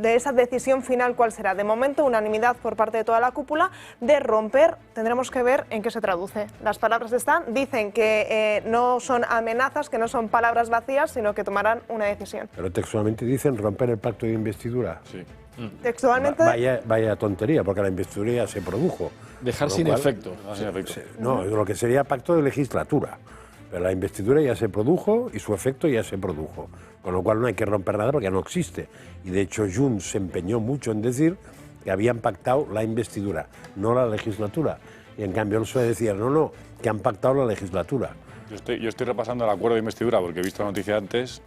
esa decisión final, cuál será. De momento, unanimidad por parte de toda la cúpula de romper. Tendremos que ver en qué se traduce. Las palabras dicen que no son amenazas, que no son palabras vacías, sino que tomarán una decisión. Pero textualmente dicen romper el pacto de investidura. Sí. Textualmente... Vaya tontería, porque la investidura ya se produjo. Dejar sin efecto. No, lo que sería pacto de legislatura. Pero la investidura ya se produjo y su efecto ya se produjo. Con lo cual no hay que romper nada porque ya no existe. Y de hecho Junts se empeñó mucho en decir que habían pactado la investidura, no la legislatura. Y en cambio el PSOE decía, no, que han pactado la legislatura. Yo estoy repasando el acuerdo de investidura porque he visto la noticia antes,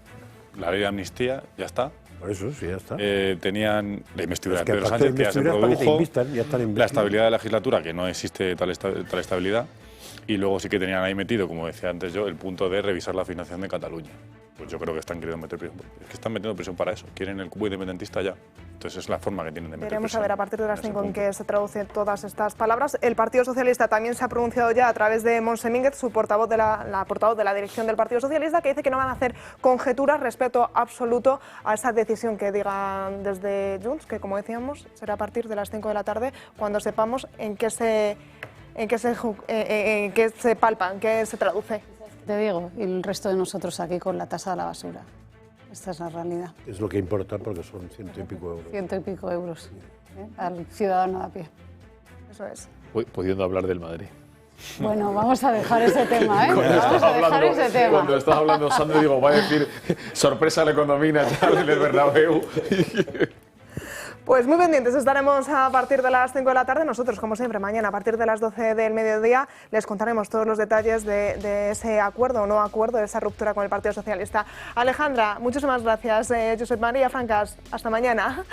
la ley de amnistía, ya está. Por eso, sí, ya está. Tenían la investidura de Es que Pedro el pacto de Sánchez, que ya se investidura es para que te produjo, invistan, ya están la investidos. estabilidad de la legislatura, que no existe tal estabilidad, y luego sí que tenían ahí metido, como decía antes yo, el punto de revisar la financiación de Cataluña. Pues yo creo que están queriendo meter presión, es que están metiendo presión para eso, quieren el cubo independentista ya. Entonces es la forma que tienen de meter Veremos presión. a ver a partir de las 5 en qué se traducen todas estas palabras. El Partido Socialista también se ha pronunciado ya a través de Montse Mínguez, su portavoz la portavoz de la dirección del Partido Socialista, que dice que no van a hacer conjeturas respecto absoluto a esa decisión que digan desde Junts, que como decíamos será a partir de las 5 de la tarde cuando sepamos en qué se palpa, en qué se traduce. Te digo, y el resto de nosotros aquí con la tasa de la basura. Esta es la realidad. Es lo que importa porque son 100 y pico euros. 100 y pico euros al ciudadano de a pie. Eso es. Pudiendo hablar del Madrid. Bueno, vamos a dejar ese tema, ¿eh? Vamos a dejar ese tema. Cuando estás hablando, Sandro, digo, va a decir, sorpresa le condomina en el Bernabéu. Pues muy pendientes estaremos a partir de las 5 de la tarde. Nosotros, como siempre, mañana a partir de las 12 del mediodía les contaremos todos los detalles de ese acuerdo o no acuerdo, de esa ruptura con el Partido Socialista. Alejandra, muchísimas gracias. Josep María Francas, hasta mañana.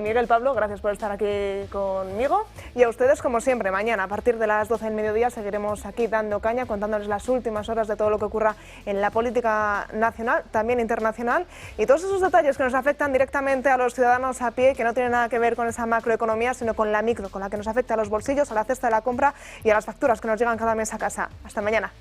Miguel, Pablo, gracias por estar aquí conmigo. Y a ustedes, como siempre, mañana a partir de las 12 del mediodía seguiremos aquí dando caña, contándoles las últimas horas de todo lo que ocurra en la política nacional, también internacional, y todos esos detalles que nos afectan directamente a los ciudadanos a pie, que no tiene nada que ver con esa macroeconomía, sino con la micro, con la que nos afecta a los bolsillos, a la cesta de la compra y a las facturas que nos llegan cada mes a casa. Hasta mañana.